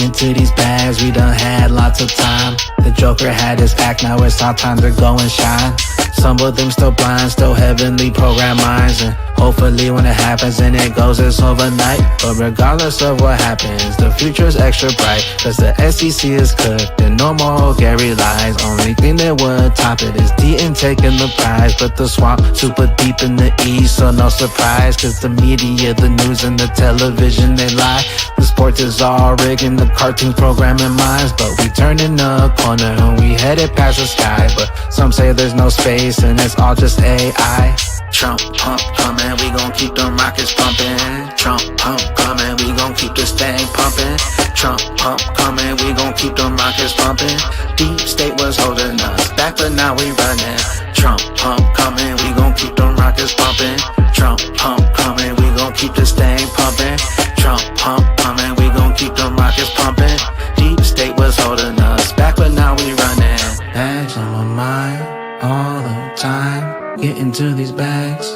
into these bags, we done had lots of time. The Joker had his act, now it's our time to go and shine. Some of them still blind, still heavenly programmed minds. And hopefully when it happens and it goes, it's overnight. But regardless of what happens, the future's extra bright. Cause the SEC is cooked and no more Gary lies. Only thing that would top it is Deaton taking the prize. But the swamp super deep in the east, so no surprise. Cause the media, the news and the television, they lie. The sports is all rigged and the cartoons programming minds. But we turning the corner and we headed past the sky. But some say there's no space and it's all just AI. Trump pump coming, we gon' keep them rockets pumping. Trump pump coming, we gon' keep this thing pumping. Trump pump coming, we gon' keep them rockets pumping. Deep state was holding us back, but now we running. Trump pump coming, we gon' keep them rockets pumping. Trump pump coming, we gon' keep this thing pumping. Trump pump coming, we gon' keep them rockets pumping. Deep state was holding us back, but now we running. Bags on my mind all the time. Getting to these bags,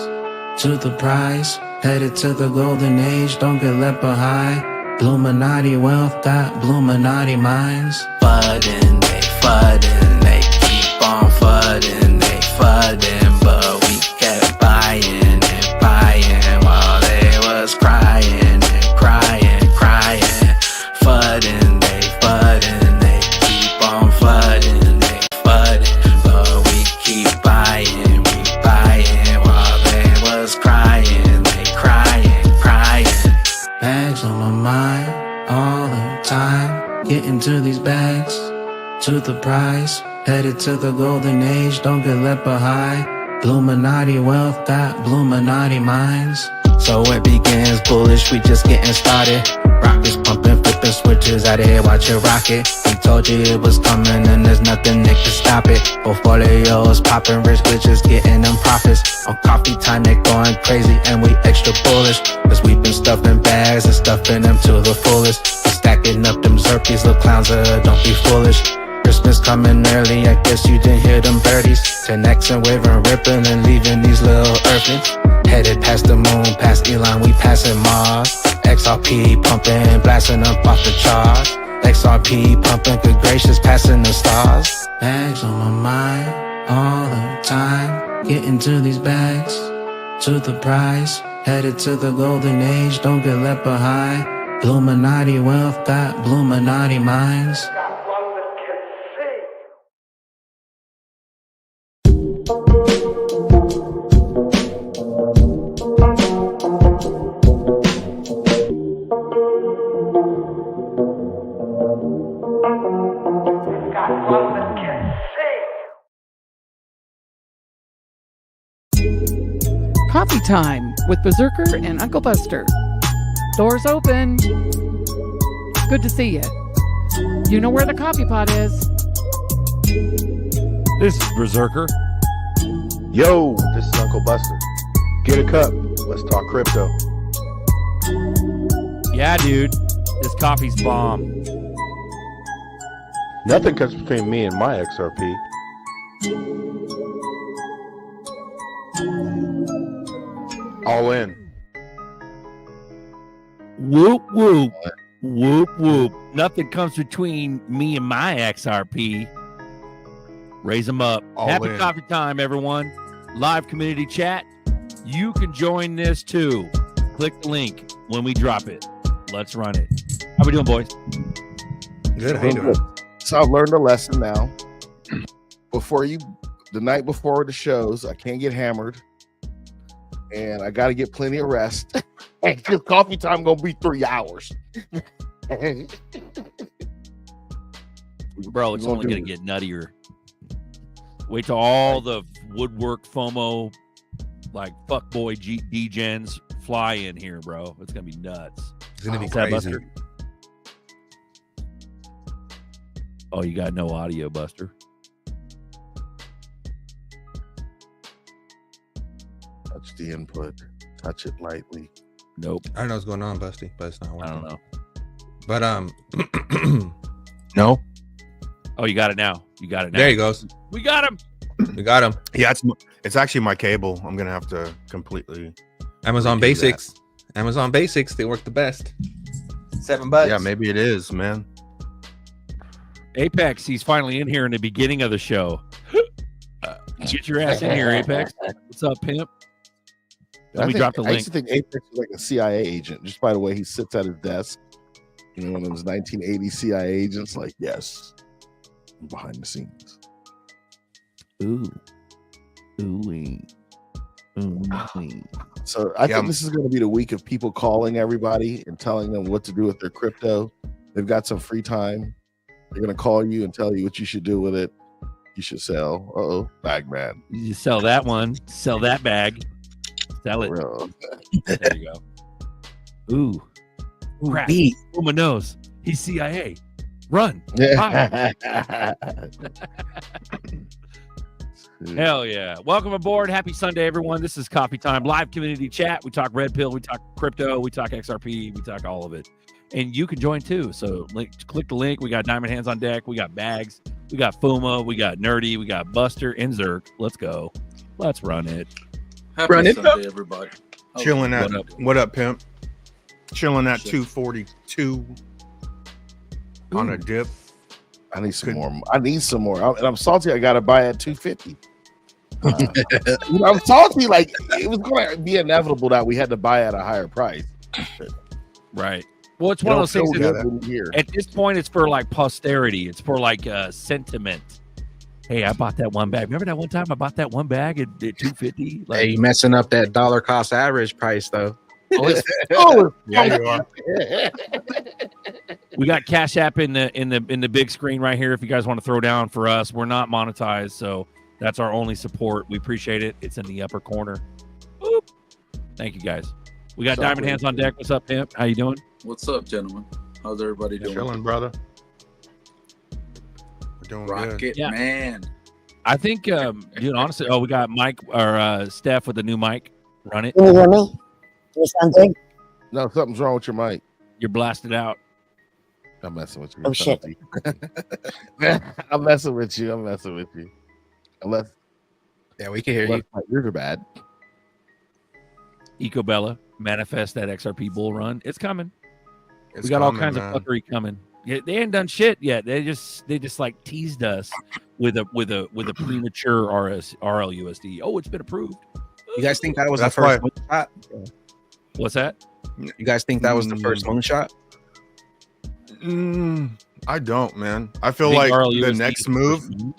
to the prize. Headed to the golden age, don't get left behind. Bluminati wealth got Bluminati minds. Fudding, they keep on fudding, they fudding. But we kept buying and buying while they was crying and crying, crying. Fudding, they keep on fudding, they fudding. But we keep buying. Bags on my mind all the time. Getting to these bags, to the prize. Headed to the golden age, don't get left behind. Bluminati wealth got Bluminati minds. So it begins bullish, we just getting started. Rockets pumping, flipping switches out of here, watch it rocket. We told you it was coming and there's nothing that can stop it. Portfolios popping, rich bitches getting them profits. On coffee time they going crazy and we extra bullish. Cause we been stuffing bags and stuffing them to the fullest. We stacking up them Zerkies, little clowns, don't be foolish. Christmas coming early, I guess you didn't hear them birdies. 10X and waving, ripping and leaving these little earthlings. Headed past the moon, past Elon, we passing Mars. XRP pumping, blasting up off the charts. XRP pumping, good gracious, passing the stars. Bags on my mind all the time. Getting to these bags, to the prize. Headed to the golden age, don't get left behind. Bluminati wealth got Bluminati minds. Coffee time with Berserker and Uncle Buster. Doors open. Good to see you. You know where the coffee pot is. This is Berserker. Yo, this is Uncle Buster. Get a cup. Let's talk crypto. Yeah, dude. This coffee's bomb. Nothing comes between me and my XRP. All in. Whoop, whoop. Whoop, whoop. Nothing comes between me and my XRP. Raise them up. All Happy in. coffee time, everyone. Live community chat. You can join this too. Click the link when we drop it. Let's run it. How we doing, boys? Good. How you doing? So I've learned a lesson now. The night before the shows, I can't get hammered. And I got to get plenty of rest. Because coffee time going to be 3 hours. Bro, it's only going to get nuttier. Wait till all the woodwork FOMO, like fuckboy D-gens fly in here, bro. It's going to be nuts. It's going to be That, crazy. Buster? Oh, you got no audio, Buster. Touch the input. Touch it lightly. Nope. I don't know what's going on, Busty, but it's not working. I don't know. But No? Oh, you got it now. You got it now. there he goes. We got him. We got him. Yeah, it's actually my cable. I'm gonna have to completely. Amazon do that. Basics. Amazon Basics. They work the best. $7. Yeah, maybe it is, man. Apex, he's finally in here in the beginning of the show. Get your ass in here, Apex. What's up, pimp? Let me drop the I used link. to think Apex was like a CIA agent, just by the way he sits at his desk. You know, one of those 1980 CIA agents. Like, yes, I'm behind the scenes. Ooh. So I think this is going to be the week of people calling everybody and telling them what to do with their crypto. They've got some free time. They're going to call you and tell you what you should do with it. You should sell. Bag man. You sell that one. Sell that bag. Sell it. There you go. Ooh. Crap. Uma knows. He's CIA. Run. Hell yeah. Welcome aboard. Happy Sunday, everyone. This is Coffee Time live community chat. We talk red pill. We talk crypto. We talk XRP. We talk all of it. And you can join too. So click the link. We got Diamond Hands on deck. We got Bags. We got Fuma. We got Nerdy. We got Buster and Zerk. Let's go. Let's run it. Happy Sunday, everybody. Chilling at what up, pimp? Chilling at Shit. 242 on a dip. I need some more. I'm salty. I got to buy at 250. I'm salty. Like, it was going to be inevitable that we had to buy at a higher price. Right. Well, it's one of those things here. At this point, it's for like posterity. It's for like sentiment. Hey, I bought that one bag. Remember that one time I bought that one bag at $250? Like, Hey, you messing up that dollar cost average price though. Yeah, you are. we got Cash App in the big screen right here. If you guys want to throw down for us, we're not monetized, so that's our only support. We appreciate it. It's in the upper corner. Boop. Thank you guys. We got Diamond Hands on deck. What's up, pimp? How you doing? What's up, gentlemen? How's everybody doing? Chilling, brother. We're doing Rocket good. Yeah. man. I think, dude, honestly, we got Mike or Steph with the new mic. Run it. Can you hear me? Do something? No, something's wrong with your mic. You're blasted out. I'm messing with you. Oh, shit. I'm messing with you. Unless Yeah, we can hear you. my ears are bad. Ecobella, manifest that XRP bull run. It's coming. It's We got all coming, kinds man. of fuckery coming. Yeah, they ain't done shit yet. They just like teased us with a premature RLUSD. Oh, it's been approved. You guys think that was That's the first moonshot? What's that? You guys think that was the first moonshot? I don't, man. I feel Think like RLUSD the is next the move. first move?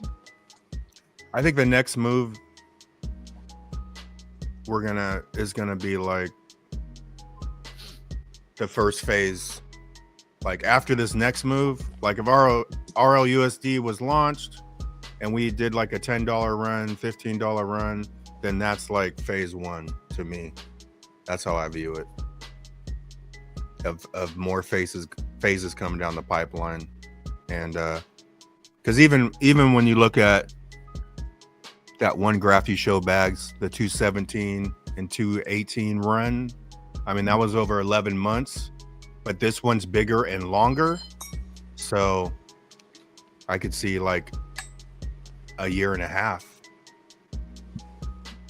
I think the next move is gonna be like the first phase. Like after this next move, like if RLUSD was launched and we did like a $10 run, $15 run, then that's like phase one to me. That's how I view it. Of more phases coming down the pipeline. And because even when you look at that one graph you show, Bags, the 217 and 218 run, I mean, that was over 11 months, but this one's bigger and longer. So I could see like a year and a half,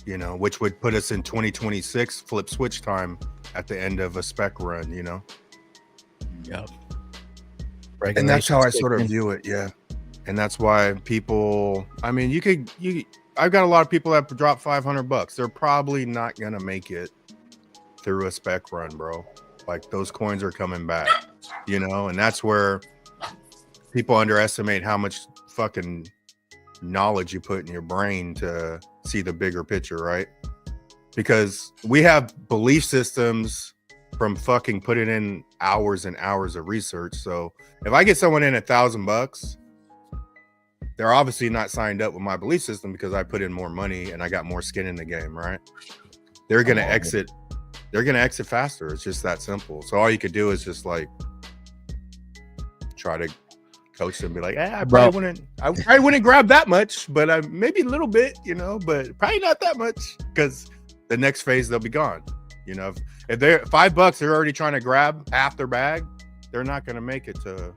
you know, which would put us in 2026 flip switch time at the end of a spec run, you know? Yeah. And that's how I sort of view it. Yeah. And that's why people, I mean, I've got a lot of people that drop $500. They're probably not going to make it through a spec run, bro. Like those coins are coming back, you know? And that's where people underestimate how much fucking knowledge you put in your brain to see the bigger picture, right? Because we have belief systems from fucking putting in hours and hours of research. So if I get someone in $1,000, they're obviously not signed up with my belief system because I put in more money and I got more skin in the game, right? They're gonna exit. They're gonna exit faster. It's just that simple. So all you could do is just like try to coach them, be like, I probably wouldn't grab that much, but maybe a little bit, you know, but probably not that much because the next phase they'll be gone. You know, if they're $5, they're already trying to grab half their bag. They're not gonna make it to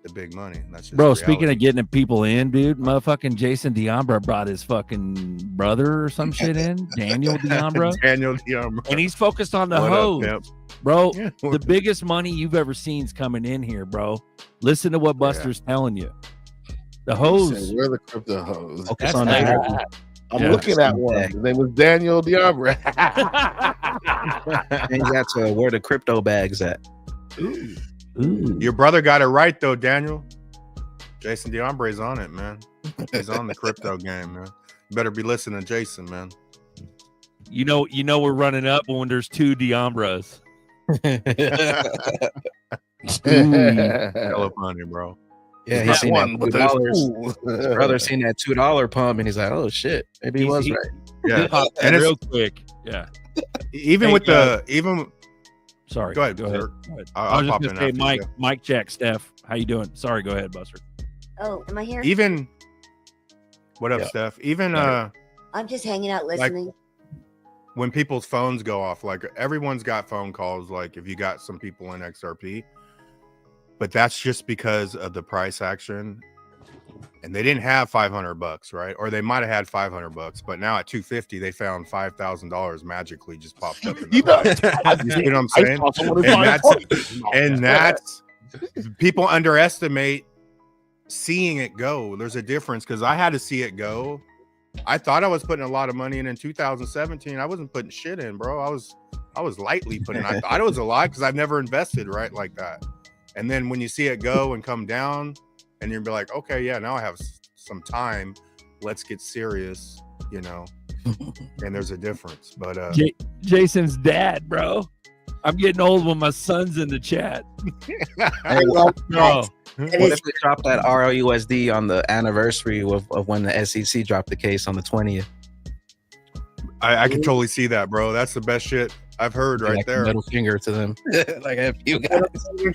the big money. That's just Bro, reality. speaking of getting people in, dude, motherfucking Jason Deambra brought his fucking brother or some shit in, Daniel Deambra. And he's focused on the hose. Bro, the biggest money you've ever seen is coming in here, bro. Listen to what Buster's telling you. The He hose. said, "Where are the crypto hoes?" Focus That's on later. that. I'm Yeah. looking at one. His name was Daniel Diambre. Change that to where the crypto bags at. Ooh. Your brother got it right though, Daniel. Jason Diambre's on it, man. He's on the crypto game, man. You better be listening to Jason, man. You know we're running up when there's two Diambras. Hella funny, bro. Yeah, Not he's seen one, that but there's $2. two. His brother seen that $2 pump, and he's like, "Oh shit, maybe he was right." Yeah, Popped and that it's real quick. Yeah. even Hey, with the even. Sorry. Go ahead, Go ahead. Berserk. Go ahead. I'll I was just pop gonna in say, after Mike, you. Mike check, Steph. How you doing? Sorry, go ahead, Buster. Oh, am I here? Even. What up, Yeah. Steph? Even I'm just hanging out listening. when people's phones go off, like everyone's got phone calls. Like if you got some people in XRP, but that's just because of the price action. And they didn't have $500, right? Or they might have had $500, but now at 250, they found $5,000 magically just popped up. In You know, you see what I'm saying? And that's people underestimate seeing it go. There's a difference because I had to see it go. I thought I was putting a lot of money in 2017. I wasn't putting shit in, bro. I was lightly putting. I thought it was a lot because I've never invested right like that. And then when you see it go and come down, and you'll be like, okay, yeah, now I have some time. Let's get serious, you know. And there's a difference. But Jason's dad, bro. I'm getting old when my son's in the chat. Hey, Bro. what if they drop that RLUSD on the anniversary of when the SEC dropped the case on the 20th? I can totally see that, bro. That's the best shit I've heard right Like there. middle finger to them. Like, if you guys.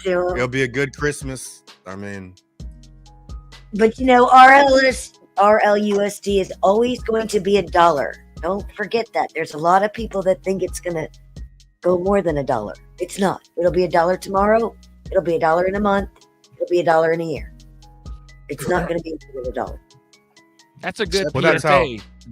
It'll be a good Christmas. I mean, But you know, RLUSD is always going to be $1. Don't forget that. There's a lot of people that think it's going to go more than $1. It's not. It'll be $1 tomorrow. It'll be $1 in a month. It'll be $1 in a year. It's not going to be more than $1. That's a good Well, that's how-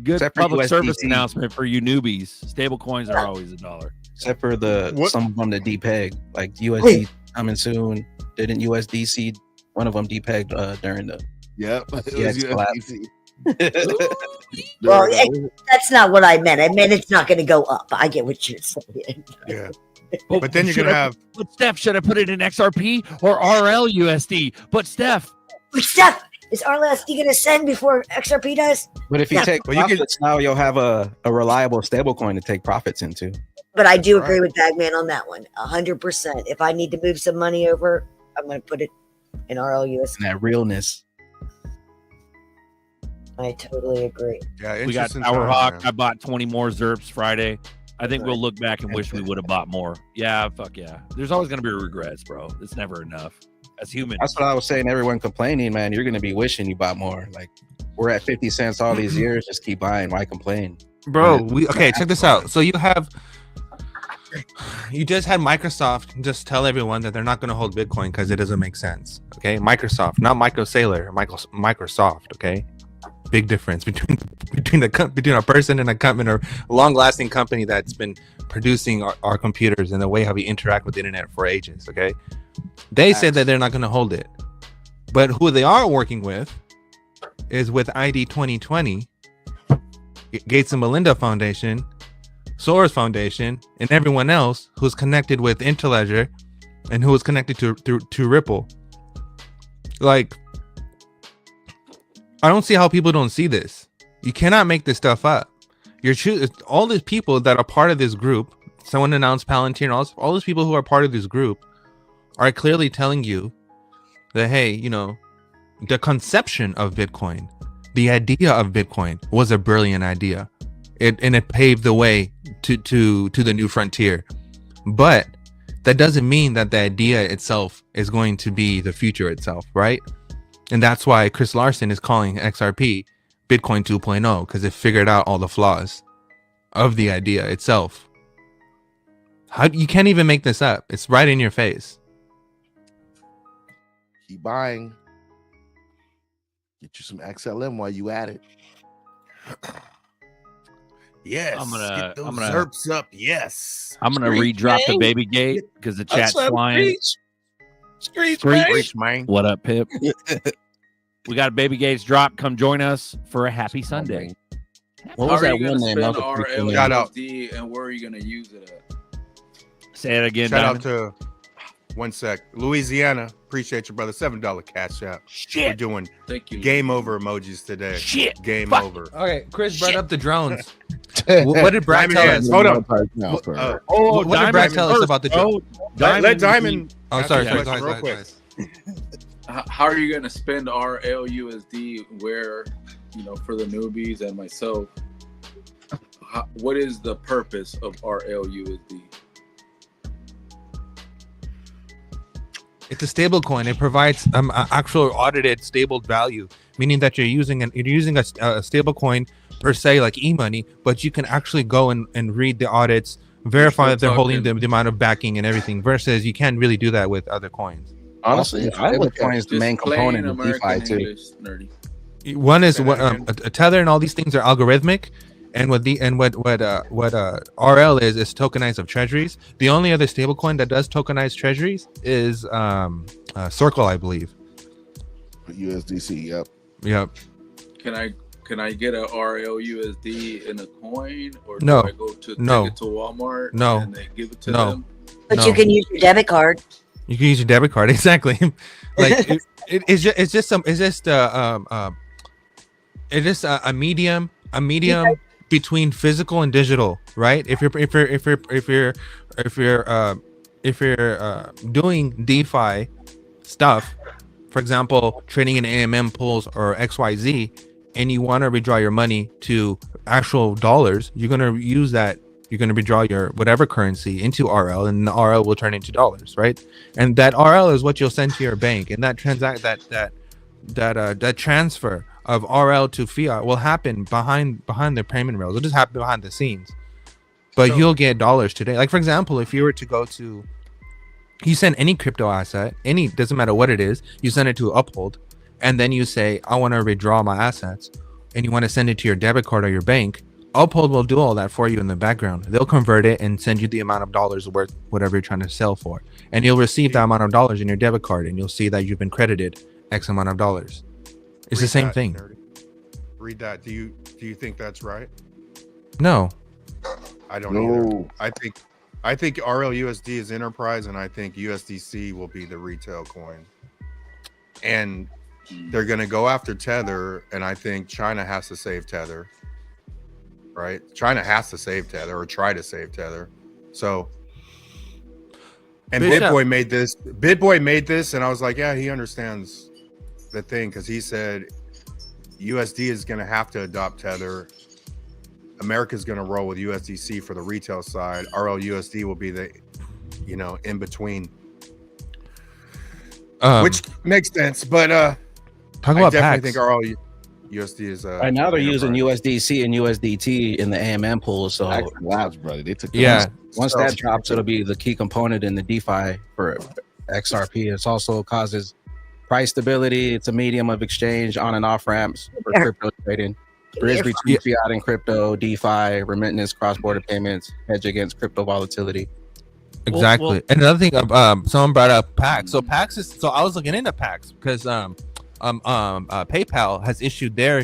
good except for public USDT. service announcement for you newbies. Stable coins are always $1. Except for What- some of them that depeg, like USD coming soon. Didn't USDC, one of them depegged during the Yep. Yeah, it's collapsed. Well, that's not what I meant. I meant it's not going to go up. I get what you're saying. yeah. But then you're gonna have. But Steph, should I put it in XRP or RLUSD? But Steph, But Steph, is RLUSD going to send before XRP does? But if you Yeah. take Well, you can- profits, now you'll have a reliable stable coin to take profits into. But I do Right. agree with Bagman on that one. 100%. If I need to move some money over, I'm going to put it in RLUSD. And that realness. I totally agree. Yeah, we got interesting Tower times, Hawk. man. I bought 20 more ZERPs Friday. I think we'll look back and wish we would have bought more. Yeah, fuck yeah. There's always going to be regrets, bro. It's never enough. As humans. That's what I was saying. Everyone complaining, man. You're going to be wishing you bought more. Like, we're at 50 cents all these years. Just keep buying. Why complain? Bro, check this out. So you just had Microsoft just tell everyone that they're not going to hold Bitcoin because it doesn't make sense. Okay, Microsoft, not Michael Saylor, Microsoft. Okay, big difference between a person and a company, or a long-lasting company that's been producing our computers and the way how we interact with the internet for ages. Okay, they said that they're not going to hold it, but who they are working with is with ID 2020, Gates and Melinda Foundation, Soros Foundation, and everyone else who's connected with Interledger and who is connected to Ripple. Like, I don't see how people don't see this. You cannot make this stuff up. All these people that are part of this group. Someone announced Palantir, and all those people who are part of this group are clearly telling you that, hey, you know, the conception of Bitcoin, the idea of Bitcoin was a brilliant idea. It paved the way to the new frontier. But that doesn't mean that the idea itself is going to be the future itself, right? And that's why Chris Larson is calling XRP Bitcoin 2.0, because it figured out all the flaws of the idea itself. You can't even make this up. It's right in your face. Keep buying. Get you some XLM while you at it. Yes. I'm gonna ZERPs up. Yes. I'm gonna redrop the baby gate because the chat's flying. Street Preach, man. What up, Pip? We got a Baby Gates drop. Come join us for a happy Sunday. What How was are that you one gonna name? spend That was a pretty cool Shout out. RLUSD and where are you gonna use it at? Say it again. Shout out Diamond. to 1 sec. Louisiana. Appreciate you, brother. $7 cash out. We're Shit. doing Thank you. game over emojis today. Shit. Game Fuck. over. Okay, Chris brought Shit. up the drones. What did Brad tell us? Hold on. Now, What- sir. Oh, What did Brad Diamond tell us first, about the bro. drone? Let Diamond. Oh, ask sorry, a sorry, question sorry, real sorry, quick. How are you gonna spend RLUSD where, for the newbies and myself? What is the purpose of RLUSD? It's a stable coin. It provides actual audited stable value, meaning that you're using a stable coin per se, like e-money, but you can actually go and read the audits, verify that they're holding the amount of backing and everything, versus you can't really do that with other coins. Honestly, I look at Bitcoin is the main component of DeFi too. English, nerdy. One is Say what that again. a tether and all these things are algorithmic, and what RL is tokenized of treasuries. The only other stablecoin that does tokenize treasuries is Circle, I believe. USDC. Yep. Yep. Can I get a RLUSD in a coin, or do No. I go to No. take it to Walmart No. and they give it to No. them? But No. you can use your debit card. You can use your debit card exactly. Like it's just a medium between physical and digital, right? If you're doing DeFi stuff, for example, trading in AMM pools or XYZ, and you want to withdraw your money to actual dollars, you're gonna use that. You're going to withdraw your whatever currency into RL, and the RL will turn into dollars, right? And that RL is what you'll send to your bank, and that transfer of RL to fiat will happen behind the payment rails. It'll just happen behind the scenes, but you'll get dollars today. Like for example, if you were to you send any crypto asset, doesn't matter what it is, you send it to Uphold, and then you say, I want to withdraw my assets, and you want to send it to your debit card or your bank. Uphold will do all that for you in the background. They'll convert it and send you the amount of dollars worth whatever you're trying to sell for, and you'll receive that amount of dollars in your debit card, and you'll see that you've been credited X amount of dollars. It's the same thing. Nerdy. Read that. Do you think that's right? No. I don't No. either. I think RLUSD is enterprise, and I think USDC will be the retail coin. And they're going to go after Tether, and I think China has to save Tether. Right? China has to save Tether or try to save Tether. So, and BitBoy made this, and I was like, yeah, he understands the thing, because he said USD is going to have to adopt Tether. America's going to roll with USDC for the retail side. RLUSD will be the, in between, which makes sense. But talk about I PAX. definitely think RLUSD is. Right now they're using USDC and USDT in the AMM pool. So Labs, brother. They took once that drops, it'll be the key component in the DeFi for XRP. It also causes price stability. It's a medium of exchange on and off ramps for crypto trading. Bridge between fiat and crypto, DeFi, remittance, cross-border payments, hedge against crypto volatility. Exactly. Well, and another thing, someone brought up PAX. So PAX is. So I was looking into PAX because PayPal has issued their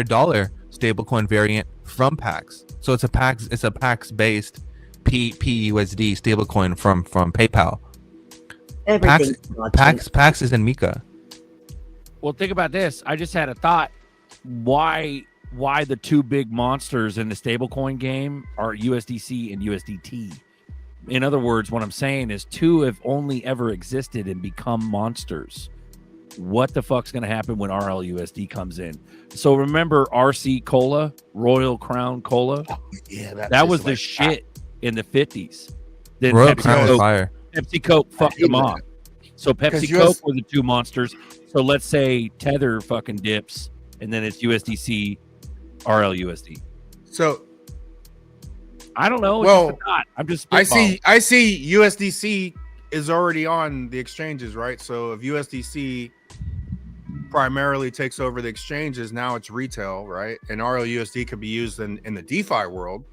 dollar stablecoin variant from PAX. So it's a PAX based PUSD stablecoin from PayPal. PAX is in Mika. Well, think about this. I just had a thought. Why the two big monsters in the stablecoin game are USDC and USDT? In other words, what I'm saying is two have only ever existed and become monsters. What the fuck's going to happen when RLUSD comes in? So remember RC Cola, Royal Crown Cola? Yeah, that was the shit in the 50s. Then Royal Crown was fire. Pepsi Coke fucked them off. So Pepsi Coke were the two monsters. So let's say Tether fucking dips, and then it's USDC, RLUSD. So I don't know. Well, I'm just. I see USDC is already on the exchanges, right? So if USDC primarily takes over the exchanges, now it's retail, right? And RLUSD could be used in the DeFi world,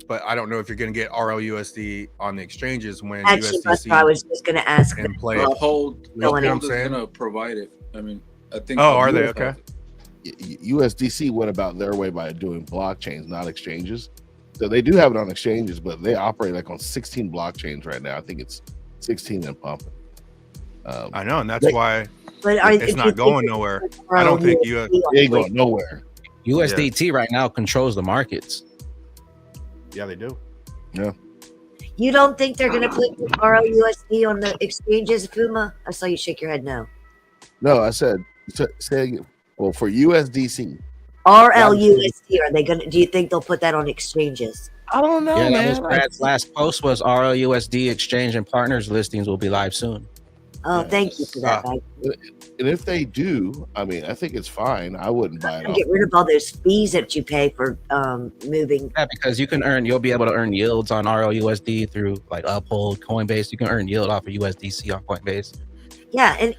but I don't know if you're going to get RLUSD on the exchanges when Actually, USDC. that's what I was just going to ask. And play. Uphold You know what I'm is saying? going to provide it. I mean, I think. Oh, are they? Okay. USDC went about their way by doing blockchains, not exchanges. So they do have it on exchanges, but they operate like on 16 blockchains right now. I think it's 16 and pumping. I know, and that's why But it's not going nowhere. I don't think it ain't going nowhere. USDT right now controls the markets. Yeah, they do. Yeah. You don't think they're going to put ROUSD on the exchanges, Fuma? I saw you shake your head no. No, I said saying well for USDC. RLUSD, are they going to? Do you think they'll put that on exchanges? I don't know, Yeah, man. that was Brad's last post was RLUSD exchange and partners listings will be live soon. Oh, thank you for that. Mike. And if they do, I mean, I think it's fine. I wouldn't buy it. Get rid of all those fees that you pay for moving. Yeah, because you'll be able to earn yields on RLUSD through like Uphold, Coinbase. You can earn yield off of USDC on Coinbase. Yeah, and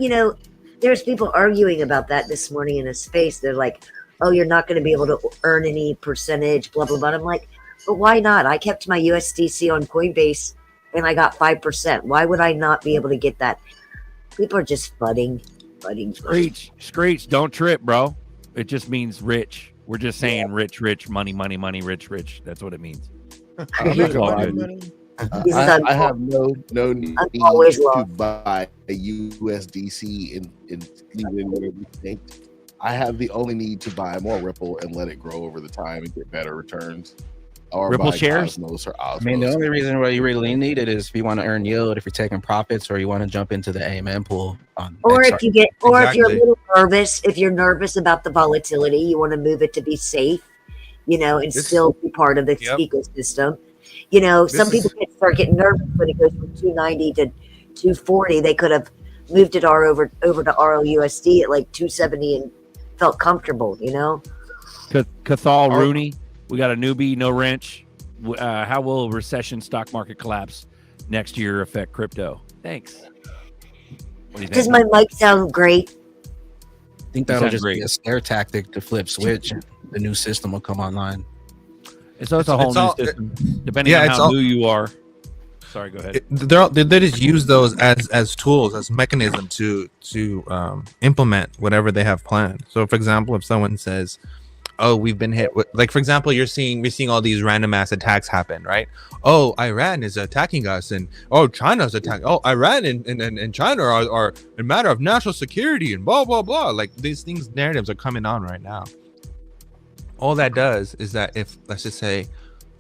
there's people arguing about that this morning in a space. They're like, "Oh, you're not going to be able to earn any percentage." Blah blah blah. I'm like, but why not? I kept my USDC on Coinbase, and I got 5%. Why would I not be able to get that? People are just fudding. Screech, don't trip, bro. It just means rich. We're just saying rich, money, rich. That's what it means. It's all good. I have no need to buy a USDC and leave it where we think. I have the only need to buy more Ripple and let it grow over the time and get better returns. Or Ripple buy shares? Cosmos or Osmos. I mean, the only reason why you really need it is if you want to earn yield, if you're taking profits, or you want to jump into the AMM pool. Or if you get, or if you're a little nervous, if you're nervous about the volatility, you want to move it to be safe, and still be part of the ecosystem. Some people start getting nervous when it goes from 290 to 240. They could have moved it over to RLUSD at like 270 and felt comfortable. Cathal Rooney. We got a newbie, no wrench. How will recession stock market collapse next year affect crypto? Thanks. Does my mic sound great? I think that'll just be a scare tactic to flip switch. The new system will come online. It's a whole new system, depending on how new you are. Sorry, go ahead. They just use those as tools, as mechanism to implement whatever they have planned. So, for example, if someone says, "Oh, we've been hit," like for example, we're seeing all these random ass attacks happen, right? Oh, Iran is attacking us, and China's attacking. Oh, Iran and China are a matter of national security, and blah blah blah. Like these narratives are coming on right now. All that does is that if, let's just say,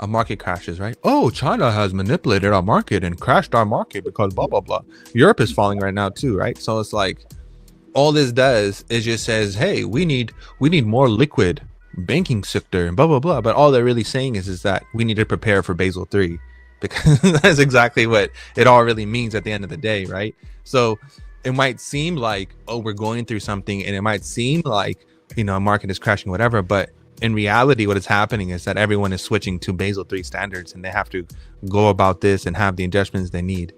a market crashes, right? Oh, China has manipulated our market and crashed our market because blah blah blah. Europe is falling right now too, right? So it's like all this does is just says, hey, we need more liquid banking sector and blah blah blah. But all they're really saying is that we need to prepare for Basel III, because that's exactly what it all really means at the end of the day, right? So it might seem like, oh, we're going through something, and it might seem like a market is crashing, whatever, but in reality, what is happening is that everyone is switching to Basel III standards, and they have to go about this and have the adjustments they need.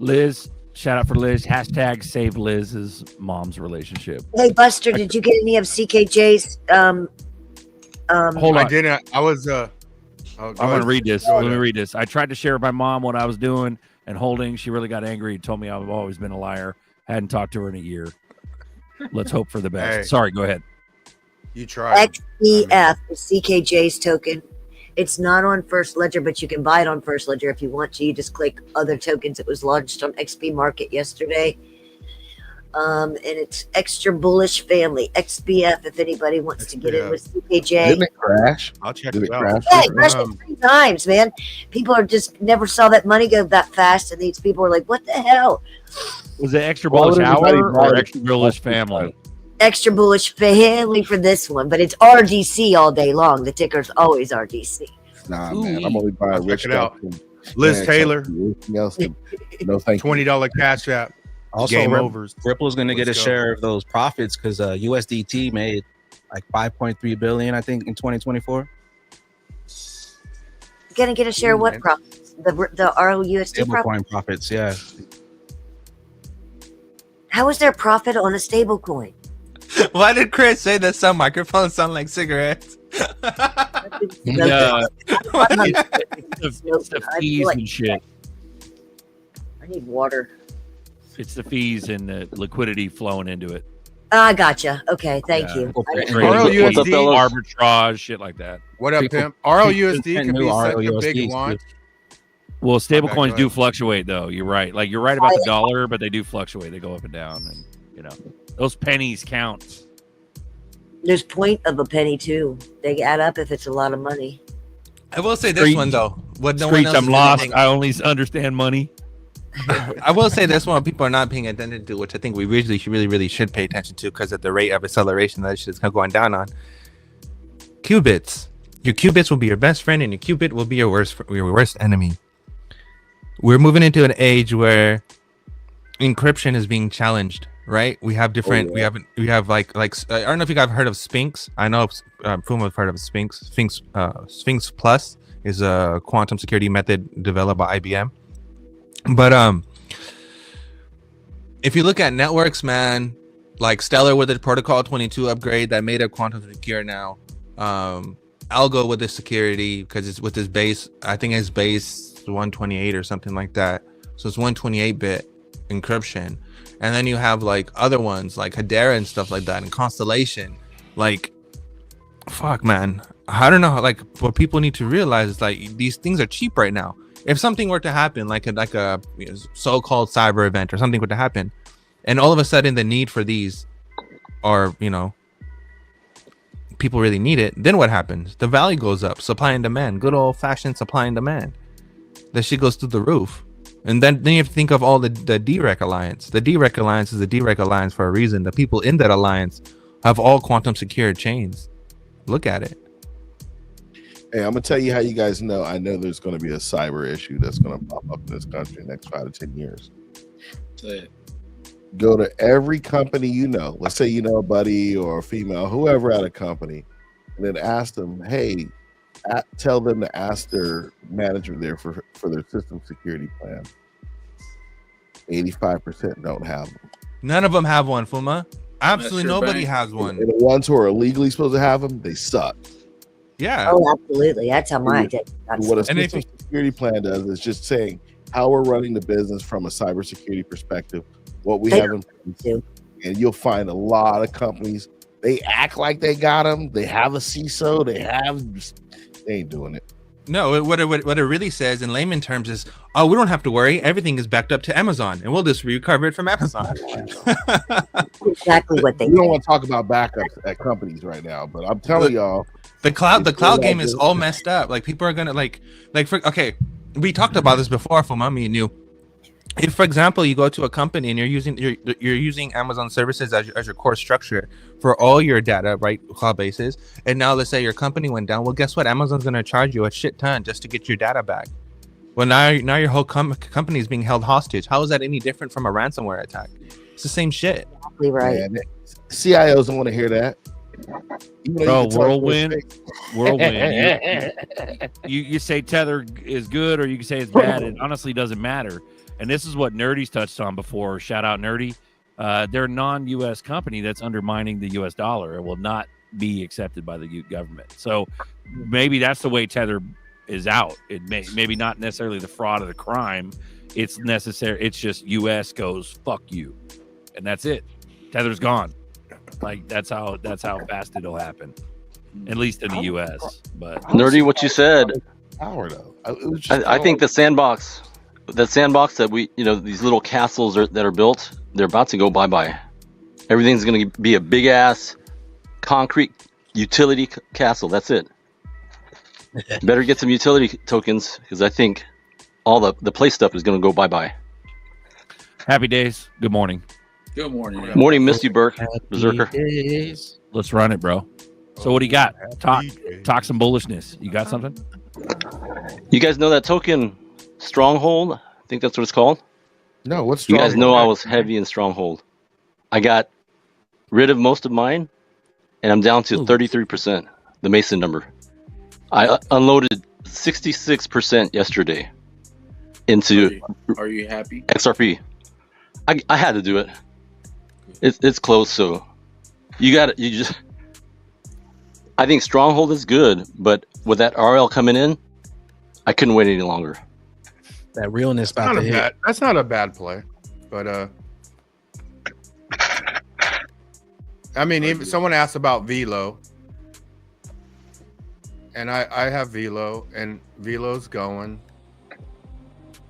Liz, shout out for Liz. Hashtag save Liz's mom's relationship. Hey, Buster, did you get any of CKJ's? Hold on. I didn't. I was. I'm going to read this. Let me read this. I tried to share with my mom what I was doing and holding. She really got angry and told me I've always been a liar. Hadn't talked to her in a year. Let's hope for the best. Hey. Sorry, go ahead. You tried. XEF is CKJ's token. It's not on First Ledger, but you can buy it on First Ledger if you want to. You just click other tokens. It was launched on XP Market yesterday. And it's extra bullish family. XBF, if anybody wants to get in with CKJ. Didn't it crash? I'll check Did it it out. crash? Yeah, it crashed it 3 times, man. People are just never saw that money go that fast, and these people are like, what the hell? Was it extra Why would bullish everybody hour buy or it? extra bullish family? Extra bullish family for this one, but it's RDC all day long. The ticker's always RDC. Nah, man. I'm only buying I'll rich check it out. stuff. Liz Taylor, Everything else, no thank you. $20 cash app. Also, Game overs. Ripple's going to get a Let's go. share of those profits because USDT made like 5.3 billion, I think, in 2024. Gonna get a share of what profits? The RLUSD profit? Stablecoin profits, yeah. How is there profit on a stable coin? Why did Chris say that some microphones sound like cigarettes? Yeah. It's the fees and shit. I need water. It's the fees and the liquidity flowing into it. I gotcha. Okay, thank Yeah. you. Well, I didn't Trade, know. RLUSD. What's up, fellas? arbitrage, shit like that. What up, People- pimp? RLUSD people could knew be such a RLUSD big too. launch. Well, stable bad, coins go do ahead. fluctuate, though. You're right. Like you're right about the dollar, but they do fluctuate. They go up and down, and you know those pennies count. There's point of a penny too. They add up if it's a lot of money. I will say this Street- one though. What no one Streets, else I'm is lost. paying- I only understand money. I will say this one people are not paying attention to, which I think we really should pay attention to because of the rate of acceleration that shit's going down on. Qubits. Your qubits will be your best friend, and your qubit will be your worst enemy. We're moving into an age where encryption is being challenged, right? We have different. We have like I don't know if you guys have heard of Sphinx. I know Fuma have heard of Sphinx. Sphinx Plus is a quantum security method developed by IBM. But if you look at networks, man, like Stellar with the Protocol 22 upgrade that made it quantum secure now. Algo with the security because it's with his base. I think his base 128 or something like that. So it's 128-bit encryption. And then you have like other ones like Hedera and stuff like that, and Constellation. Like, fuck, man. I don't know. Like, what people need to realize is like these things are cheap right now. If something were to happen, like a so-called cyber event or something were to happen, and all of a sudden the need for these are, people really need it, then what happens? The value goes up, supply and demand, good old-fashioned supply and demand. That shit goes through the roof. And then you have to think of all the DREC Alliance. The DREC Alliance is the DREC Alliance for a reason. The people in that alliance have all quantum secure chains. Look at it. Hey, I'm gonna tell you how you guys know. I know there's gonna be a cyber issue that's gonna pop up in this country in the next 5 to 10 years. Say it. Go to every company you know. Let's say you know a buddy or a female, whoever at a company, and then ask them, hey, tell them to ask their manager there for their system security plan. 85% don't have them. None of them have one, Fuma. Absolutely your nobody bank. has one. And the ones who are legally supposed to have them, they suck. Yeah. Oh, absolutely. That's how mine did. What a And if system security plan does is just saying how we're running the business from a cybersecurity perspective, what we They have in place, and you'll find a lot of companies, they act like they got them. They have a CISO. They ain't doing it. No, what it really says in layman terms is, oh, we don't have to worry. Everything is backed up to Amazon, and we'll just recover it from Amazon. exactly what they We don't did. want to talk about backups at companies right now, but I'm telling y'all, The cloud like game is this. all messed up. Like people are gonna okay, we talked about this before for me and you. If, for example, you go to a company and you're using Amazon services as your core structure for all your data, right, cloud bases, and now let's say your company went down, well, guess what? Amazon's gonna charge you a shit ton just to get your data back. Well, now your whole company is being held hostage. How is that any different from a ransomware attack? It's the same shit. Exactly right. man, CIOs don't want to hear that. Even though Bro, you can tell whirlwind. them it's Whirlwind. You say Tether is good, or you can say it's bad. It honestly doesn't matter. And this is what Nerdy's touched on before. Shout out Nerdy. They're a non-U.S. company that's undermining the U.S. dollar and will not be accepted by the government. So maybe that's the way Tether is out. It maybe not necessarily the fraud or the crime. It's necessary. It's just U.S. goes fuck you, and that's it. Tether's gone. Like that's how fast it'll happen, at least in the U.S. But Nerdy, what you said. power though. It was just I think the sandbox that we, these little castles that are built, they're about to go bye-bye. Everything's going to be a big ass concrete utility castle. That's it. Better get some utility tokens because I think all the play stuff is going to go bye-bye. happy days. Good morning. Good morning. Morning, missed you, Burke. Berserker. Let's run it, bro. So what do you got? Talk some bullishness. You got something? You guys know that token Stronghold? I think that's what it's called. no. What's You guys Stronghold? know I was heavy in Stronghold. I got rid of most of mine, and I'm down to 33%, the Mason number. I unloaded 66% yesterday into Are you happy? XRP. I had to do it. It's close, so you just. I think Stronghold is good, but with that RL coming in, I couldn't wait any longer. That realness about to hit. That's not a bad play, but I mean, even someone asked about Velo, and I have Velo, and Velo's going.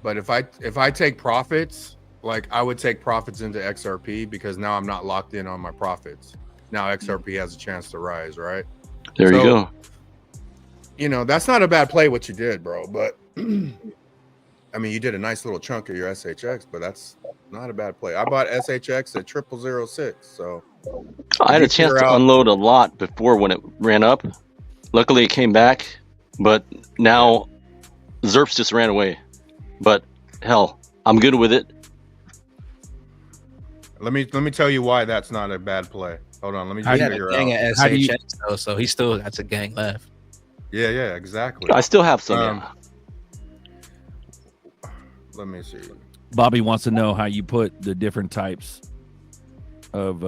But if I take profits, like I would take profits into XRP because now I'm not locked in on my profits. Now XRP has a chance to rise, right? There you go. You know, that's not a bad play what you did, bro. But I mean, you did a nice little chunk of your SHX, but that's not a bad play. I bought SHX at 0006, so I had a chance to unload a lot before when it ran up. Luckily, it came back, but now ZERPs just ran away. But hell, I'm good with it. Let me tell you why that's not a bad play. Hold on, let me He just had figure a gang out. at SHX though, so he still got a gang left. Yeah, exactly. I still have some. Let me see. Bobby wants to know how you put the different types of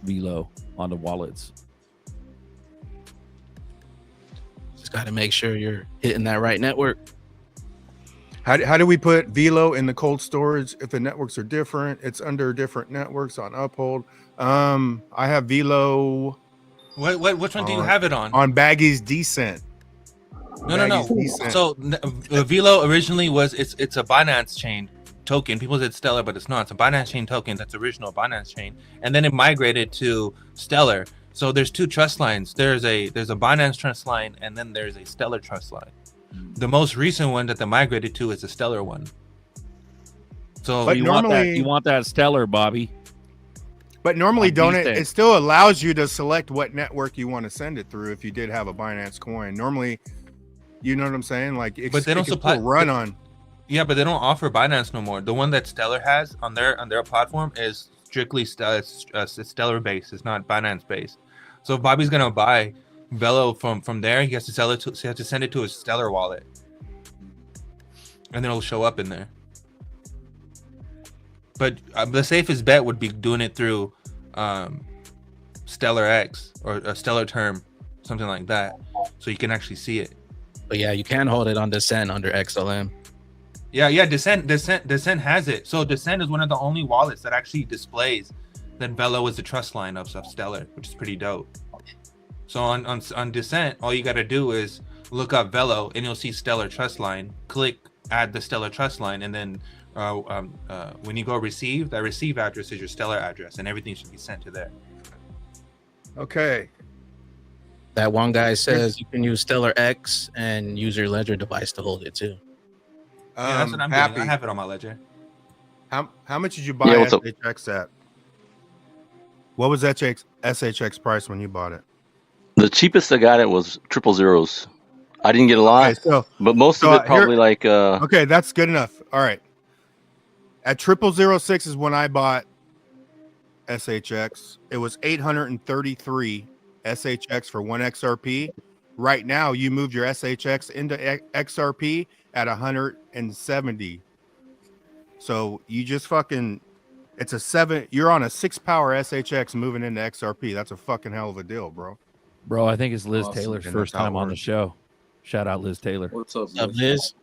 Velo on the wallets. Just got to make sure you're hitting that right network. How do we put Velo in the cold storage if the networks are different? It's under different networks on Uphold. I have Velo. Which one do you have it on? On Baggy's Descent. No. Descent. So Velo originally was it's a Binance chain token. People said Stellar, but it's not. It's a Binance chain token. That's original Binance chain, and then it migrated to Stellar. So there's two trust lines. There's a Binance trust line, and then there's a Stellar trust line. The most recent one that they migrated to is the Stellar one. So But you normally- want that Stellar, Bobby. But normally, On don't Descent. it still allows you to select what network you want to send it through if you did have a Binance coin. Normally, you know what I'm saying? Like, But they don't supply run on. Yeah, but they don't offer Binance no more. The one that Stellar has on their platform is strictly Stellar based. It's not Binance based. So if Bobby's gonna buy Velo from there, he has to sell it to. So he has to send it to his Stellar wallet, and then it'll show up in there. But the safest bet would be doing it through Stellar X or a Stellar Term, something like that, so you can actually see it. But yeah, you can hold it on Descent under XLM. Yeah. Descent has it. So Descent is one of the only wallets that actually displays that Velo is the trust line of Stellar, which is pretty dope. So on Descent, all you got to do is look up Velo, and you'll see Stellar trust line. Click add the Stellar trust line, and then when you go receive, that receive address is your Stellar address, and everything should be sent to there. Okay. That one guy says you can use Stellar X and use your Ledger device to hold it too. Yeah, that's what I'm doing. I have it on my Ledger. How much did you buy SHX at? What was SHX price when you bought it? The cheapest I got it was 000s. I didn't get a lot, but most of it probably okay, that's good enough. All right. At 0006 is when I bought SHX. It was 833 SHX for 1 XRP. Right now, you moved your SHX into XRP at 170. So you just fucking, you're on a 6-power SHX moving into XRP. That's a fucking hell of a deal, bro. Bro, I think it's Liz Awesome. Taylor's And first that's how time it on the works. show. Shout out Liz Taylor. What's up, Liz?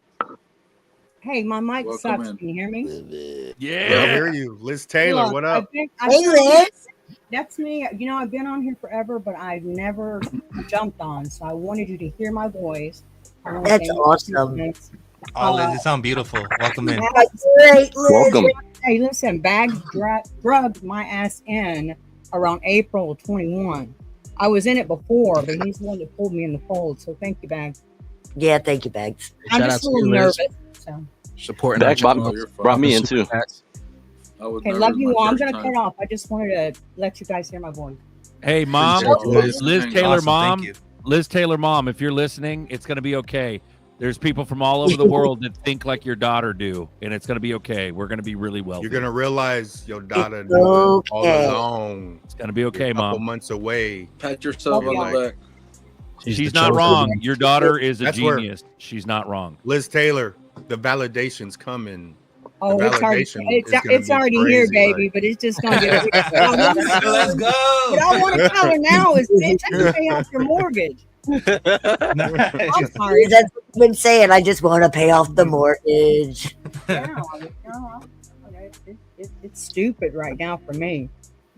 Hey, my mic Welcome sucks. in. Can you hear me? Yeah, I hear you. Liz Taylor, Look, what up? Hey, Liz. That's me. You know, I've been on here forever, but I've never jumped on. So I wanted you to hear my voice. I wanna That's say awesome. thanks. Oh, Liz, you sound beautiful. Welcome in. That's great, Liz. Welcome. Hey, listen, Bag drugged my ass in around April 21. I was in it before, but he's the one that pulled me in the fold. So thank you, Bag. Yeah, thank you, Bags. I'm Shout out just a to little you, Liz. nervous. So. Supporting Back our brought, channel. brought me in too. I was Okay, nervous love you my all. I'm first gonna time. cut off. I just wanted to let you guys hear my voice. Hey, Mom, Appreciate you, Liz. Liz Taylor, Awesome, Mom, thank you. Liz Taylor, Mom, if you're listening, it's going to be okay. There's people from all over the world that think like your daughter do, and it's going to be okay. We're going to be really wealthy. You're gonna realize your daughter It's doing all okay. alone. It's going to be okay, You're a couple Mom. months away. Pat yourself Love on y'all. the back. She's the not chosen wrong. one. Your daughter is a That's where- genius. She's not wrong. Liz Taylor, the validation's coming. Oh, The it's already, validation it's, is gonna it's be already here, crazy, baby. like- But it's just gonna get. Let's go. What I want to tell her now is, man, take to pay off your mortgage. I'm sorry. That's what I've been saying. I just want to pay off the mortgage. Yeah, it's stupid right now for me.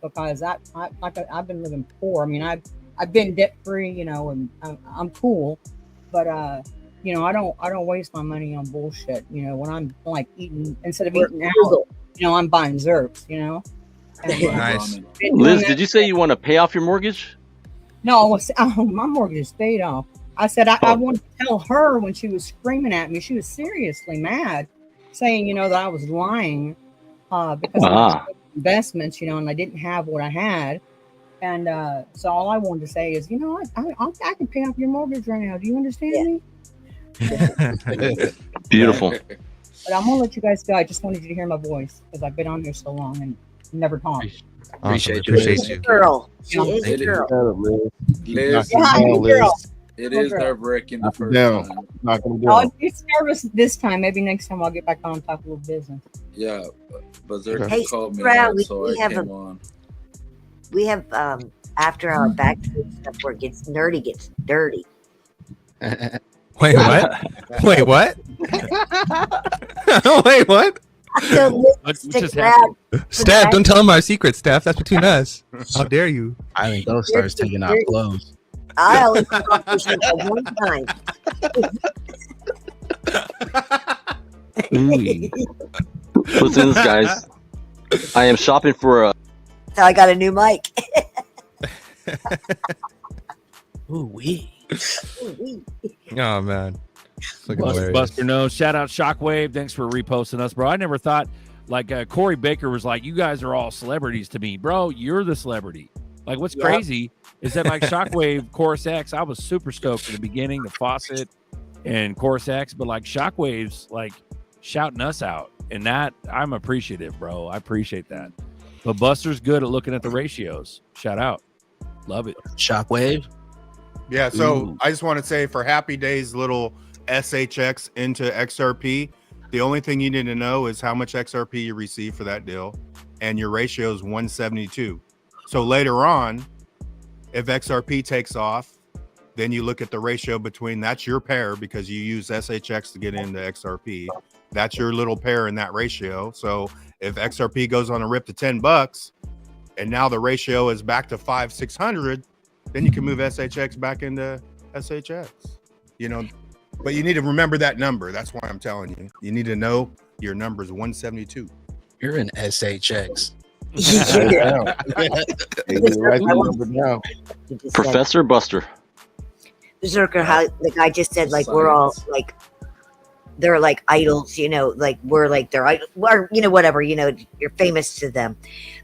because I've been living poor. I mean, I've been debt free, you know, and I'm cool, but you know, I don't waste my money on bullshit. You know, when I'm like eating instead of eating out, you know, I'm buying Zerks. You know. And, Nice. Liz, did you say you want to pay off your mortgage? No, my mortgage is paid off. I said I wanted to tell her when she was screaming at me. She was seriously mad, saying, you know, that I was lying because of my investments, you know, and I didn't have what I had. And so all I wanted to say is, you know, I can pay off your mortgage right now. Do you understand me? Beautiful. But I'm gonna let you guys go. I just wanted you to hear my voice because I've been on here so long and never talked. Appreciate you. Girl. She Yeah. is a girl. Liz, Girl. it is nerve-wracking the first Down. time. Knock them down. It's nervous this time. Maybe next time I'll get back on and talk a little business. Yeah, but Zerk Hey, called me, Sprout, so I came on. We have after our backstage stuff where it gets nerdy, gets dirty. Wait, what? Wait, what? Wait, what? So What stick just around. Steph, don't tell him our secret, Steph. That's between us. How dare you? Island Ghost starts taking off clothes. I only accomplished it at one time. Listen to this, guys. I am shopping for a. So I got a new mic. Ooh wee. Oh man. Buster knows. Shout out Shockwave. Thanks for reposting us, bro. I never thought like Corey Baker was like, you guys are all celebrities to me, bro. You're the celebrity. Like, what's crazy is that like Shockwave, Chorus X, I was super stoked in the beginning, the Faucet and Chorus X, but like Shockwave's like shouting us out, and that I'm appreciative, bro. I appreciate that. But Buster's good at looking at the ratios. Shout out. Love it. Shockwave. Yeah, so Ooh. I just want to say for Happy Days little SHX into XRP, the only thing you need to know is how much XRP you receive for that deal, and your ratio is 172. So later on, if XRP takes off, then you look at the ratio between that's your pair because you use SHX to get into XRP. That's your little pair in that ratio. So if XRP goes on a rip to $10 and now the ratio is back to 500-600, then you can move SHX back into SHX. You know, but you need to remember that number. That's why I'm telling you. You need to know your number is 172. You're in SHX. Professor Buster. Berserker, how the guy just said, like, we're all like, they're like idols, you know, like we're like their idol, or you know, whatever, you know, you're famous to them.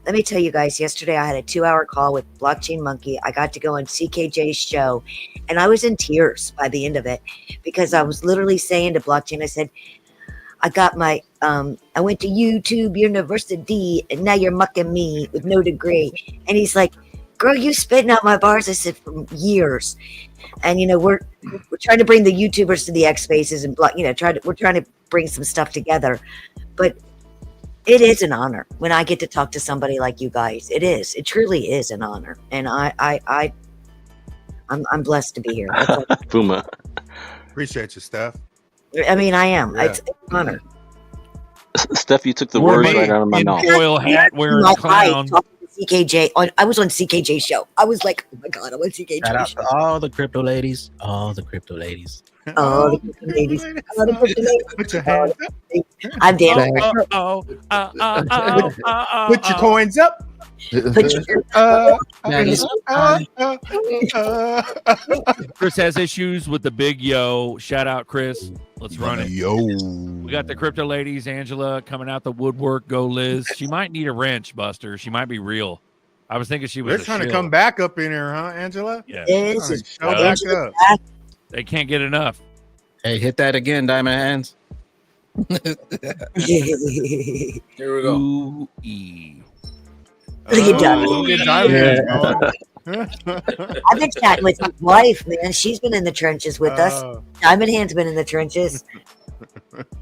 Let me tell you guys, yesterday I had a 2-hour call with Blockchain Monkey. I got to go on CKJ's show, and I was in tears by the end of it because I was literally saying to Blockchain, I said, I got my, I went to YouTube University, and now you're mucking me with no degree. And he's like, girl, you spitting out my bars. I said, for years. And, you know, we're trying to bring the YouTubers to the X Spaces and, you know, we're trying to bring some stuff together. But it is an honor when I get to talk to somebody like you guys. It truly is an honor. And I'm blessed to be here. Puma. Appreciate you, Steph. I mean, I am. Yeah. It's an honor. Steph, you took the words right out of my mouth. Foil hat wearing My clown. talking to CKJ. I was on CKJ show. I was like, oh my God, I'm on CKJ Shout out show. to all the crypto ladies. All the crypto ladies. Oh, the crypto ladies. Oh, the crypto ladies. Put your hands up. I'm dancing. Put your coins up. Put your Chris has issues with the big yo. Shout out, Chris. Let's run it. Yo. We got the crypto ladies, Angela, coming out the woodwork. Go, Liz. She might need a wrench, Buster. She might be real. I was thinking she was. They're trying to come back up in here, huh, Angela? Yeah. This is Show back up. They can't get enough. Hey, hit that again, Diamond Hands. Here we go. Ooh-ee. Look at Diamond. Look at Diamond. I've been chatting with his wife, man. She's been in the trenches with us. Diamond Hand's been in the trenches.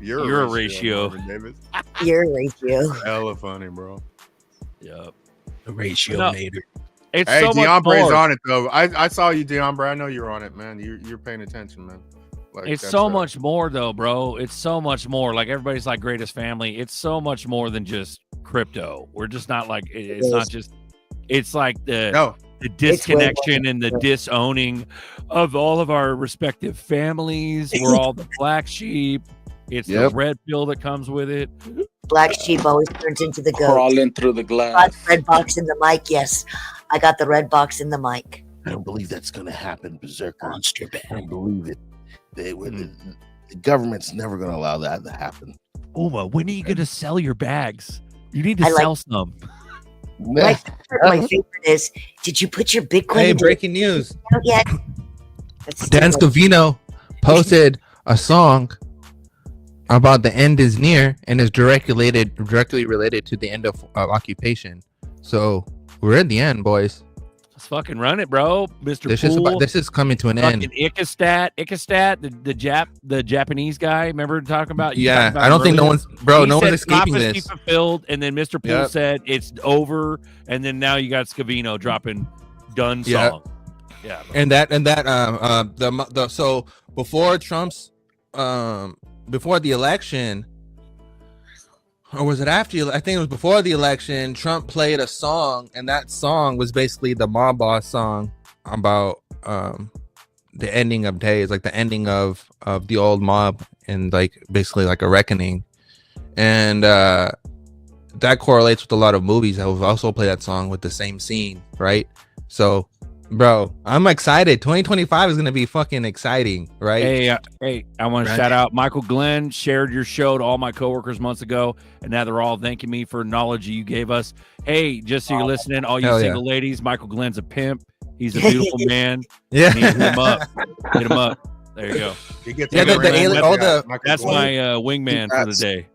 You're a ratio. Marvin Davis. You're a ratio. Hella funny, bro. Yep. The ratio No. made it. It's Hey, so much Deombre's more. on it though. I saw you, Deombre. I know you're on it, man. You're paying attention, man. Like, It's that's, so much more, though, bro. It's so much more. Like, everybody's like greatest family. It's so much more than just crypto. We're just not like, it's not just It's like the No. the disconnection and the disowning of all of our respective families. We're all the black sheep. It's the red pill that comes with it. Black sheep always turns into the goat. Crawling through the glass. Got the red box in the mic. Yes, I got the red box in the mic. I don't believe that's going to happen, Berserker. Monster I don't believe it. The government's never going to allow that to happen. Uma, when are you going to sell your bags? You need to sell some. My favorite is, did you put your Bitcoin? Hey, breaking news. Yet? Dan Scavino posted a song about the end is near and is directly related to the end of occupation. So we're at the end, boys. Let's fucking run it, bro. Mr. This is coming to an end. Ikestat, the Japanese guy. Remember talking about? Yeah, I don't think no one's escaping this. Prophecy fulfilled, and then Mr. Poole said it's over, and then now you got Scavino dropping done song. Yeah, so before Trump's before the election, or was it after? I think it was before the election. Trump played a song, and that song was basically the mob boss song about the ending of days, like the ending of the old mob, and like basically like a reckoning. And that correlates with a lot of movies that have also played that song with the same scene, right? So, bro, I'm excited. 2025 is gonna be fucking exciting, right? Hey, I want to shout out Michael Glenn. Shared your show to all my coworkers months ago, and now they're all thanking me for knowledge you gave us. Hey, just so you're listening, all you single ladies, Michael Glenn's a pimp. He's a beautiful man. Yeah, hit him up. Hit him up. There you go. That's my wingman for the day.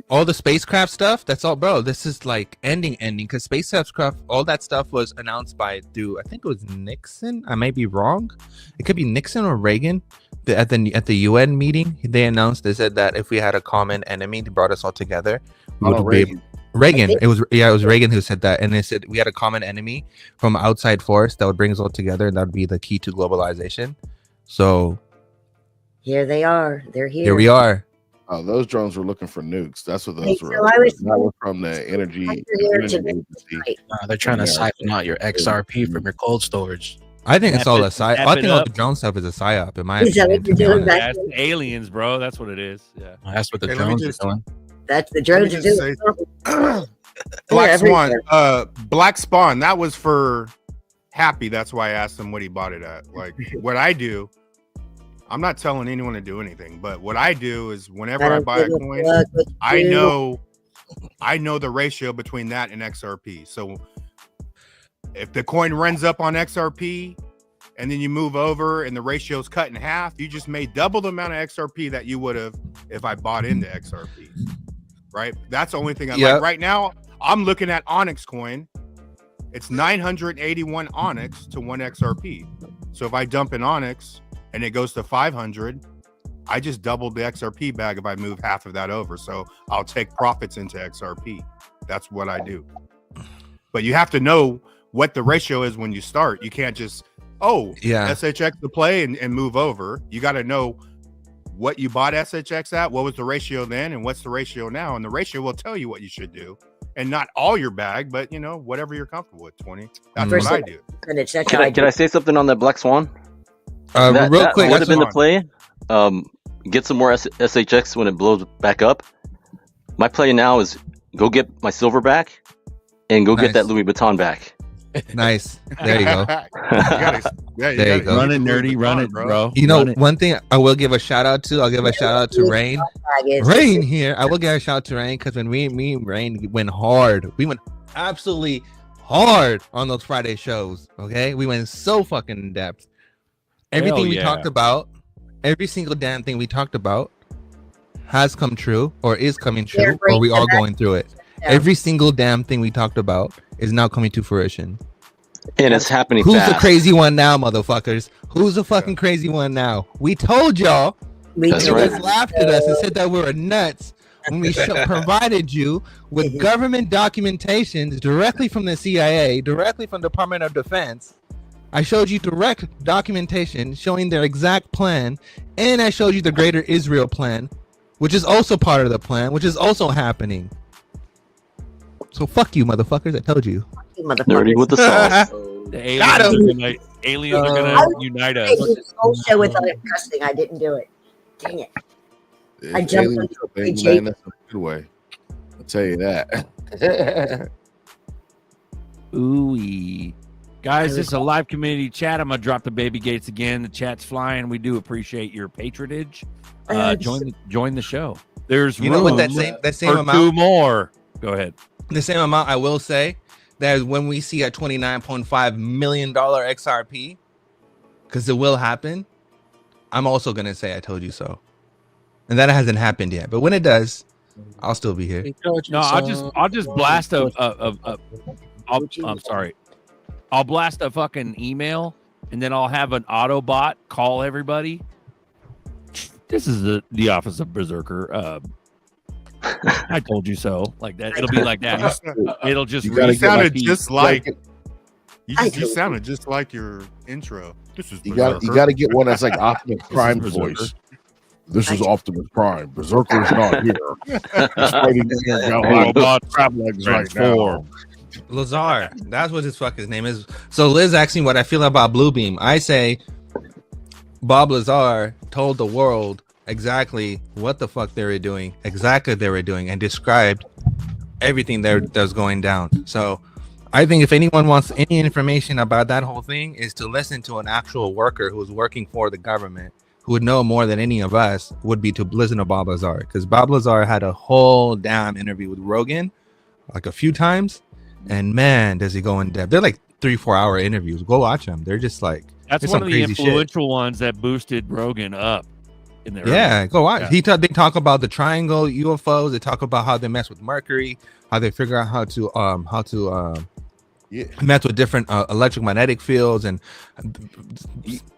All the spacecraft stuff, that's all, bro. This is like ending because spacecraft, all that stuff was announced by I think it was Nixon. I may be wrong. It could be Nixon or Reagan. At the UN meeting, they said that if we had a common enemy that brought us all together, we would be Reagan. It was Reagan who said that, and they said we had a common enemy from outside force that would bring us all together, and that would be the key to globalization. So here they are. They're here. Here we are. Oh, those drones were looking for nukes. That's what those were. That was from the energy agency. They're trying to siphon out your XRP from your cold storage. I think it's all a psyop. I think all the drone stuff is a psyop. In my opinion, that's aliens, bro. That's what it is. Yeah, that's what the drones are doing. That's the drones are doing. Black Spawn. That was for Happy. That's why I asked him what he bought it at. Like what I do. I'm not telling anyone to do anything, but what I do is whenever I buy a coin, I know the ratio between that and XRP. So if the coin runs up on XRP and then you move over and the ratio is cut in half, you just made double the amount of XRP that you would have if I bought into XRP. Right? That's the only thing like right now. I'm looking at Onyx coin. It's 981 Onyx to 1 XRP. So if I dump in Onyx and it goes to 500, I just doubled the XRP bag if I move half of that over. So I'll take profits into XRP. That's what I do. But you have to know what the ratio is when you start. You can't just, SHX to play and move over. You got to know what you bought SHX at, what was the ratio then, and what's the ratio now. And the ratio will tell you what you should do. And not all your bag, but, whatever you're comfortable with, 20. That's what I do. Can I say something on that Black Swan? Real quick, would have been the play. Get some more SHX when it blows back up. My play now is go get my silver back and go get that Louis Vuitton back. Nice. There you go. There you go. Run it, nerdy. Run it, bro. One thing I will give a shout out to. I'll give a shout out to Rain. Rain here. I will give a shout out to Rain because when me and Rain went hard. We went absolutely hard on those Friday shows. Okay, we went so fucking in depth. Everything we talked about, every single damn thing we talked about has come true or is coming true, or we are going through it. Every single damn thing we talked about is now coming to fruition. And it's happening Who's fast. the crazy one now, motherfuckers? Who's the fucking crazy one now? We told y'all. You just laughed at us and said that we were nuts when we provided you with government documentations directly from the CIA, directly from the Department of Defense. I showed you direct documentation showing their exact plan, and I showed you the Greater Israel plan, which is also part of the plan, which is also happening. So fuck you, motherfuckers! I told you. Dirty with the sauce. The aliens are gonna unite us. This whole show without cussing. I didn't do it. Dang it. I jumped Aliens on are big, Jake. man, that's a good way. I'll tell you that. Ooh, guys, this is a live community chat. I'm gonna drop the baby gates again. The chat's flying. We do appreciate your patronage. Join the show. There's You know what, room that same for amount, 2 more. Go ahead. the same amount, I will say that is when we see a $29.5 million XRP, because it will happen. I'm also gonna say I told you so, and that hasn't happened yet. But when it does, I'll still be here. No, I'll just blast I'm sorry. I'll blast a fucking email, and then I'll have an Autobot call everybody. This is the office of Berserker. I told you so. Like that. It'll be like that. It'll just. You sounded just like. You do. sounded just like your intro. This is You got to get one that's like Optimus Prime voice. This is Optimus Prime. Berserker's not here. He's fighting Autobot crab legs right now. Lazar, that's what his fuck his name is. So Liz asked me what I feel about Bluebeam. I say Bob Lazar told the world exactly what the fuck they were doing, and described everything that's going down. So I think if anyone wants any information about that whole thing, is to listen to an actual worker who's working for the government, who would know more than any of us, would be to listen to Bob Lazar, because Bob Lazar had a whole damn interview with Rogan like a few times. And man, does he go in depth. They're like 3-4 hour interviews. Go watch them. They're just like, That's one of the influential ones that boosted Rogan up in there. Yeah, go watch. Yeah. They talk about the triangle UFOs. They talk about how they mess with Mercury, how they figure out how to mess with different electromagnetic fields, and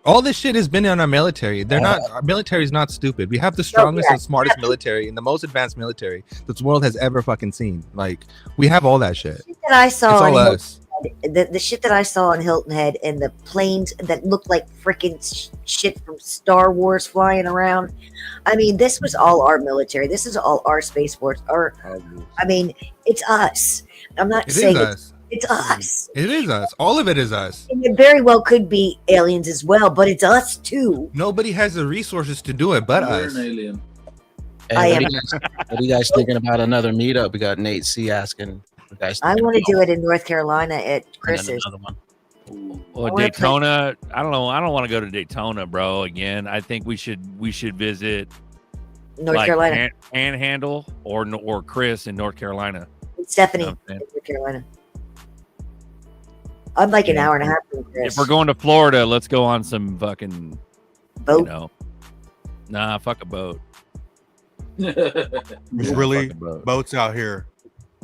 all this shit has been in our military. Our military is not stupid. We have the strongest and smartest military and the most advanced military this world has ever fucking seen. Like, we have all that shit. That I saw it's all us. The shit that I saw on Hilton Head, and the planes that looked like freaking shit from Star Wars flying around. I mean, this was all our military. This is all our Space Force. I mean, it's us. I'm not saying it's us. It is us. All of it is us. And it very well could be aliens as well, but it's us too. Nobody has the resources to do it but us. An alien. Hey, what are you guys thinking about another meetup? We got Nate C asking. I want to do it in North Carolina at Chris's. Well, Daytona. I don't know. I don't want to go to Daytona, bro. Again, I think we should visit North Carolina, Panhandle, or Chris in North Carolina. Stephanie, North Carolina. I'm like an hour and a half from Chris. If we're going to Florida, let's go on some fucking boat. You know, nah, fuck a boat. There's really boats out here.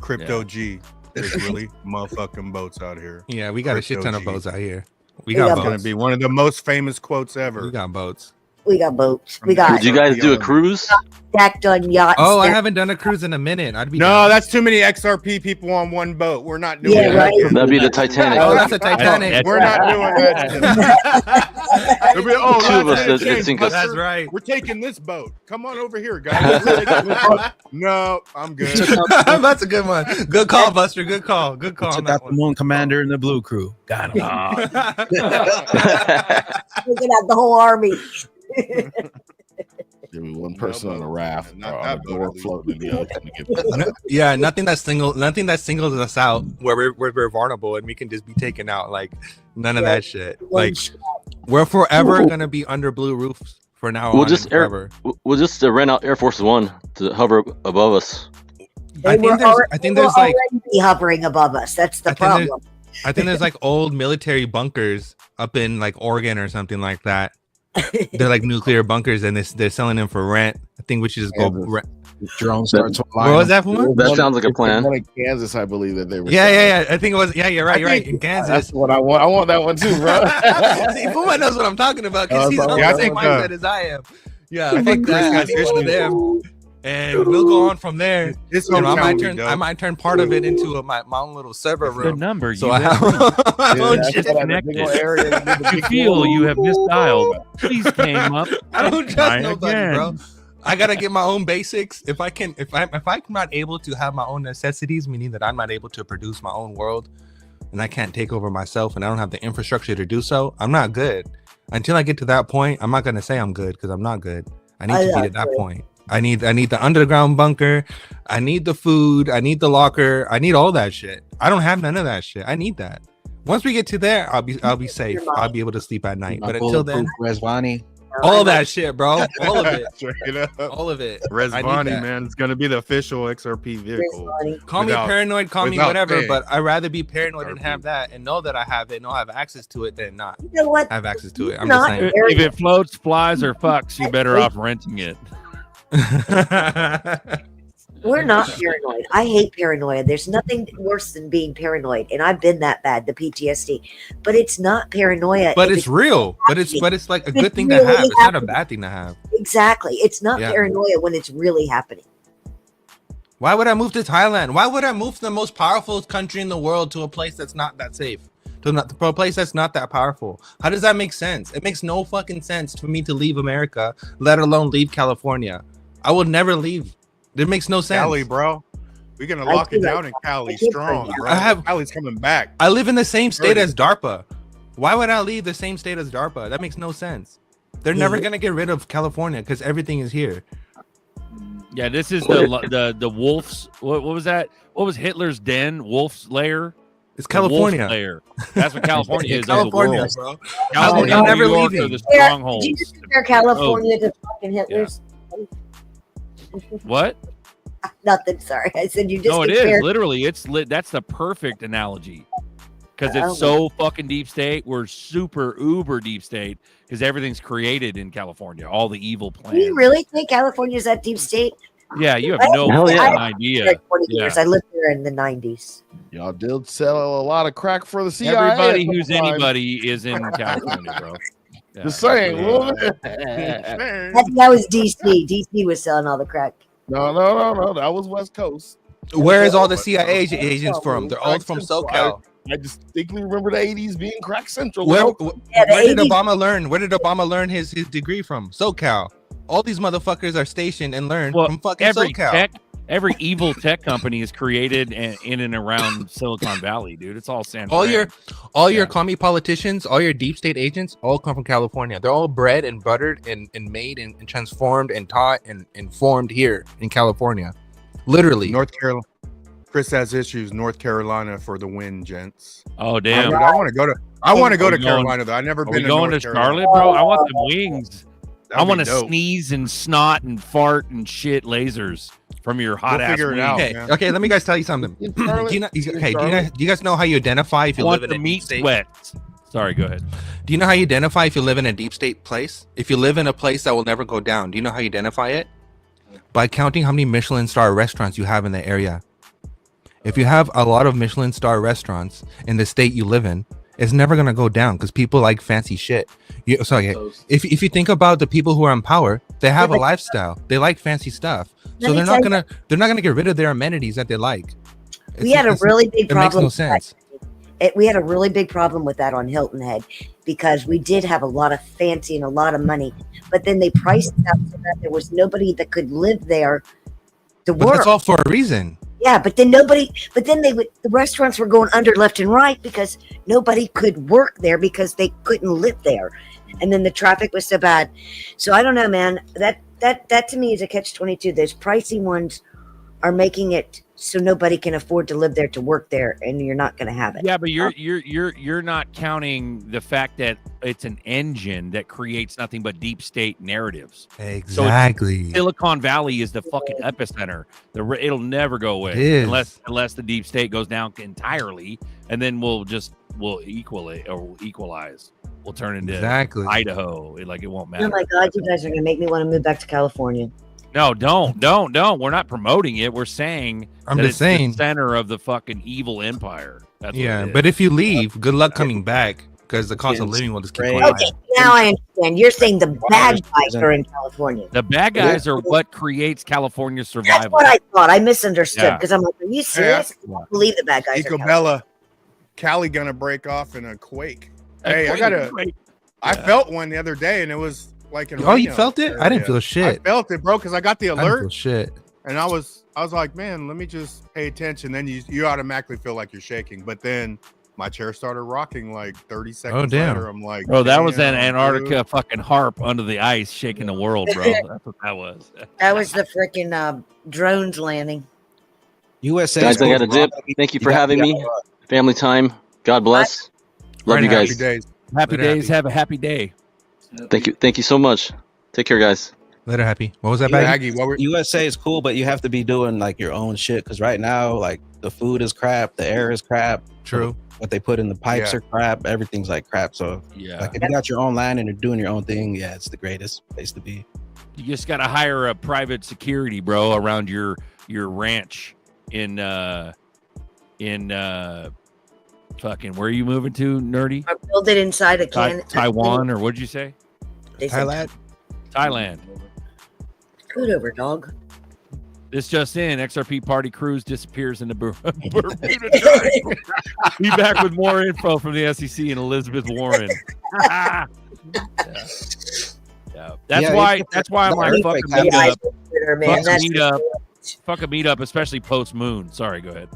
Crypto G. There's really motherfucking boats out here. Yeah, we got a shit ton of boats out here. We got boats. Gonna be one of the most famous quotes ever. We got boats. We got boats. We got. Did you guys do a cruise? Stacked on yachts. Oh, I haven't done a cruise in a minute. I'd be no, that's too many XRP people on one boat. We're not doing that. Right? That'd be the Titanic. Oh, that's a Titanic. We're not doing that. Two of us that sink us. That's right. We're taking this boat. Come on over here, guys. No, I'm good. That's a good one. Good call, Buster. Good call. Good call. Took out the Moon Commander and the Blue Crew. Got him. Looking at the whole army. Give me one person on a raft, not that boat floating in the ocean to get yeah, nothing that singles us out where we're vulnerable and we can just be taken out. Like, none of that shit. Like, we're forever gonna be under blue roofs for now. We'll just rent out Air Force One to hover above us. I think there's like be hovering above us. That's the problem. I think there's like old military bunkers up in like Oregon or something like that. They're like nuclear bunkers, and they're selling them for rent. I think we should just go rent. Drones start to What was that for? That sounds like a plan. In Kansas, I believe that they were. Yeah. I think it was. Yeah, you're right. In Kansas, that's what I want. I want that one too, bro. See, Puma knows what I'm talking about because he's on the same mindset as I am. Yeah, fuck that. I think one of them. And we'll go on from there. I might turn part of it into my own little server room. Good number. So I have my own shit connected. If you feel you have misdialed, please came up. I don't trust nobody, bro. I gotta get my own basics. If I'm not able to have my own necessities, meaning that I'm not able to produce my own world, and I can't take over myself and I don't have the infrastructure to do so, I'm not good. Until I get to that point, I'm not going to say I'm good because I'm not good. I need to be at that point. I need the underground bunker. I need the food. I need the locker. I need all that shit. I don't have none of that shit. I need that. Once we get to there, I'll be safe. I'll be able to sleep at night. But until then, Rezvani. all that shit, bro. All of it. Straight up. All of it. Rezvani, man, it's gonna be the official XRP vehicle. Call me paranoid, call me whatever, paying. but I'd rather be paranoid and have that and know that I have it and I'll have access to it than not You know what? have access to it. I'm Not just saying. If it floats, flies, or fucks, you're better off renting it. We're not paranoid. I hate paranoia. There's nothing worse than being paranoid, and I've been that bad, the PTSD. But it's not paranoia. But if it's real. But it's like a If good it's thing to really have. It's not a happening. bad thing to have. Exactly. It's not Yeah. paranoia when it's really happening. Why would I move to Thailand? Why would I move to the most powerful country in the world to a place that's not that safe? To a place that's not that powerful? How does that make sense? It makes no fucking sense for me to leave America, let alone leave California. I will never leave. It makes no sense. Cali, bro. We're gonna I lock it feel down like- in Cali I feel strong, like- bro. Cali's coming back. I live in the same state Really? as DARPA. Why would I leave the same state as DARPA? That makes no sense. They're never gonna get rid of California because everything is here. Yeah, this is the wolf's. What was that? What was Hitler's den? Wolf's lair. It's The wolf California. lair. That's what California is. California, of the bro. world. California, I'm and never New York leaving. are the Did strongholds. you just compare California to fucking Hitler's? What? Nothing. Sorry, I said you just. No, it is compared- literally. It's lit. That's the perfect analogy because Oh. it's so fucking deep state. We're super uber deep state because everything's created in California. All the evil Do plans. you really think California's that deep state? Yeah, you have I- no Hell yeah. fucking I- idea. Like 20 Yeah. years. I lived there in the 90s. Y'all did sell a lot of crack for the CIA. Everybody at who's the time. anybody is in California, bro. Yeah, Just saying. yeah. Little bit. That was DC. DC was selling all the crack. No. That was West Coast. Where is all the CIA agents from? They're all from SoCal. I distinctly remember the 80s being crack central. Where, bro. Yeah, the where did 80s Obama learn? Where did Obama learn his degree from? SoCal. All these motherfuckers are stationed and learned Well, from fucking every SoCal. every evil tech company is created in and around Silicon Valley, dude. It's all San All Fran. your commie politicians, all your deep state agents, all come from California. They're all bred and buttered and made and transformed and taught and formed here in California. Literally. North Carolina. Chris has issues. North Carolina for the win, gents. Oh damn! Dude, I want to go to. I want to go Are to we going- Carolina though. I've never Are been we to going North to Carolina. Charlotte, bro? I want the wings. That'd I want be to dope. sneeze and snot and fart and shit lasers from your hot We'll ass figure it wings. out. Okay, man. okay, let me guys tell you something. In do Charlotte- you know, in okay, do Charlotte. you guys know how you identify if I you want live the in a deep meat state? sweat. Sorry, go ahead. Do you know how you identify if you live in a deep state place? If you live in a place that will never go down, do you know how you identify it? By counting how many Michelin star restaurants you have in the area. If you have a lot of Michelin star restaurants in the state you live in, it's never gonna go down because people like fancy shit. If you think about the people who are in power, they have a lifestyle. They like fancy stuff, so Let me they're tell not gonna get rid of their amenities that they like. We had a really big It makes problem. no sense. We had a really big problem with that on Hilton Head because we did have a lot of fancy and a lot of money, but then they priced it out so that there was nobody that could live there to But work. that's all for a reason. Yeah, but then the restaurants were going under left and right because nobody could work there because they couldn't live there. And then the traffic was so bad. So I don't know, man. That to me is a catch-22. Those pricey ones are making it so nobody can afford to live there to work there, and you're not going to have it. Yeah, but you're not counting the fact that it's an engine that creates nothing but deep state narratives. Exactly. Silicon Valley is the fucking epicenter. It'll never go away It is. unless the deep state goes down entirely, and then we'll equal it or we'll equalize. We'll turn into Exactly. Idaho. It won't matter. Oh my God, you guys are going to make me want to move back to California. No, don't. We're not promoting it. We're saying I'm that just it's saying. the center of the fucking evil empire. That's what Yeah, it is. but if you leave, good luck coming back because the cost of living will just keep going Okay, now I understand. You're saying the bad guys are in California. The bad guys are what creates California's That's survival. what I thought. I misunderstood Yeah. because I'm like, are you serious? I can't believe the bad guys are California. Ecobella, Cali gonna break off in a quake. Hey, I Yeah. felt one the other day, and it was like an. Oh, you felt it? I didn't feel shit. I felt it, bro, because I got the I didn't alert, feel shit. and I was like, man, let me just pay attention. Then you automatically feel like you're shaking, but then my chair started rocking like 30 seconds damn. later. I'm like, Bro, that was an "Damn, Antarctica dude." fucking harp under the ice shaking the world, bro. That's what that was. That was the freaking drones landing. USA. Guys, is I cool, got a bro. dip. Thank you for got- having got- me. Family time. God bless. Love Right, you happy guys. days. Happy Later, days. happy. Have a happy day. Thank you. Thank you so much. Take care, guys. Later, happy. What was that, Yeah, Baggy? Aggie, what were USA is cool, but you have to be doing like your own shit because right now, like the food is crap, the air is crap. True. What they put in the pipes Yeah. are crap. Everything's like crap. So Yeah. like if you got your own land and you're doing your own thing, yeah, it's the greatest place to be. You just got to hire a private security, bro, around your ranch in fucking where are you moving to, nerdy? Or build it inside a can. Taiwan, or what'd you say? They said, Thailand. Thailand. scoot over, dog. This just in, XRP party cruise disappears in the Bermuda Triangle. Be back with more info from the SEC and Elizabeth Warren. Yeah. That's Yeah, why. it's- That's why I'm like, fuck a Yeah, meetup. Twitter, man. Fuck a That's meetup. Fuck a meetup, especially post moon. Sorry, go ahead.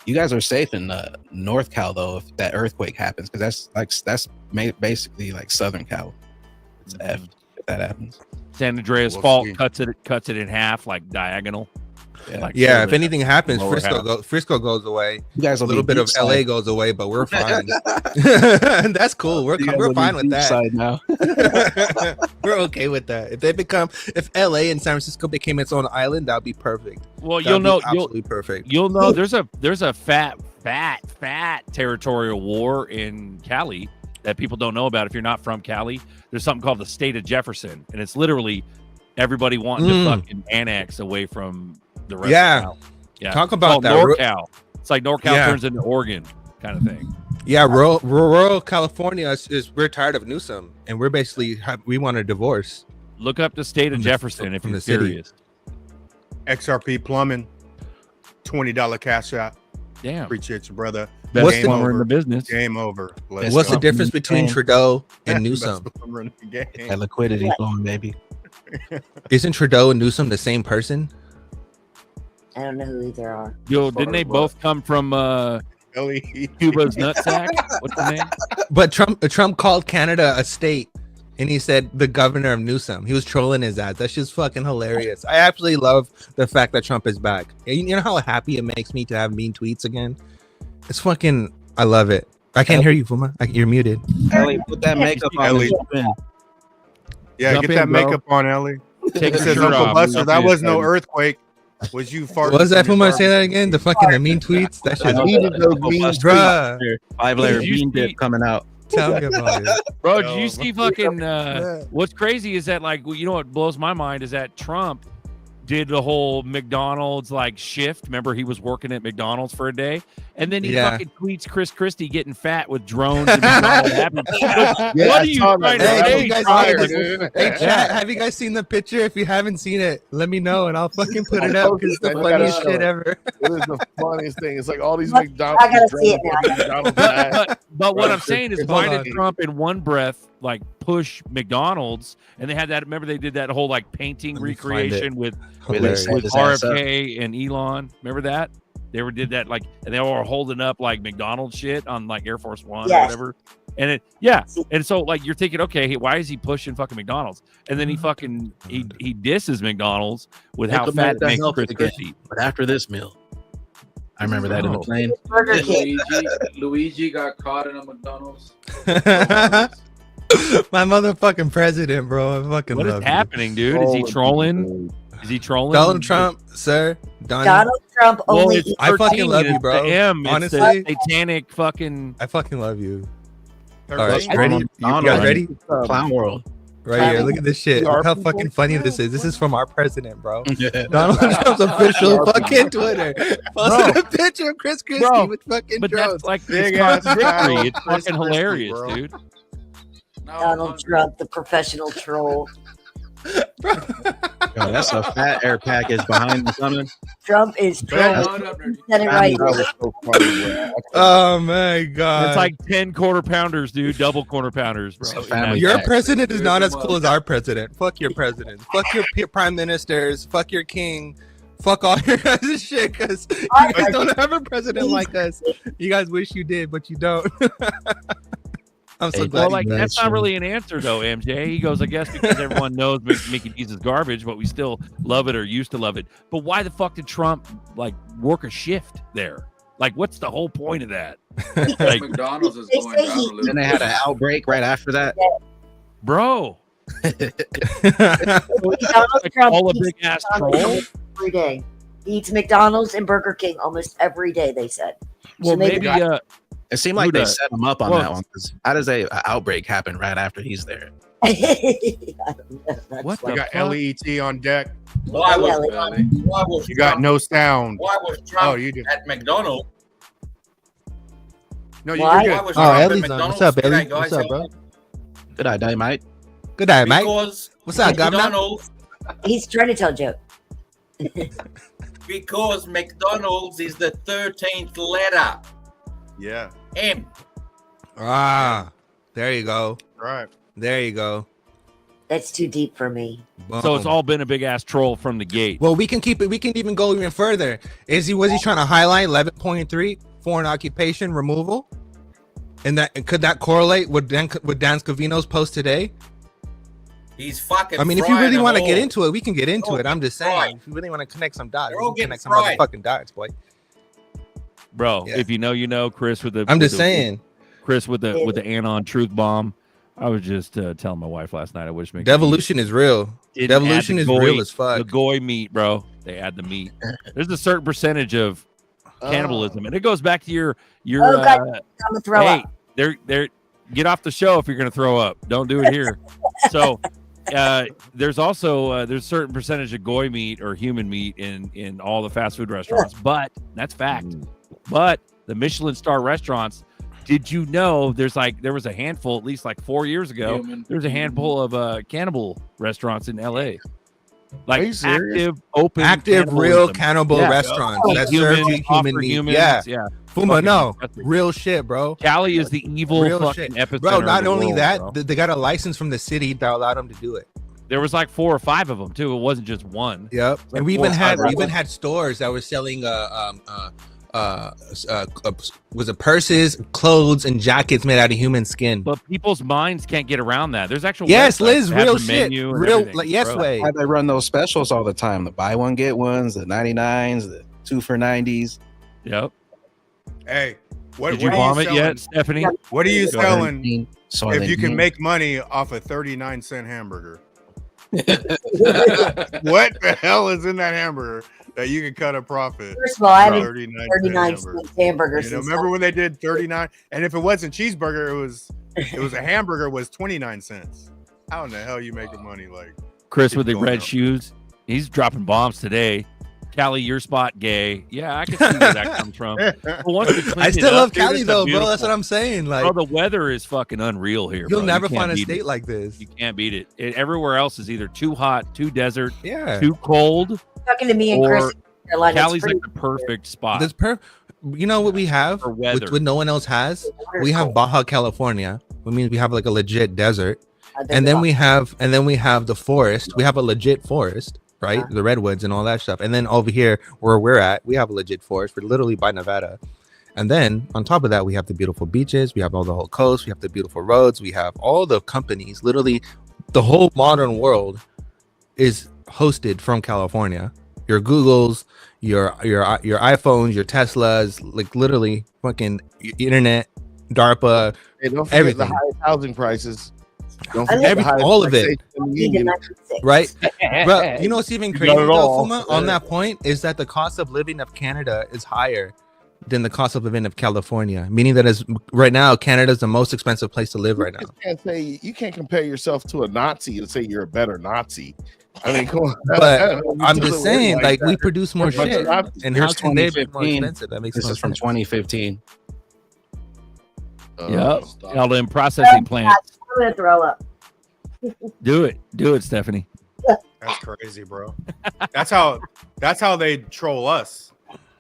You guys are safe in North Cal though if that earthquake happens because that's basically like Southern Cal. It's effed if that happens. San Andreas We'll fault see. cuts it in half, like diagonal. Yeah. Like Yeah, so if that- anything happens, lower half. Frisco goes away. You guys A will little be bit of beach LA side. goes away, but we're fine. That's cool. We're You guys will we're be fine with beach that. side now. We're okay with that. If LA and San Francisco became its own island, that'd be perfect. Well, That'd you'll be know. absolutely perfect. You'll know. There's a fat territorial war in Cali that people don't know about. If you're not from Cali, there's something called the state of Jefferson, and it's literally everybody wanting to fucking annex away from the rest. Yeah. of Cal. Yeah. Talk It's about called that. NorCal. It's like NorCal Yeah. turns into Oregon, kind of thing. Yeah, rural California is we're tired of Newsom, and we're basically we want a divorce. Look up the state of From the- Jefferson if from you're the city. serious. XRP plumbing? $20 cash out. Damn. Appreciate you, brother. Best What's the- plumber in the business. Game over. Let's Best What's the go. difference between Trudeau and Best Newsom? plumber in the game. That liquidity flowing, baby. Isn't Trudeau and Newsom the same person? I don't know who either are. Yo, didn't they both come from LE. Cuba's nutsack? What's the name? But Trump called Canada a state, and he said the governor of Newsom. He was trolling his ass. That's just fucking hilarious. I absolutely love the fact that Trump is back. You know how happy it makes me to have mean tweets again? It's fucking. I love it. I can't hear you, Fuma. You're muted. Ellie, put that makeup on. Ellie. and jump in. Yeah, Jump get in, that bro. makeup on, Ellie. Take It your says shirt Uncle off. Buster. Jump That in, was no baby. earthquake. Was you farting? What was that, from Fuma? your Say that again. The fucking mean tweets. That I shit. know needed the- those Uncle mean Buster, Bruh. 5-layer Did you bean dip see- coming out. Tell me about it. Bro, Yo, did you see fucking what's crazy is that like you know what blows my mind is that Trump did the whole McDonald's like shift. Remember he was working at McDonald's for a day and then he Yeah. fucking tweets Chris Christie getting fat with drones and McDonald's happy. Yeah, What I are you saw trying that. to Hey, say, you guys Tyler? saw this? Hey, chat, have you guys seen the picture? If you haven't seen it, let me know and I'll fucking put it up because it's the I gotta funniest show shit it. ever. It is the funniest thing. It's like all these Look, McDonald's. I gotta see it now. McDonald's ads. But what Right, I'm saying is, hold why on. did Trump in one breath like push McDonald's? And they had that. Remember, they did that whole like painting Let me find it. recreation with Hilarious. with His ass up. RFK and Elon. Remember that? They did that like, and they all were holding up like McDonald's shit on like Air Force One or Yes. whatever. And it, yeah, and so like you're thinking, okay, why is he pushing fucking McDonald's? And then he fucking he disses McDonald's with Make how them fat make it that makes healthy Chris again. Christie. But after this meal, I remember that in the Oh. plane. Burger King. Luigi got caught in a McDonald's. My motherfucking president, bro. I fucking What is love you. happening, dude? Is he trolling? Is he trolling? Donald Trump, sir. Donald Trump Well, only. it's I fucking 13, love you, it's bro. the M. It's Honestly. the satanic fucking. I fucking love you. All 13. right, ready? You Donald, guys ready? Clown world. Right here. Look at this shit. Look how fucking funny this is. This is from our president, bro. Donald Trump's official fucking Twitter. Posted a picture of Chris Christie Bro, with fucking But drones. that's like Big it's ass contradictory. cow. It's Chris fucking Christie, hilarious, bro. dude. Donald Trump, the professional troll. Yo, that's a fat air package behind the coming. Trump is Yeah. trolling. Said it right. That was so funny, bro. Oh my god. It's like 10 quarter pounders, dude. Double quarter pounders, bro. It's a family your pack. president is not as cool as our president. Fuck your president. Fuck your prime ministers. Fuck your king. Fuck all your guys' shit, because you guys don't have a president like us. You guys wish you did, but you don't. I'm so glad. Well, like that's not really an answer though, MJ. He goes, I guess because everyone knows Mickey D's is garbage, but we still love it or used to love it. But why the fuck did Trump like work a shift there? Like, what's the whole point of that? Like, McDonald's is going down a little. And they had an outbreak right after that. bro. Donald Trump all a eats big ass McDonald's troll. every day. He eats McDonald's and Burger King almost every day. They said. Well, maybe. It seemed like Who they does? set him up on Well, that one. 'Cause how does an outbreak happen right after he's there? What You the got fuck? LET on deck. Why was, Yeah, why was You got Trump, no sound. why was Trump Oh, you do. at McDonald's? No, Why? you're Why good. was Oh, Trump at Ellie's on. McDonald's? What's up, G'day, Ellie? guys. What's up, bro? Good day, mate. Good day, mate. Because What's up, governor? McDonald's, He's trying to tell a joke. because McDonald's is the 13th letter. Yeah. M. Ah, there you go. Right. There you go. That's too deep for me. So it's Boom. all been a big ass troll from the gate. Well, we can keep it. We can even go even further. Was he trying to highlight 11.3 foreign occupation removal? And that could that correlate with Dan Scavino's post today? He's fucking. I mean, if you fried really them want to all. get into it, we can get into Oh, it. I'm just fried. saying, if you really want to connect some dots, They're we all can getting connect some fried. motherfucking dots, boy. Bro, Yeah. if you know, you know. Chris with the. I'm with just the- saying, Chris with the Anon truth bomb. I was just telling my wife last night. I wish Mickey devolution is real. didn't Devolution add is the goy- real as The fuck. goy meat, bro. They add the meat. There's a certain percentage of cannibalism, and it goes back to your. Oh, God, I'm gonna throw hey, up. they're get off the show if you're gonna throw up. Don't do it here. So. There's also there's a certain percentage of goy meat or human meat in all the fast food restaurants, but that's fact. But the Michelin star restaurants, did you know there was a handful, at least like 4 years ago, there's a handful of cannibal restaurants in LA. Are you Like serious? active Real cannibalism. cannibal Yeah. restaurants Like that serve you offer human meat. humans, Yeah, yeah. Fuma, Fucking no, disgusting. real shit, bro. Cali is the evil Real fucking shit, epicenter. bro. of Not the only world, that, bro. they got a license from the city that allowed them to do it. There was like 4 or 5 of them too. It wasn't just one. Yep, Like and we 4 even or 5 had of them. stores that were selling was it purses, clothes, and jackets made out of human skin. But people's minds can't get around that. There's actual Yes, websites Liz, that have real the shit, menu and real everything, like yes bro. way. Why they run those specials all the time? The buy one get ones, the 99s, the 2 for 90s. Yep. Hey, what, Did you what are vomit selling? yet, Stephanie? What are you Go ahead. selling So if they you can mean- make money off a 39-cent hamburger? What the hell is in that hamburger that you can cut a profit? First of all, I from haven't 39 39 hamburger? cent hamburgers. You know, since remember when they did 39? And if it wasn't cheeseburger, it was a hamburger was 29 cents. How in the hell you making money? Like Chris keep with the going red up. shoes. He's dropping bombs today. Cali, your spot gay. Yeah, I can see where that comes from. But once we I cleaned it still up, love dude, Cali it's a though, bro. beautiful- That's what I'm saying. Like, Bro, the weather is fucking unreal here. you'll bro. never You can't find a beat state it. like this. You can't beat it. Everywhere else is either too hot, too desert, Yeah, too cold. talking to me and Or Chris in Carolina. Cali's like the perfect spot that's You know what we have, for weather. which no one else has. We have Baja California, which means we have like a legit desert, and then we have the forest. We have a legit forest, right? The redwoods and all that stuff. And then over here where we're at, we have a legit forest. We're literally by Nevada. And then on top of that, we have the beautiful beaches. We have all the whole coast. We have the beautiful roads. We have all the companies. Literally, the whole modern world is hosted from California. Your Googles, your iPhones, your Teslas, like literally fucking internet, DARPA, Hey, don't forget everything. the highest housing prices. Don't I forget live- the highest all of it. taxation in the Need a union. 96. Right? Bro, you know what's even You crazy got it though, all. Fuma, on that point is that the cost of living of Canada is higher than the cost of living of California, meaning that is right now Canada is the most expensive place to live right now. You can't compare yourself to a Nazi and say you're a better Nazi. I mean, come on. But It I'm doesn't just work saying, like that. we produce more Bunch of shit, Nazis. and Here's how can they be more 2015. expensive? That makes This no is from sense. 2015. Yep. All them processing plants. I'm gonna throw up. Do it, Stephanie. That's crazy, bro. That's how they troll us,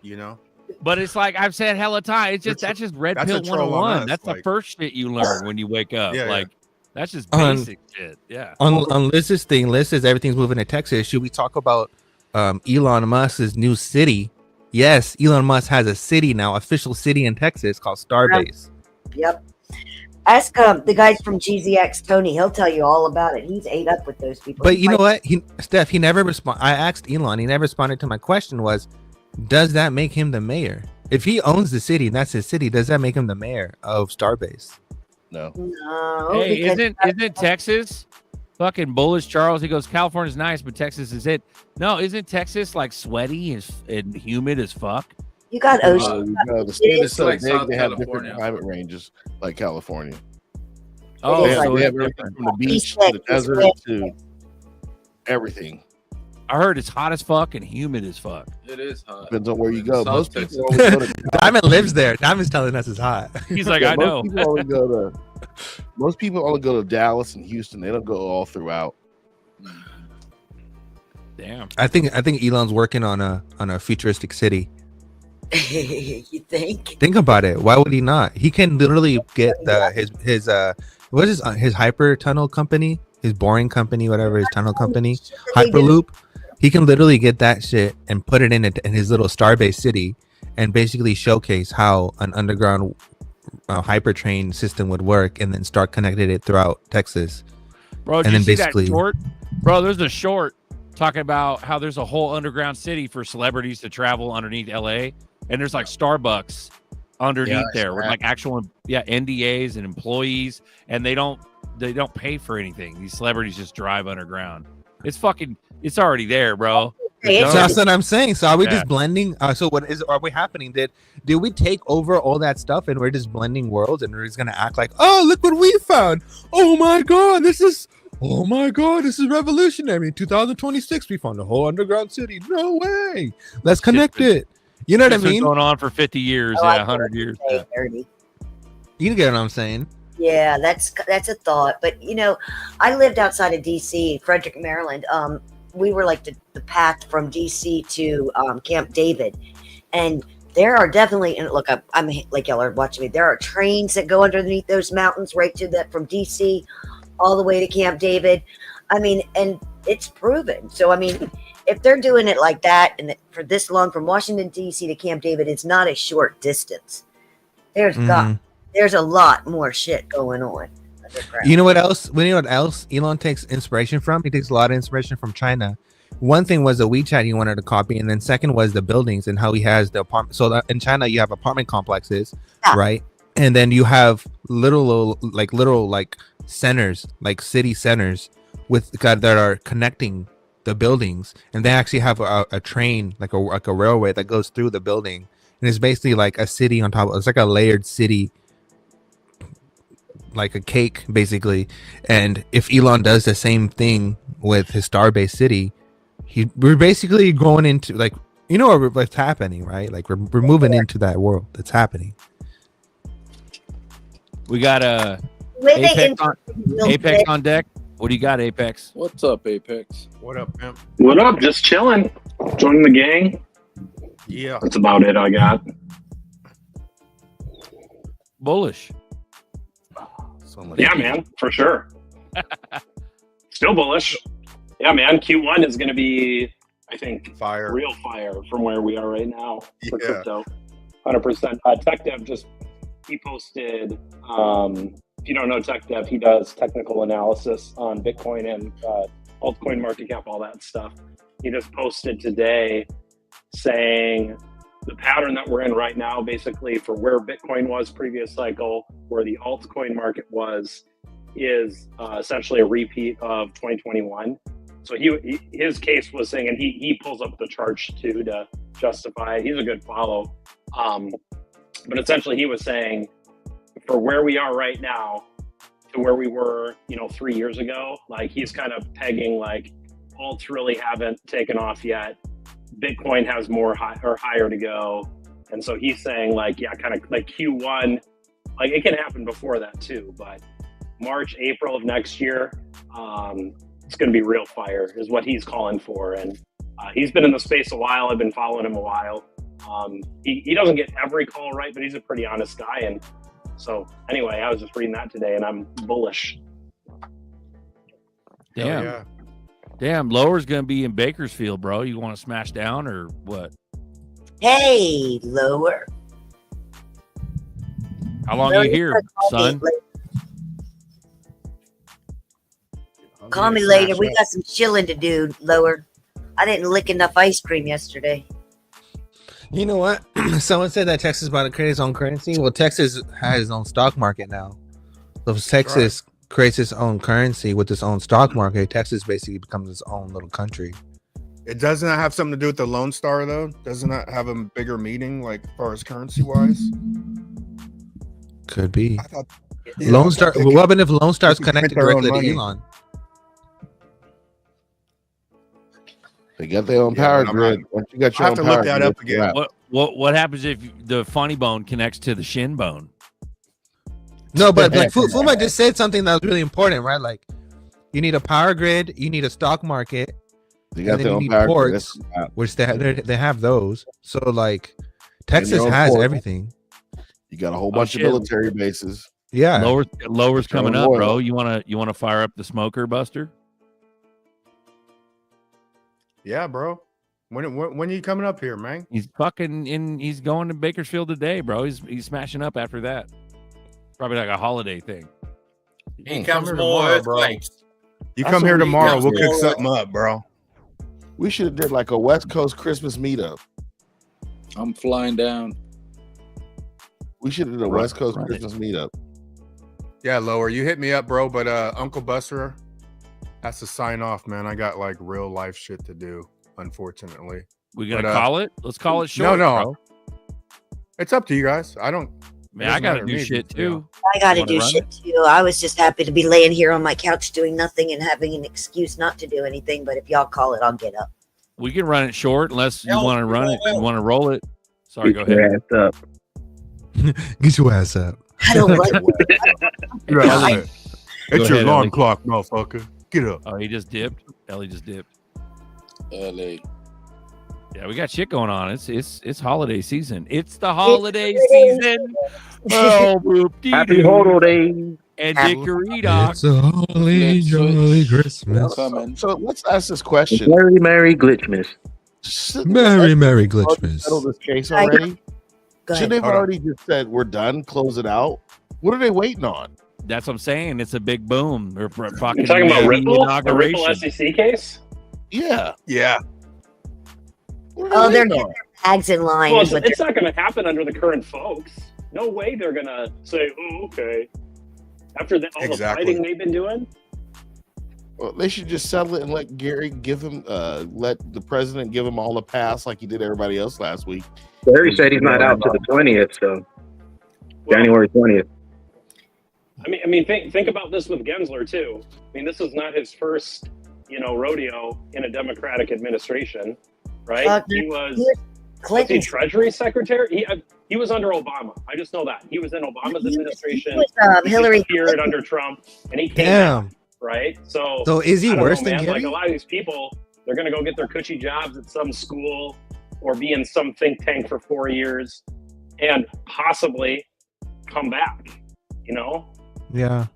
you know. But it's like I've said hella time. It's just that's just red That's pill a troll on 101. us, That's the like- first shit you learn when you wake up. Yeah, yeah. Like that's just On- basic shit. Yeah. On Liz's thing, Liz says everything's moving to Texas. Should we talk about Elon Musk's new city. Yes, Elon Musk has a city now, official city in Texas called Starbase. Yep. Ask the guys from GZX, Tony. He'll tell you all about it. He's ate up with those people. But you know what? Steph, he never responded. I asked Elon. He never responded to my question was, does that make him the mayor? If he owns the city and that's his city, does that make him the mayor of Starbase? No. No. Hey, isn't Texas fucking bullish, Charles? He goes, California's nice, but Texas is it. No, isn't Texas like sweaty and humid as fuck? You got ocean. The state is so like big, South they have California. different climate ranges like California. Oh, They have, so they have everything from the beach to the desert to everything. I heard it's hot as fuck and humid as fuck. It is hot. Depends on where you go. South Most Texas. people only go to Diamond lives there. Diamond's telling us it's hot. He's like, Yeah, I know. Most people only go to Dallas and Houston. They don't go all throughout. Damn. I think Elon's working on a futuristic city. You think? Think about it. Why would he not? He can literally get his hyper tunnel company, his boring company, whatever his tunnel company, Hyperloop. He can literally get that shit and put it in his little Starbase city, and basically showcase how an underground hyper train system would work, and then start connecting it throughout Texas. Bro, and did then you see basically that short? Bro, there's a short talking about how there's a whole underground city for celebrities to travel underneath LA, and there's like Starbucks underneath there with like actual NDAs and employees, and they don't pay for anything. These celebrities just drive underground. It's already there, bro. So that's what I'm saying. So are we just blending? So are we happening? Did we take over all that stuff and we're just blending worlds and we're just gonna act like, oh, look what we found. Oh my god, this is revolutionary. In 2026, we found a whole underground city. No way. Let's connect it. You know what I mean? Going on for 50 years, 100 years. Yeah. You get what I'm saying? Yeah, that's a thought. But I lived outside of DC, Frederick, Maryland. We were like the path from DC to Camp David, and there are definitely, and look, I'm like y'all are watching me. There are trains that go underneath those mountains right to that from DC all the way to Camp David. I mean, and it's proven. So I mean, if they're doing it like that and for this long from Washington DC to Camp David, it's not a short distance. There's a lot more shit going on. You know what else? Elon takes inspiration from? He takes a lot of inspiration from China. One thing was the WeChat he wanted to copy, and then second was the buildings and how he has the apartment. So in China, you have apartment complexes, right? And then you have literal centers, like city centers, that are connecting the buildings, and they actually have a train, like a railway that goes through the building, and it's basically like a city on top. It's like a layered city, like a cake basically. And if Elon does the same thing with his Starbase city, we're basically going into like, what's happening, right? Like we're moving into that world that's happening. We got Apex on deck. What do you got, Apex? What's up, Apex? What up, pimp? What up? Just chilling, joining the gang. Yeah, that's about it. I got bullish. Yeah, man, for sure. Still bullish. Yeah, man. Q1 is going to be, I think, real fire from where we are right now for crypto. 100%. Tech Dev he posted. If you don't know Tech Dev, he does technical analysis on Bitcoin and altcoin market cap, all that stuff. He just posted today saying the pattern that we're in right now, basically for where Bitcoin was previous cycle, where the altcoin market is essentially a repeat of 2021. So his case was saying, and he pulls up the charts too to justify it. He's a good follow. But essentially he was saying for where we are right now to where we were, 3 years ago, like he's kind of pegging like alts really haven't taken off yet. Bitcoin has higher to go. And so he's saying like, yeah, kind of like Q1, like it can happen before that too, but March, April of next year, it's going to be real fire is what he's calling for. And he's been in the space a while. I've been following him a while. He doesn't get every call right, but he's a pretty honest guy. And so anyway, I was just reading that today and I'm bullish. Damn. Damn, Lower's gonna be in Bakersfield, bro. You want to smash down or what? Hey, Lower. How long No, are you you here, gotta call me son? later. Call me later. We got some chilling to do, Lower. I didn't lick enough ice cream yesterday. You know what? Someone said that Texas is about to create its own currency. Well, Texas has its own stock market now. So if Texas creates its own currency with its own stock market, Texas basically becomes its own little country. It doesn't have something to do with the Lone Star, though. Doesn't that have a bigger meaning, like as far as currency wise? Could be. I thought Lone Star. they What happened if Lone Star's they can print connected their own directly to money. Elon? They got their own power grid. Once you got your I'll own have to look power that grid, up again. you're out. What happens if the funny bone connects to the shin bone? No, but like Fuma just said something that was really important, right? Like, you need a power grid, you need a stock market, They got and then their you own need power grid. ports, That's out. which they have those. So like, Texas own has port. everything. You got a whole bunch of shit. military bases. Yeah. Lower's Get your coming own up, oil. bro. You wanna fire up the smoker, Buster? Yeah, bro. When are you coming up here, man? He's fucking in. He's going to Bakersfield today, bro. He's smashing up after that. Probably like a holiday thing. Here Come comes here more tomorrow, bro. earthquakes. You That's come what here we tomorrow, got we'll here. cook something up, bro. We should have did like a West Coast Christmas meetup. I'm flying down. We should have did a Run- West Coast run it. Christmas meetup. Yeah, Lower, you hit me up, bro. But Uncle Buster has to sign off, man. I got like real life shit to do, unfortunately. We gonna But, call it? Let's call it short. No. bro. It's up to you guys. I don't. Man, I gotta do shit too. I got to Wanna do run shit too. I was just happy to be laying here on my couch doing nothing and having an excuse not to do anything. But if y'all call it, I'll get up. We can run it short unless you Hell, want to run it. You well. want to roll it. Sorry, go ahead. up. Get your ass up. I don't like work. You're right. Ellie. It's Go your ahead, alarm Ellie. clock, motherfucker. Get up. Oh, he just dipped. Ellie just dipped. LA. Yeah, we got shit going on. It's holiday season. It's the holiday season. Oh, boop, Happy holidays. and Dickory Dock. It's a holly jolly Christmas. Coming. So let's ask this question. Merry, Merry Glitchmas. Merry, Merry Settle Glitchmas. this case I- already. Go Should ahead. they've Hold on. already just said we're done, close it out? What are they waiting on? That's what I'm saying. It's a big boom. Or fucking You're talking about the Ripple? The inauguration. Ripple SEC case? Yeah. Yeah. What are Oh, they're waiting getting on? their bags in line. Well, is what it's not going to happen under the current folks. No way they're going to say, oh, okay. After all Exactly. the fighting they've been doing? Well, they should just settle it and let Gary give him, let the president give him all a pass like he did everybody else last week. Barry said he's not out to the 20th, so Well, January 20th. I mean, think about this with Gensler too. I mean, this is not his first, rodeo in a Democratic administration, right? He was he Clinton. Treasury Secretary. He was under Obama. I just know that he was in Obama's administration. He was, Hillary disappeared Clinton. under Trump, and he came back, Damn. right? So So is he I don't worse know, than man. Like Gary? a lot of these people, they're going to go get their cushy jobs at some school or be in some think tank for 4 years and possibly come back, Yeah.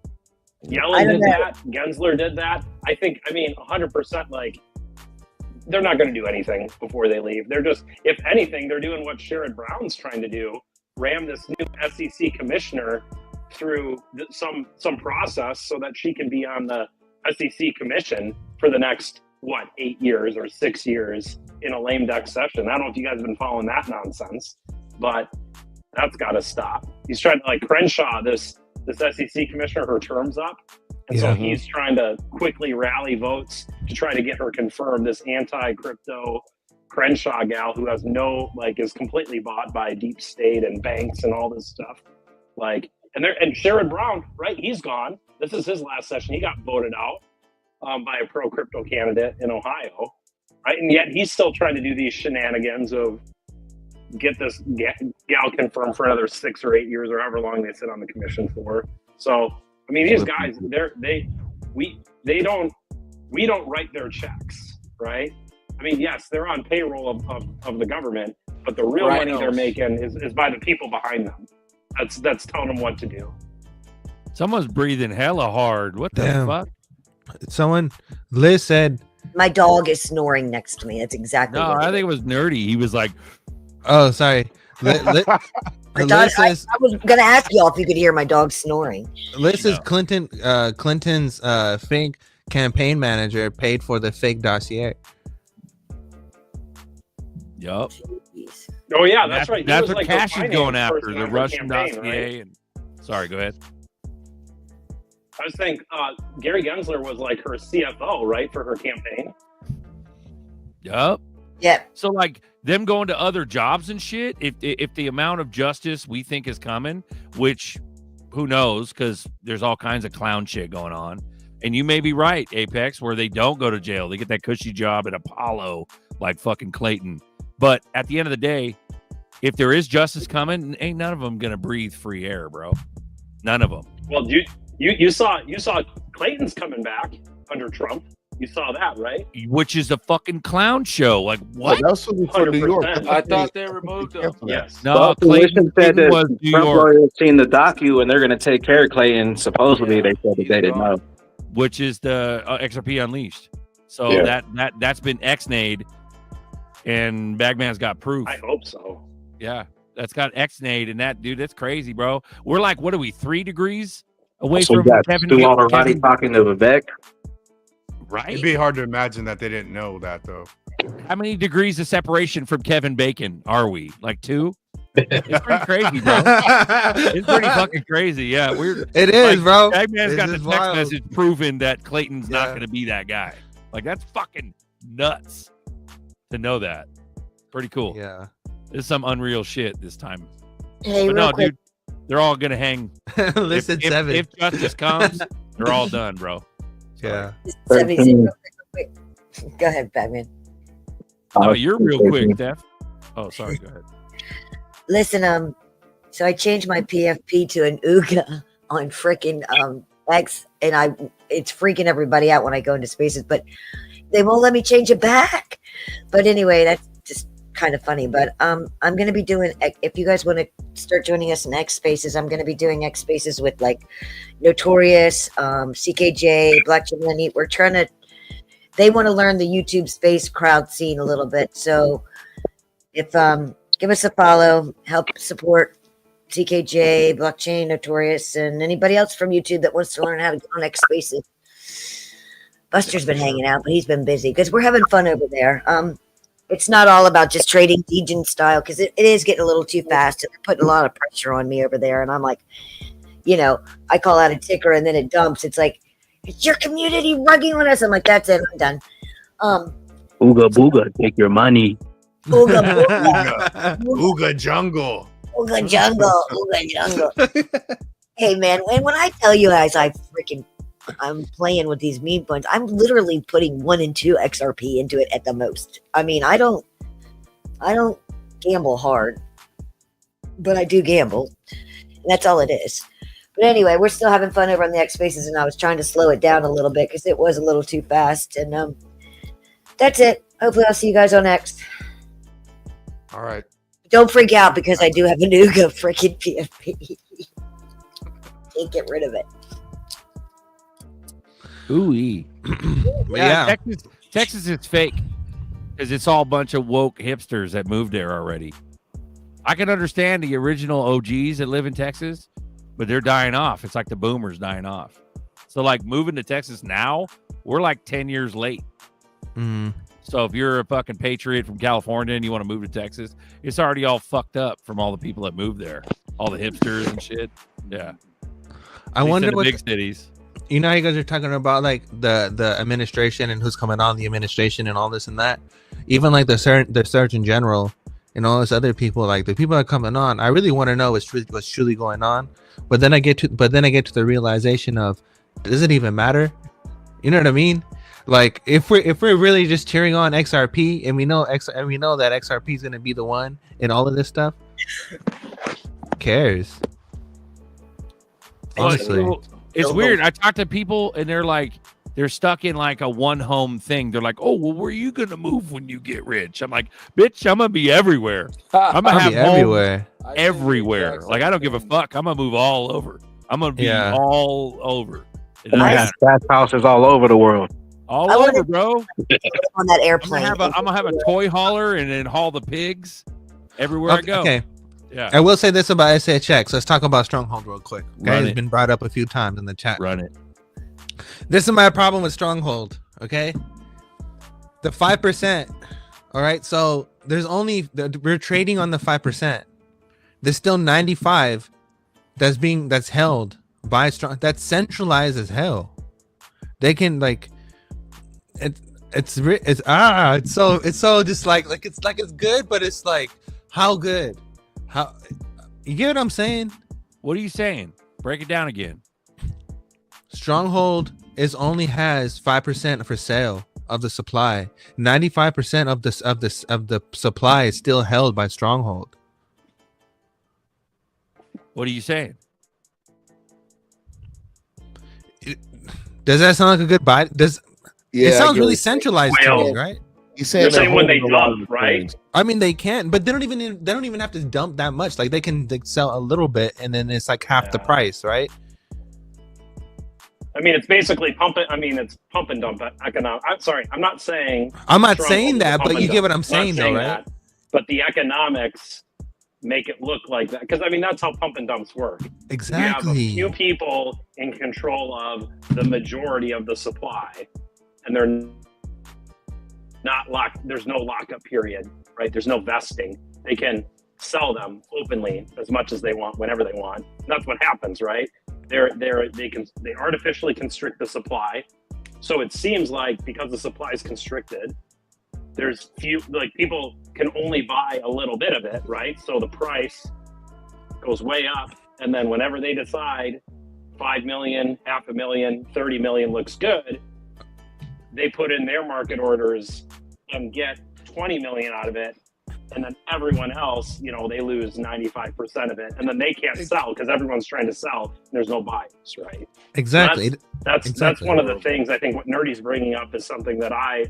I Yellen don't did know. that. Gensler did that. I mean, 100%, like, they're not going to do anything before they leave. They're just, if anything, they're doing what Sherrod Brown's trying to do, ram this new SEC commissioner through some process so that she can be on the SEC commission for the next, 8 years or 6 years in a lame duck session. I don't know if you guys have been following that nonsense, but that's got to stop. He's trying to, like, Crenshaw, this SEC commissioner, her term's up. And so Yeah. he's trying to quickly rally votes to try to get her confirmed, this anti-crypto Crenshaw gal who has is completely bought by deep state and banks and all this stuff. And Sherrod Brown, right? He's gone. This is his last session. He got voted out by a pro-crypto candidate in Ohio, right? And yet he's still trying to do these shenanigans of get this gal confirmed for another 6 or 8 years or however long they sit on the commission for. So, I mean, these guys, we don't write their checks, right? I mean, yes, they're on payroll of the government, but the real money they're making is by the people behind them. That's telling them what to do. Someone's breathing hella hard. What the Damn. fuck? Liz said My dog is snoring next to me. That's exactly No, what I it think it was nerdy. He was like, Oh, sorry. is. I was gonna ask y'all if you could hear my dog snoring. This is Clinton's fake campaign manager paid for the fake dossier. yup. Oh yeah, that's right. He That's was what like the Cash is finance going after, person the on her Russian campaign, dossier. right? And sorry, go ahead. I was thinking Gary Gensler was like her CFO, right, for her campaign. Yup. Yeah. So like them going to other jobs and shit, if the amount of justice we think is coming, which who knows, because there's all kinds of clown shit going on. And you may be right, Apex, where they don't go to jail. They get that cushy job at Apollo, like fucking Clayton. But at the end of the day, if there is justice coming, ain't none of them gonna breathe free air, bro. None of them. Well, you saw Clayton's coming back under Trump. You saw that, right? Which is a fucking clown show. Like what? That was for New York. I thought they removed him. Yes. No, Clayton said that was New Trump York, lawyers seen the docu and they're going to take care of Clayton. Supposedly, they said that they didn't know. which is the XRP Unleashed. So Yeah. that's been X-nayed, and Bagman's got proof. I hope so. Yeah, that's got X-nayed, and that dude, that's crazy, bro. We're like, what are we, 3 degrees away So from you got Kevin? Stu Alderati talking to Vivek. Right? It'd be hard to imagine that they didn't know that, though. How many degrees of separation from Kevin Bacon are we? Like 2? It's pretty crazy, bro. It's pretty fucking crazy. Yeah, It is, bro. Bagman's got the It's text wild. message proving that Clayton's not going to be that guy. Like, that's fucking nuts to know that. Pretty cool. Yeah. This is some unreal shit this time. Hey, But real no, quick. dude, they're all going to hang. Listen, if, 7. if justice comes, they're all done, bro. Yeah. 76 real quick. Go ahead, Batman. Oh, you're real quick, Steph. Oh, sorry. Go ahead. Listen, so I changed my PFP to an Ooga on freaking X, and it's freaking everybody out when I go into spaces, but they won't let me change it back. But anyway, that's just kind of funny. But I'm gonna be doing, if you guys want to start joining us in X spaces, I'm gonna be doing X spaces with like Notorious, CKJ, Black Gemini. They want to learn the YouTube space crowd scene a little bit. So if give us a follow, help support CKJ, Blockchain, Notorious, and anybody else from YouTube that wants to learn how to get on X spaces. Buster's been hanging out, but he's been busy because we're having fun over there. It's not all about just trading Degen style because it is getting a little too fast and they're putting a lot of pressure on me over there. And I'm like, I call out a ticker and then it dumps. It's like, it's your community rugging on us. I'm like, that's it. I'm done. Ooga booga, take your money. Ooga booga. Ooga jungle. Ooga jungle. Ooga jungle. Hey, man, when I tell you guys I'm playing with these meme coins, I'm literally putting 1 and 2 XRP into it at the most. I mean, I don't gamble hard, but I do gamble. That's all it is. But anyway, we're still having fun over on the X Spaces, and I was trying to slow it down a little bit because it was a little too fast. And that's it. Hopefully, I'll see you guys on X. All right. Don't freak out because I do have a Nuga freaking PFP. Can't get rid of it. Ooh-ee. Yeah. Texas is fake because it's all a bunch of woke hipsters that moved there already. I can understand the original OGs that live in Texas, but they're dying off. It's like the boomers dying off. So like moving to Texas now, we're like 10 years late. Mm. So if you're a fucking patriot from California and you want to move to Texas, it's already all fucked up from all the people that moved there, all the hipsters and shit. Yeah. I wonder what big cities. You know how you guys are talking about like the administration and who's coming on the administration and all this and that. Even like the Surgeon General and all this other people, like the people that are coming on, I really want to know what's truly going on. But then I get to the realization of, does it even matter? You know what I mean? Like if we're really just cheering on XRP and we know that XRP is gonna be the one in all of this stuff, who cares? Honestly. It's weird. I talk to people and they're like, they're stuck in like a one home thing. They're like, oh, well, where are you going to move when you get rich? I'm like, bitch, I'm going to be everywhere. I'm going to have everywhere. Like, I don't give a fuck. I'm going to move all over. I'm going to be all over. I have stash houses all over the world. All I over, wanna- bro. on that airplane. I'm gonna have a toy hauler and then haul the pigs everywhere I go. Okay. Yeah. I will say this about SHX. Let's talk about Stronghold real quick. Okay, Run it's it. been brought up a few times in the chat. Run it. This is my problem with Stronghold. Okay, the 5%. All right, so there's only we're trading on the 5%. There's still 95 that's held by Strong. That's centralized as hell. They can like it's so just like it's good, but it's like how good. How you get what I'm saying? What are you saying? Break it down again. Stronghold only has 5% for sale of the supply. 95% of the supply is still held by Stronghold. What are you saying? Does that sound like a good buy? It sounds really centralized to me, right? You're saying when they dump, right? I mean, they can, but they don't even have to dump that much. Like they can sell a little bit, and then it's like half the price, right? I mean, it's basically pump it. I mean, it's pump and dump economic. I'm sorry, I'm not saying. I'm not Stronghold saying is a that, pump but and you get dump. what I'm not saying, though, right? that. But the economics make it look like that, because I mean that's how pump and dumps work. Exactly. You have a few people in control of the majority of the supply, and they're not locked. There's no lockup period, right? There's no vesting. They can sell them openly as much as they want, whenever they want. And that's what happens, right? They artificially constrict the supply. So it seems like because the supply is constricted, there's few, like people can only buy a little bit of it, right? So the price goes way up, and then whenever they decide 5 million, 500,000, 30 million looks good, they put in their market orders and get 20 million out of it, and then everyone else, they lose 95% of it, and then they can't sell because everyone's trying to sell and there's no buyers, right? Exactly. So that's one of the things. I think what Nerdy's bringing up is something that I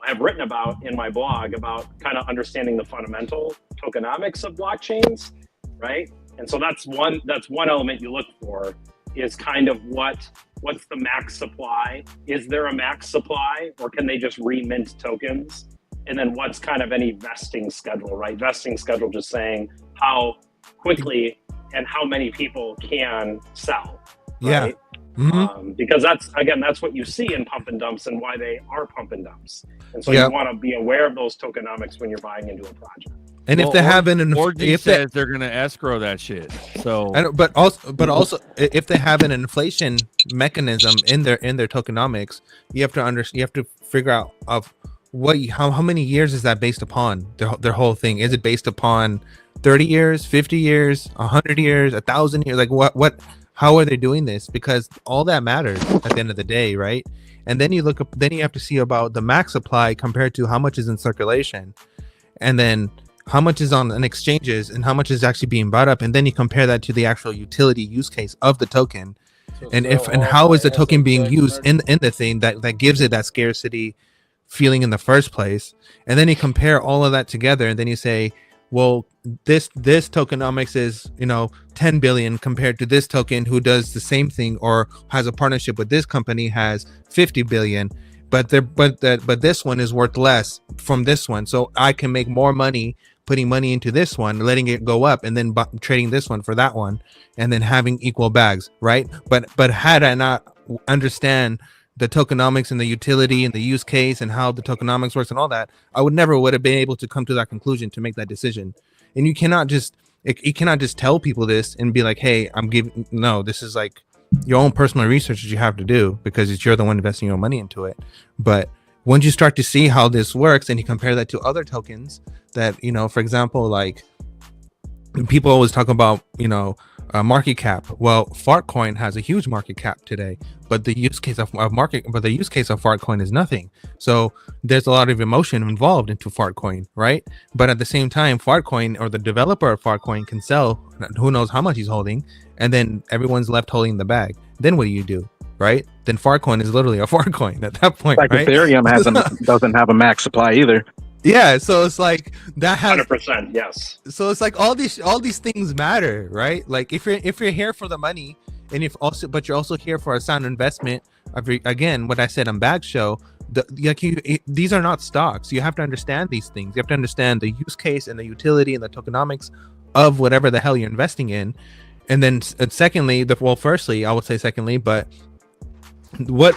have written about in my blog, about kind of understanding the fundamental tokenomics of blockchains, right? And so that's one element you look for, is kind of what's the max supply? Is there a max supply, or can they just remint tokens? And then what's kind of any vesting schedule, right? Vesting schedule just saying how quickly and how many people can sell, right? Yeah. Because that's what you see in pump and dumps, and why they are pump and dumps. And so you want to be aware of those tokenomics when you're buying into a project. And if they have Orgy says they're going to escrow that shit. So, but also, if they have an inflation mechanism in their tokenomics, you have to figure out how many years is that based upon their whole thing? Is it based upon 30 years, 50 years, 100 years, 1,000 years? Like what? How are they doing this? Because all that matters at the end of the day, right? And then you have to see about the max supply compared to how much is in circulation, and then how much is on exchanges, and how much is actually being bought up, and then you compare that to the actual utility use case of the token, and how is the token being used in the thing that gives it that scarcity feeling in the first place. And then you compare all of that together, and then you say, well, this tokenomics is 10 billion compared to this token who does the same thing or has a partnership with this company has 50 billion, but this one is worth less from this one, so I can make more money putting money into this one, letting it go up, and then trading this one for that one, and then having equal bags, right? But had I not understand the tokenomics and the utility and the use case and how the tokenomics works and all that, I would have been able to come to that conclusion to make that decision. And you cannot just tell people this and be like, hey, this is like your own personal research that you have to do, because you're the one investing your own money into it. But once you start to see how this works and you compare that to other tokens that, for example, like people always talk about, market cap. Well, Fartcoin has a huge market cap today, but the use case of Fartcoin is nothing. So there's a lot of emotion involved into Fartcoin, right? But at the same time, Fartcoin, or the developer of Fartcoin, can sell who knows how much he's holding, and then everyone's left holding the bag. Then what do? Right? Then Fartcoin is literally a Fartcoin at that point. Like right? Ethereum doesn't have a max supply either. Yeah, so it's like that has 100%, yes. So it's like all these things matter, right? Like if you're here for the money, And if also, but you're also here for a sound investment. Again, what I said on Bag Show, these are not stocks. You have to understand these things. You have to understand the use case and the utility and the tokenomics of whatever the hell you're investing in. And then secondly, firstly, I would say secondly, but what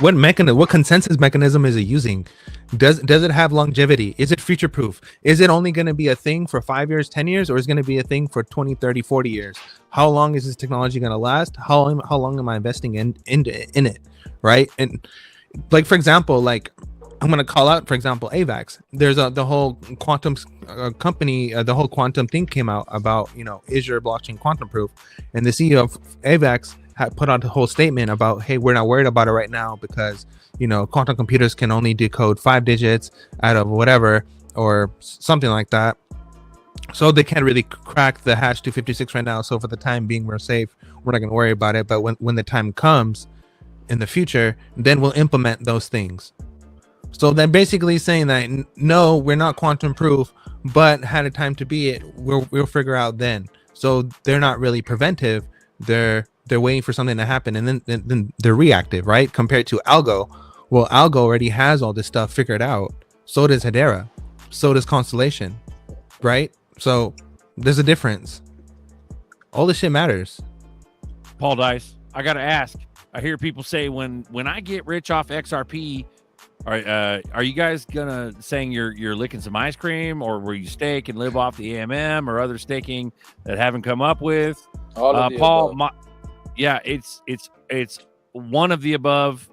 consensus mechanism is it using? Does it have longevity? Is it future proof? Is it only going to be a thing for 5 years, 10 years, or is it going to be a thing for 20, 30, 40 years? How long is this technology going to last? How long am I investing in it? Right? And like, for example, like I'm going to call out, for example, AVAX. There's the whole quantum company, the whole quantum thing came out about, is your blockchain quantum proof? And the CEO of AVAX had put out a whole statement about, hey, we're not worried about it right now because, quantum computers can only decode 5 digits out of whatever or something like that. So they can't really crack the hash 256 right now. So for the time being, we're safe. We're not going to worry about it. But when the time comes in the future, then we'll implement those things. So they're basically saying that, no, we're not quantum proof, but had a time to be it, we'll figure out then. So they're not really preventive. They're waiting for something to happen, and then they're reactive, right? Compared to Algo. Well, Algo already has all this stuff figured out. So does Hedera. So does Constellation, right? So there's a difference. All this shit matters. Paul Dice, I gotta ask. I hear people say when I get rich off XRP, are you guys gonna saying you're licking some ice cream, or will you stake and live off the AMM or other staking that haven't come up with? All of the Paul, it's one of the above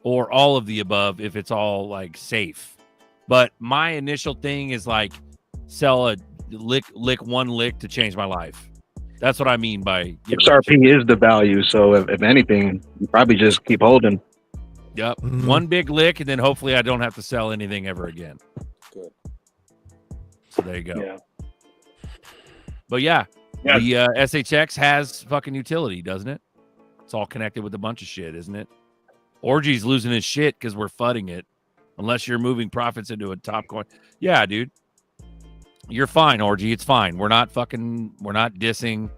or all of the above if it's all like safe. But my initial thing is like sell a lick one lick to change my life. That's what I mean by XRP is the value. So if anything, you probably just keep holding. Yep. Mm-hmm. One big lick, and then hopefully I don't have to sell anything ever again. Good. So there you go. Yeah. But the SHX has fucking utility, doesn't it? It's all connected with a bunch of shit, isn't it? Orgy's losing his shit because we're fudding it. Unless you're moving profits into a top coin. Yeah, dude. You're fine, Orgy. It's fine. We're not dissing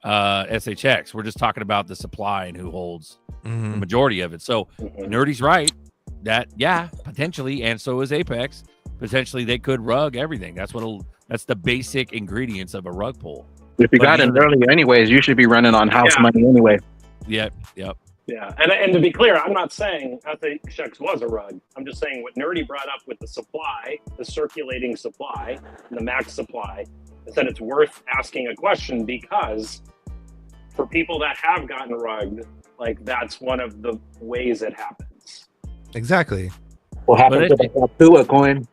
SHX. We're just talking about the supply and who holds the majority of it. So Nerdy's right that potentially, and so is Apex. Potentially they could rug everything. That's the basic ingredients of a rug pull. If you got in earlier anyways, you should be running on house money anyway. Yep. Yeah, and to be clear, I'm not saying SHX was a rug. I'm just saying what Nerdy brought up with the supply, the circulating supply, the max supply, is that it's worth asking a question, because for people that have gotten rugged, like that's one of the ways it happens. Exactly. What happened to the Tua coin?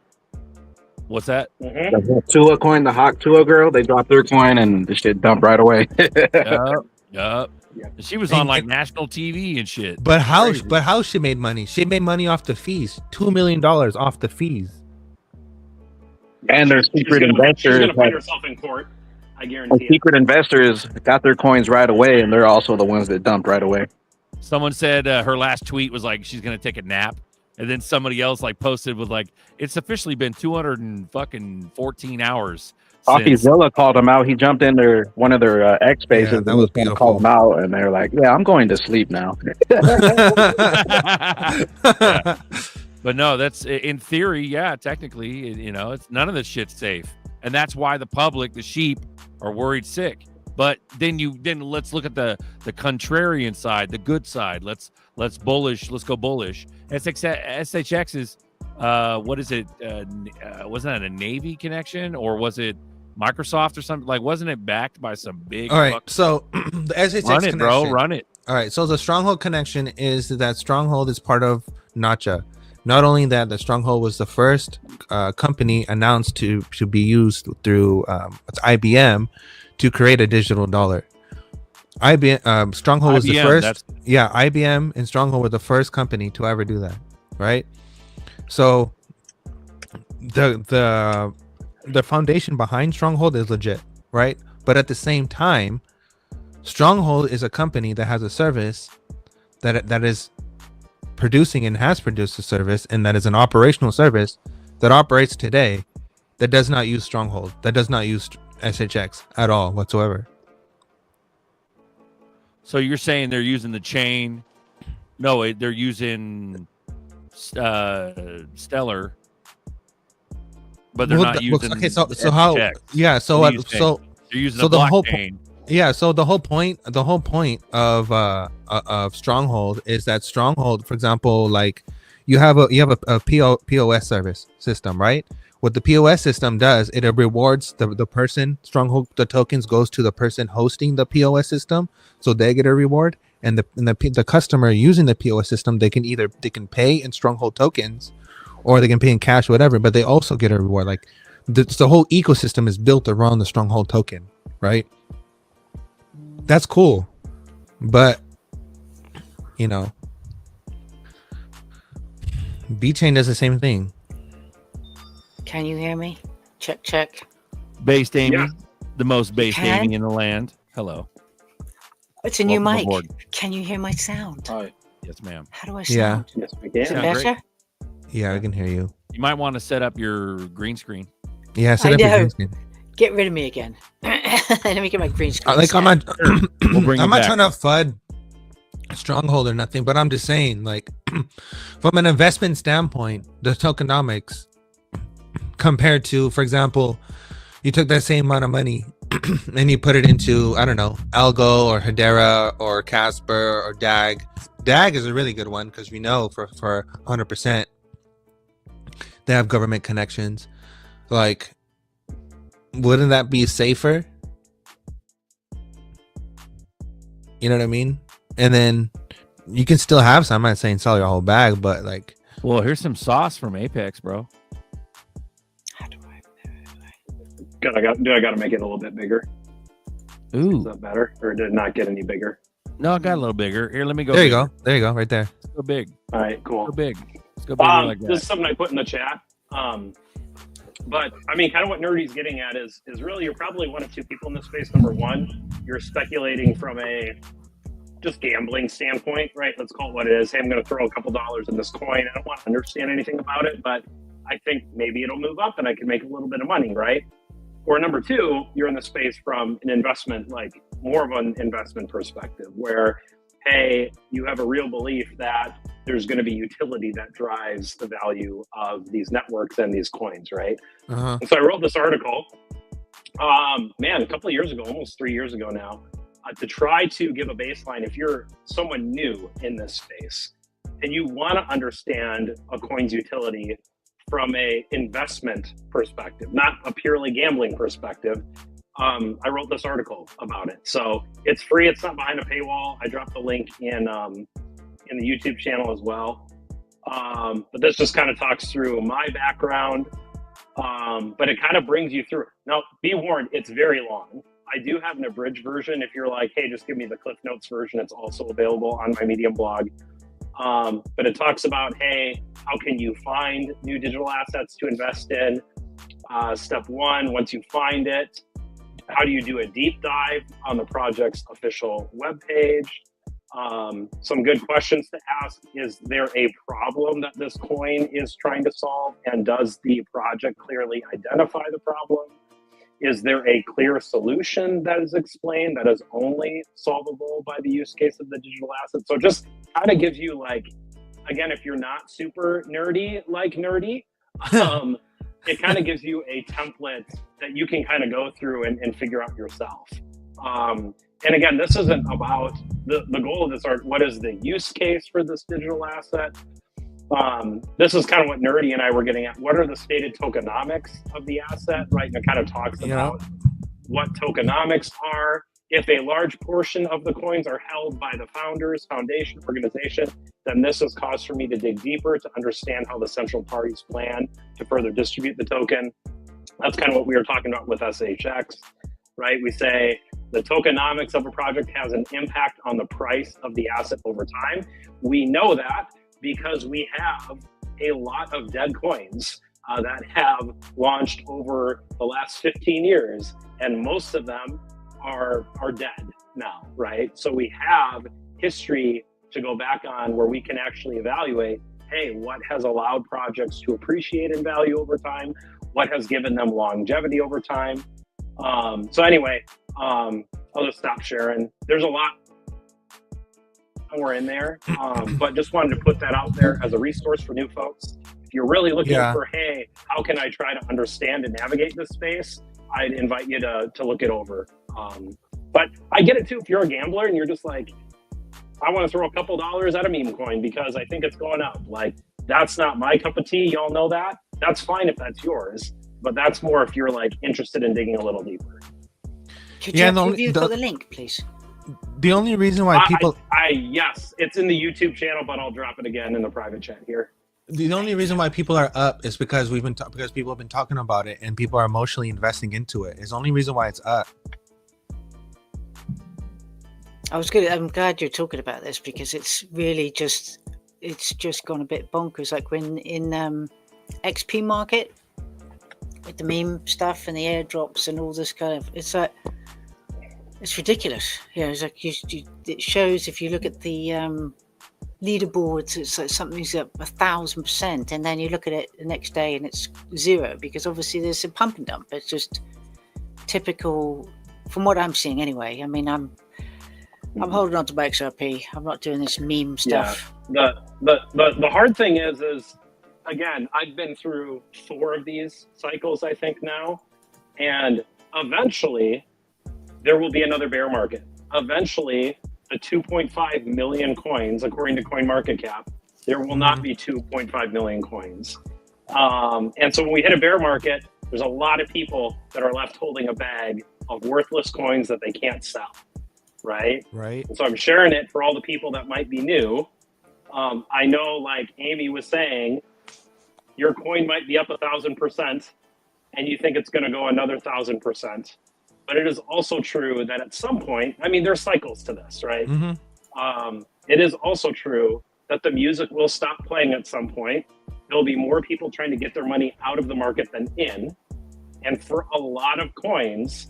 What's that? The Tua coin, the Hawk Tua girl, they dropped their coin and the shit dumped right away. Yup. She was on like national TV and shit. But how she made money? She made money off the fees. $2 million off the fees. And their secret investors. She's gonna find herself in court. I guarantee it. Secret investors got their coins right away, and they're also the ones that dumped right away. Someone said her last tweet was like she's gonna take a nap, and then somebody else like posted with like it's officially been 214 hours. Coffeezilla called him out. He jumped in one of their X spaces and was going to call him out, and they're like, "Yeah, I'm going to sleep now." But no, that's in theory. Yeah, technically, it's none of this shit's safe, and that's why the public, the sheep, are worried sick. But then let's look at the contrarian side, the good side. Let's bullish. Let's go bullish. SHX is what is it? Wasn't that a Navy connection, or was it Microsoft or something? Like, wasn't it backed by some big? All right, so the SHX run it, connection, bro, run it. All right, so the Stronghold connection is that Stronghold is part of Nacha. Not only that, the Stronghold was the first company announced to be used through IBM to create a digital dollar. IBM Stronghold was the first. IBM and Stronghold were the first company to ever do that, right? So the foundation behind Stronghold is legit, right? But at the same time, Stronghold is a company that has a service that is producing and has produced a service, and that is an operational service that operates today that does not use Stronghold, that does not use SHX at all whatsoever. So you're saying they're using the chain? No, they're using Stellar, but they're not using. Okay, so how? Yeah, so they're using so a the whole blockchain. Yeah, so the whole point of Stronghold is that Stronghold, for example, like you have a POS service system, right? What the POS system does, it rewards the person. Stronghold, the tokens goes to the person hosting the POS system, so they get a reward, and the customer using the POS system, they can pay in Stronghold tokens, or they can pay in cash, whatever, but they also get a reward. Like the whole ecosystem is built around the Stronghold token, right? That's cool, but you know, B-Chain does the same thing. Can you hear me? Check, check. Based Amy, the most based Amy in the land. Hello. It's a new Welcome mic. aboard. Can you hear my sound? Hi. Yes, ma'am. How do I Yeah. sound? Yes, we Is it Sound better? great. Yeah, I can hear you. You might want to set up your green screen. Yeah, set up your green screen. Get rid of me again. Let me get my green screen. Like I'm not, We'll bring I'm you not back. trying to FUD Stronghold or nothing, but I'm just saying, like, from an investment standpoint, the tokenomics compared to, for example, you took that same amount of money and you put it into, I don't know, Algo or Hedera or Casper or DAG. DAG is a really good one because we know for 100% they have government connections. Like, wouldn't that be safer? You know what I mean? And then you can still have some. I'm not saying sell your whole bag, but like, Well, here's some sauce from Apex, bro. Do I got to make it a little bit bigger? Ooh. Is that better, or did it not get any bigger? No, it got a little bigger. Here, let me go. there you bigger. go. There you go. Right there. Let's go big. All right, cool. Go big. Let's go bigger like This that. is something I put in the chat. But I mean, kind of what Nerdy's getting at is really you're probably one of two people in this space. Number one, you're speculating from a just gambling standpoint, right? Let's call it what it is. Hey, I'm going to throw a couple dollars in this coin. I don't want to understand anything about it, but I think maybe it'll move up and I can make a little bit of money, right? Or number two, you're in the space from an investment, like more of an investment perspective where, hey, you have a real belief that there's going to be utility that drives the value of these networks and these coins, right? Uh-huh. And so I wrote this article, a couple of years ago, almost 3 years ago now, to try to give a baseline. If you're someone new in this space and you want to understand a coin's utility from a investment perspective, not a purely gambling perspective, I wrote this article about it. So it's free. It's not behind a paywall. I dropped the link in the YouTube channel as well. But this just kind of talks through my background, but it kind of brings you through. Now, be warned, it's very long. I do have an abridged version. If you're like, hey, just give me the Cliff Notes version, it's also available on my Medium blog. But it talks about, hey, how can you find new digital assets to invest in? Step one, once you find it, how do you do a deep dive on the project's official webpage? Some good questions to ask. Is there a problem that this coin is trying to solve? And does the project clearly identify the problem? Is there a clear solution that is explained that is only solvable by the use case of the digital asset? So just kind of gives you, like, again, if you're not super nerdy, like nerdy, it kind of gives you a template that you can kind of go through and figure out yourself. And again, this isn't about the goal of this art. What is the use case for this digital asset? This is kind of what Nerdy and I were getting at. What are the stated tokenomics of the asset, right? And it kind of talks about what tokenomics are. If a large portion of the coins are held by the founders, foundation, organization, then this is cause for me to dig deeper to understand how the central parties plan to further distribute the token. That's kind of what we were talking about with SHX, right? We say the tokenomics of a project has an impact on the price of the asset over time. We know that because we have a lot of dead coins that have launched over the last 15 years, and most of them are dead now, right? So we have history to go back on where we can actually evaluate, hey, what has allowed projects to appreciate in value over time? What has given them longevity over time? So anyway, I'll just stop sharing. There's a lot more in there, but just wanted to put that out there as a resource for new folks. If you're really looking for, hey, how can I try to understand and navigate this space? I'd invite you to look it over. But I get it too. If you're a gambler and you're just like, I want to throw a couple dollars at a meme coin because I think it's going up. Like, that's not my cup of tea. Y'all know that. That's fine if that's yours, but that's more if you're like interested in digging a little deeper. Could you review for the link, please? The only reason why people, yes, it's in the YouTube channel, but I'll drop it again in the private chat here. the only reason why people are up is because because people have been talking about it and people are emotionally investing into it. It's the only reason why it's up. I'm glad you're talking about this because it's really just gone a bit bonkers. Like when in XP market with the meme stuff and the airdrops and all this kind of, it's like, it's ridiculous. You know, it's like it shows if you look at the leaderboards, it's like something's up 1,000%, and then you look at it the next day and it's 0 because obviously there's a pump and dump. It's just typical from what I'm seeing anyway. I mean, I'm holding on to my XRP. I'm not doing this meme stuff. Yeah. The hard thing is again, I've been through 4 of these cycles, I think now, and eventually there will be another bear market. Eventually, the 2.5 million coins, according to CoinMarketCap, there will not be 2.5 million coins. And so when we hit a bear market, there's a lot of people that are left holding a bag of worthless coins that they can't sell. Right. And so I'm sharing it for all the people that might be new. I know, like Amy was saying, your coin might be up 1,000% and you think it's going to go another 1,000%. But it is also true that at some point, I mean, there's cycles to this, right? It is also true that the music will stop playing at some point. There'll be more people trying to get their money out of the market than in. And for a lot of coins,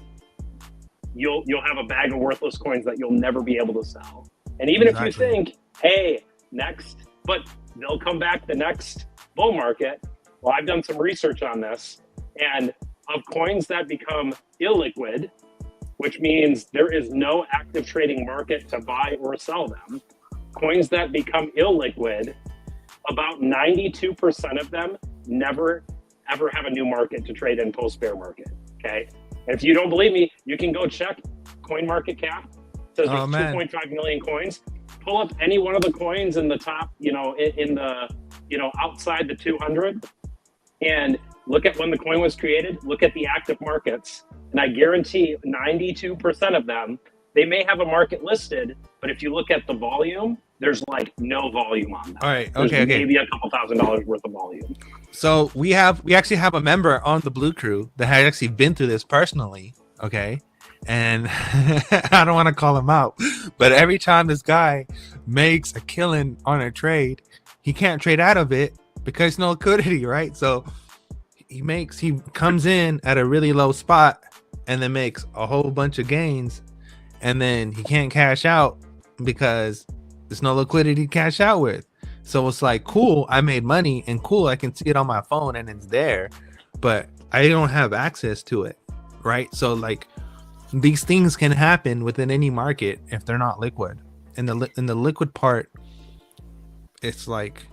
you'll have a bag of worthless coins that you'll never be able to sell. And even if you think, hey, next, but they'll come back the next bull market. Well, I've done some research on this, and of coins that become illiquid, which means there is no active trading market to buy or sell them, coins that become illiquid, about 92% of them never ever have a new market to trade in post bear market. Okay. If you don't believe me, you can go check CoinMarketCap. It says there's 2.5 million coins. Pull up any one of the coins in the top, in the, outside the 200, and look at when the coin was created. Look at the active markets, and I guarantee 92% of them, they may have a market listed, but if you look at the volume, there's like no volume on that. All right. There's Okay. maybe a couple $1,000s worth of volume. So we actually have a member on the Blue Crew that has actually been through this personally. Okay. And I don't want to call him out, but every time this guy makes a killing on a trade, he can't trade out of it because no liquidity, right? So he comes in at a really low spot and then makes a whole bunch of gains, and then he can't cash out because there's no liquidity to cash out with. So it's like, cool, I made money, and cool, I can see it on my phone and it's there, but I don't have access to it, right? So like, these things can happen within any market if they're not liquid. In the liquid part, it's like,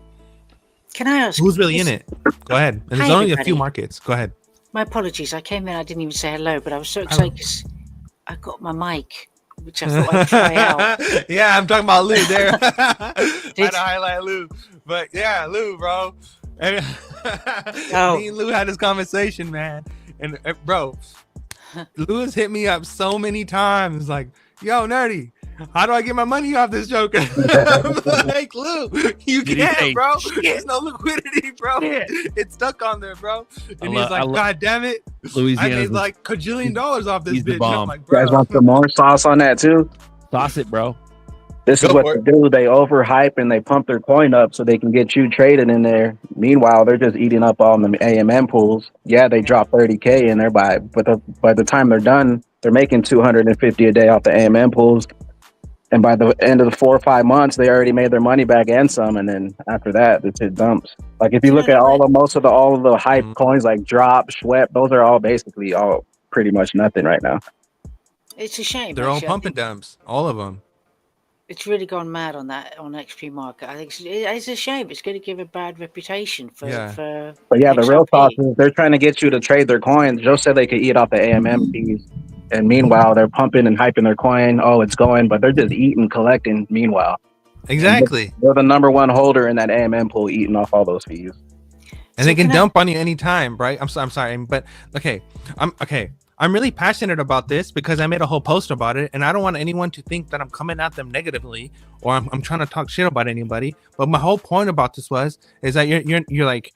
can I ask who's really in it? Go ahead. And there's only a few markets. Go ahead. My apologies. I came in. I didn't even say hello, but I was so excited because I got my mic, which I thought I'd try out. Yeah, I'm talking about Lou there. I had to highlight Lou, but yeah, Lou, bro. Me and Lou had this conversation, man, and bro. Lewis hit me up so many times, like, yo, Nerdy, how do I get my money off this joker? I'm like, Lou, you can't, bro. There's no liquidity, bro. It's stuck on there, bro. And he's like, God damn it. I made like $1 $4 off this bitch. I'm like, bro. You guys want some more sauce on that too? Sauce it, bro. This is what they do. They overhype and they pump their coin up so they can get you traded in there. Meanwhile, they're just eating up all the AMM pools. Yeah, they drop 30K in there, but by the time they're done, they're making 250 a day off the AMM pools. And by the end of the 4 or 5 months, they already made their money back and some. And then after that, it's hit dumps. Like if you look at all of the hype coins like Drop, Schwep, those are all basically all pretty much nothing right now. It's a shame. They're all pump and dumps, all of them. It's really gone mad on that on XP market. I think it's a shame. It's going to give a bad reputation for. But yeah, the real XRP. talk is they're trying to get you to trade their coins. Joe said they could eat off the AMM fees, and meanwhile they're pumping and hyping their coin. Oh, it's going, but they're just eating, collecting. Meanwhile, Exactly. they're the number one holder in that AMM pool, eating off all those fees. And they can dump on you anytime, right? I'm sorry, but okay. I'm really passionate about this because I made a whole post about it, and I don't want anyone to think that I'm coming at them negatively or I'm trying to talk shit about anybody. But my whole point about this is that you're like,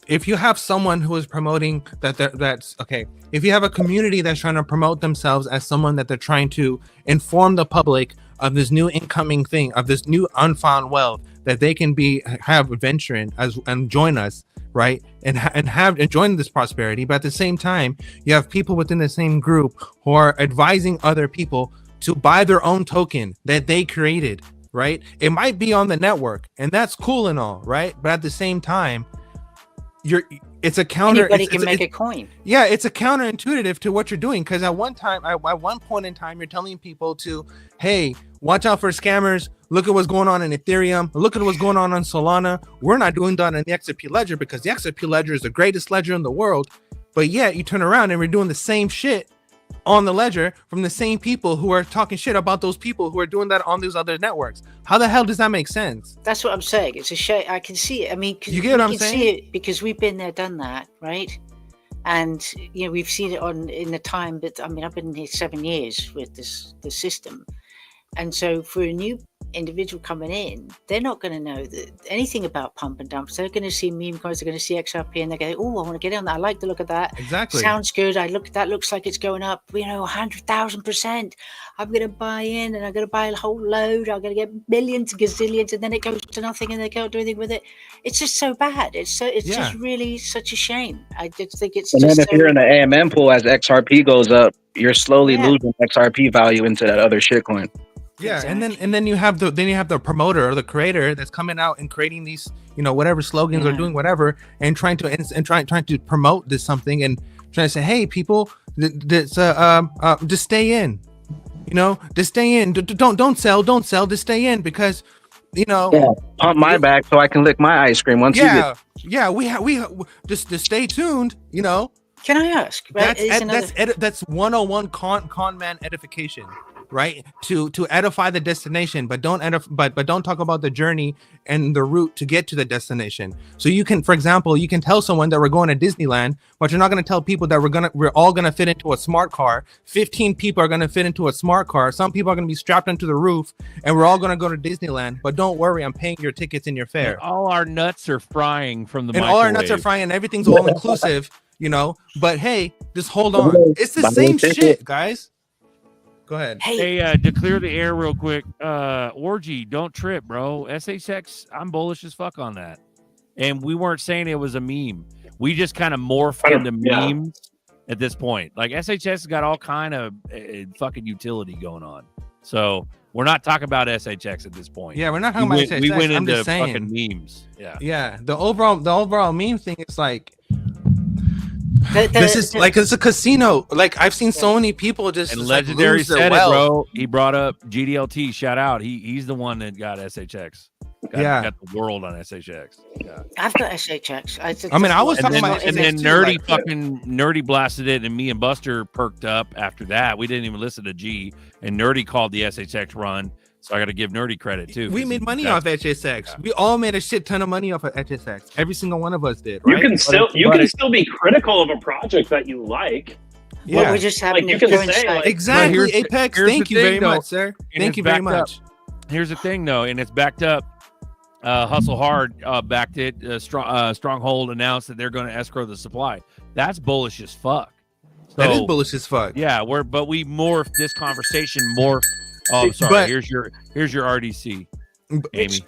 if you have someone who is promoting that's okay, if you have a community that's trying to promote themselves as someone that they're trying to inform the public of this new incoming thing, of this new unfound wealth that they can have venture in and join us, right, and join this prosperity. But at the same time, you have people within the same group who are advising other people to buy their own token that they created, right? It might be on the network, and that's cool and all, right? But at the same time, it's a counter. Anybody can make a coin. Yeah, it's a counterintuitive to what you're doing, because at one point in time, you're telling people to, hey, watch out for scammers. Look at what's going on in Ethereum. Look at what's going on Solana. We're not doing that in the XRP ledger because the XRP ledger is the greatest ledger in the world. But yet you turn around and we're doing the same shit on the ledger from the same people who are talking shit about those people who are doing that on these other networks. How the hell does that make sense? That's what I'm saying. It's a shame. I can see it. I mean, you get what I'm saying? See it because we've been there, done that, right? And we've seen it in the time that I've been here 7 years with the system, and so for a new individual coming in, they're not going to know anything about pump and dumps. They're going to see meme coins, they're going to see XRP, and they go, "Oh, I want to get on that. I like the look of that. Exactly. Sounds good. That looks like it's going up. 100,000%. I'm going to buy in, and I'm going to buy a whole load. I'm going to get millions, gazillions, and then it goes to nothing, and they can't do anything with it. It's just so bad. It's just really such a shame. I just think it's. And just then if you're in the AMM pool, as XRP goes up, you're slowly losing XRP value into that other shitcoin. Yeah, exactly. and then you have the promoter or the creator that's coming out and creating these, whatever slogans or doing whatever and trying to promote this something and trying to say, hey, people, just stay in, just stay in, don't sell, just stay in because, pump my back so I can lick my ice cream once we just stay tuned, Can I ask? Right? That's 101 con man edification. Right, to edify the destination, but don't talk about the journey and the route to get to the destination. So you can, for example, tell someone that we're going to Disneyland, but you're not going to tell people that we're all going to fit into a smart car. 15 people are going to fit into a smart car. Some people are going to be strapped into the roof, and we're all going to go to Disneyland. But don't worry, I'm paying your tickets and your fare. And all our nuts are frying from the microwave. All our nuts are frying, and everything's all inclusive. But hey, just hold on. It's the same shit, guys. Go ahead. Hey, to clear the air real quick, Orgy, don't trip, bro. SHX, I'm bullish as fuck on that. And we weren't saying it was a meme. We just kind of morphed into memes at this point. Like SHX has got all kind of fucking utility going on. So we're not talking about SHX at this point. Yeah, we're not talking about SHX. We went I'm into just saying. Fucking memes. Yeah. Yeah. The overall meme thing is like, it's a casino. Like I've seen so many people just and Legendary said it, bro. He brought up GDLT. Shout out. He's the one that got SHX. Got the world on SHX. Yeah. I've got SHX. I was talking about, and then Nerdy blasted it, and me and Buster perked up after that. We didn't even listen to G, and Nerdy called the SHX run. So I got to give Nerdy credit too. We made money off HSX. Yeah. We all made a shit ton of money off of HSX. Every single one of us did. Right? You can still be critical of a project that you like. Yeah, well, we're just having you can say exactly. Apex. Thank you very much, sir. Thank you very much. Here's the thing, though, and it's backed up. Hustle Hard backed it. Stronghold announced that they're going to escrow the supply. That's bullish as fuck. So, that is bullish as fuck. Yeah, but we morphed this conversation. Oh, sorry. Here's your RDC, Amy.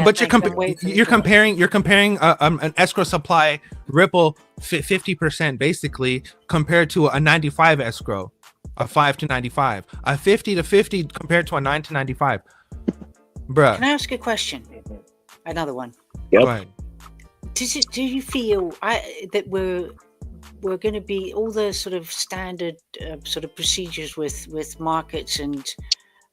But you're comparing an escrow supply Ripple 50% basically compared to a 95 escrow, a 5 to 95, a 50 to 50 compared to a 9 to 95. Bruh. Can I ask a question? Another one. Yep. Go ahead. Do you feel that we're going to be all the sort of standard sort of procedures with markets and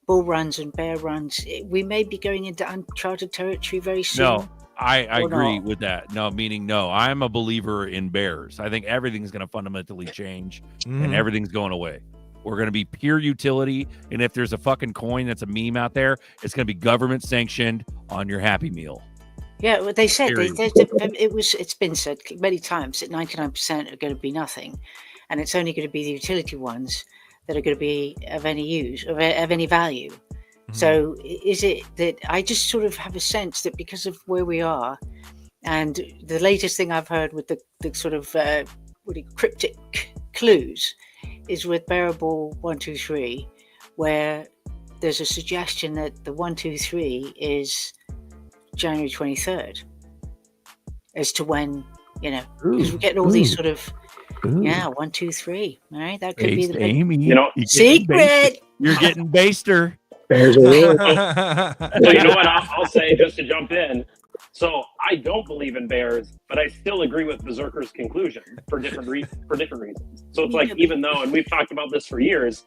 bull runs and bear runs, we may be going into uncharted territory very soon. No, I agree not? with that. No, meaning no. I'm a believer in bears. I think everything's going to fundamentally change and everything's going away. We're going to be pure utility. And if there's a fucking coin that's a meme out there, it's going to be government sanctioned on your Happy Meal. Yeah, well, they said Period. it's been said many times that 99% are going to be nothing, and it's only going to be the utility ones that are going to be of any use, of any value. So is it that I just sort of have a sense that because of where we are, and the latest thing I've heard with the sort of cryptic clues is with Bearable 123, where there's a suggestion that the 123 is January 23rd as to when, because we're getting all these sort of 1, 2, 3. All right, that could be the big, Amy, secret. You're getting baster. So you know what I'll say just to jump in. So I don't believe in bears, but I still agree with Berserker's conclusion for different reasons. So it's like, even though, and we've talked about this for years,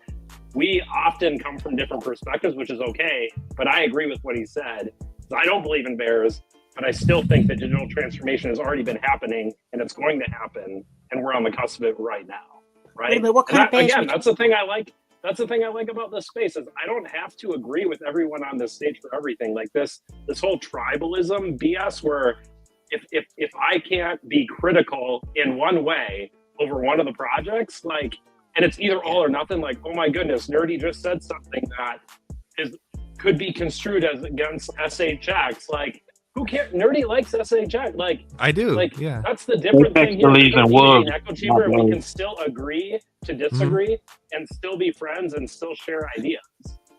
we often come from different perspectives, which is okay. But I agree with what he said. I don't believe in bears, but I still think that digital transformation has already been happening, and it's going to happen, and we're on the cusp of it right now. Right? Wait, what kind of bears? Again, that's the thing I like. That's the thing I like about this space is I don't have to agree with everyone on this stage for everything. Like this whole tribalism BS, where if I can't be critical in one way over one of the projects, like, and it's either all or nothing. Like, oh my goodness, Nerdy just said something that could be construed as against SHX. Like, who cares? Nerdy likes SHX. Like, I do. Like, yeah. That's the different thing here. believes in wolves, Echo Chamber, not we can still agree to disagree and still be friends and still share ideas.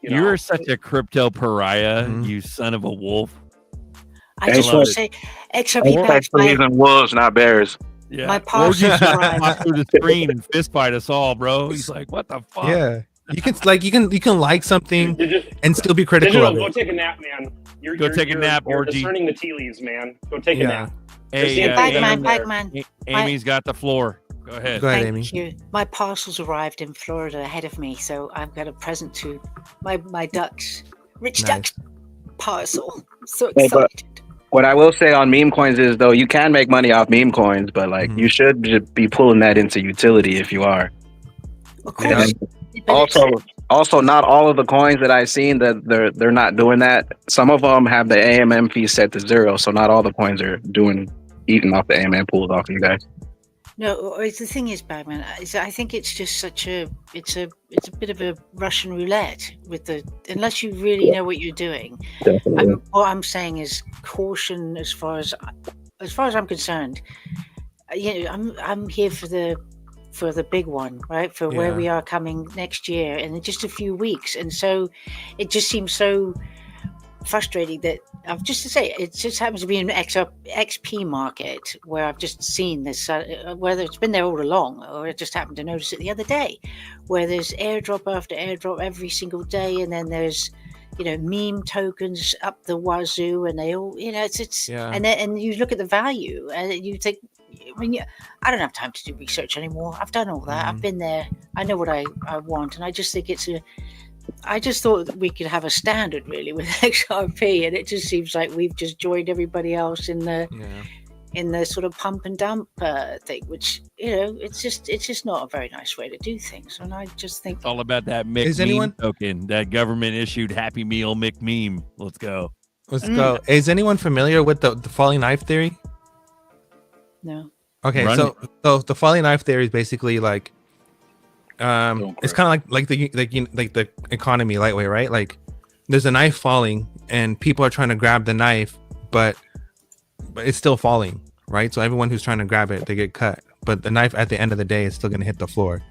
You are such a crypto pariah, you son of a wolf. I just want to say, XRP Wolves believes in wolves, not bears. Yeah. My parcels arrived. Walk through the screen and fist fight us all, bro. He's like, what the fuck? Yeah. You can like something and still be critical Digital, of go it. take a nap, man. Go take a nap, You're orgy. discerning the tea leaves, man. Go take a nap. Hey, Bagman. Amy's got the floor. Go ahead. Go ahead, Thank Amy. you. My parcels arrived in Florida ahead of me, so I've got a present to my ducks. Rich Nice. Ducks parcel. So Hey, but excited. what I will say on meme coins is, though, you can make money off meme coins, but like you should be pulling that into utility if you are. Of course. Also, not all of the coins that I've seen that they're not doing that. Some of them have the AMM fee set to 0, so not all the coins are eating off the AMM pools off you guys. No, the thing is, Bagman, is I think it's just it's a bit of a Russian roulette with unless you really know what you're doing. What I'm saying is caution as far as I'm concerned. I'm here for the big one, right? For where we are coming next year and in just a few weeks. And so it just seems so frustrating that I've just to say it just happens to be an XP market where I've just seen this, whether it's been there all along or I just happened to notice it the other day, where there's airdrop after airdrop every single day, and then there's meme tokens up the wazoo, and they all it's and you look at the value and you think, I don't have time to do research anymore. I've done all that. I've been there. I know what I want, and I just think I just thought that we could have a standard really with XRP, and it just seems like we've just joined everybody else in the sort of pump and dump thing, which it's just not a very nice way to do things. And I just think it's all about that meme token, that government issued Happy Meal meme. Let's go. Let's go. Is anyone familiar with the falling knife theory? No. Okay, so the falling knife theory is basically like, it's kind of like the economy lightweight, right? Like, there's a knife falling, and people are trying to grab the knife, but it's still falling, right? So everyone who's trying to grab it, they get cut, but the knife at the end of the day is still going to hit the floor.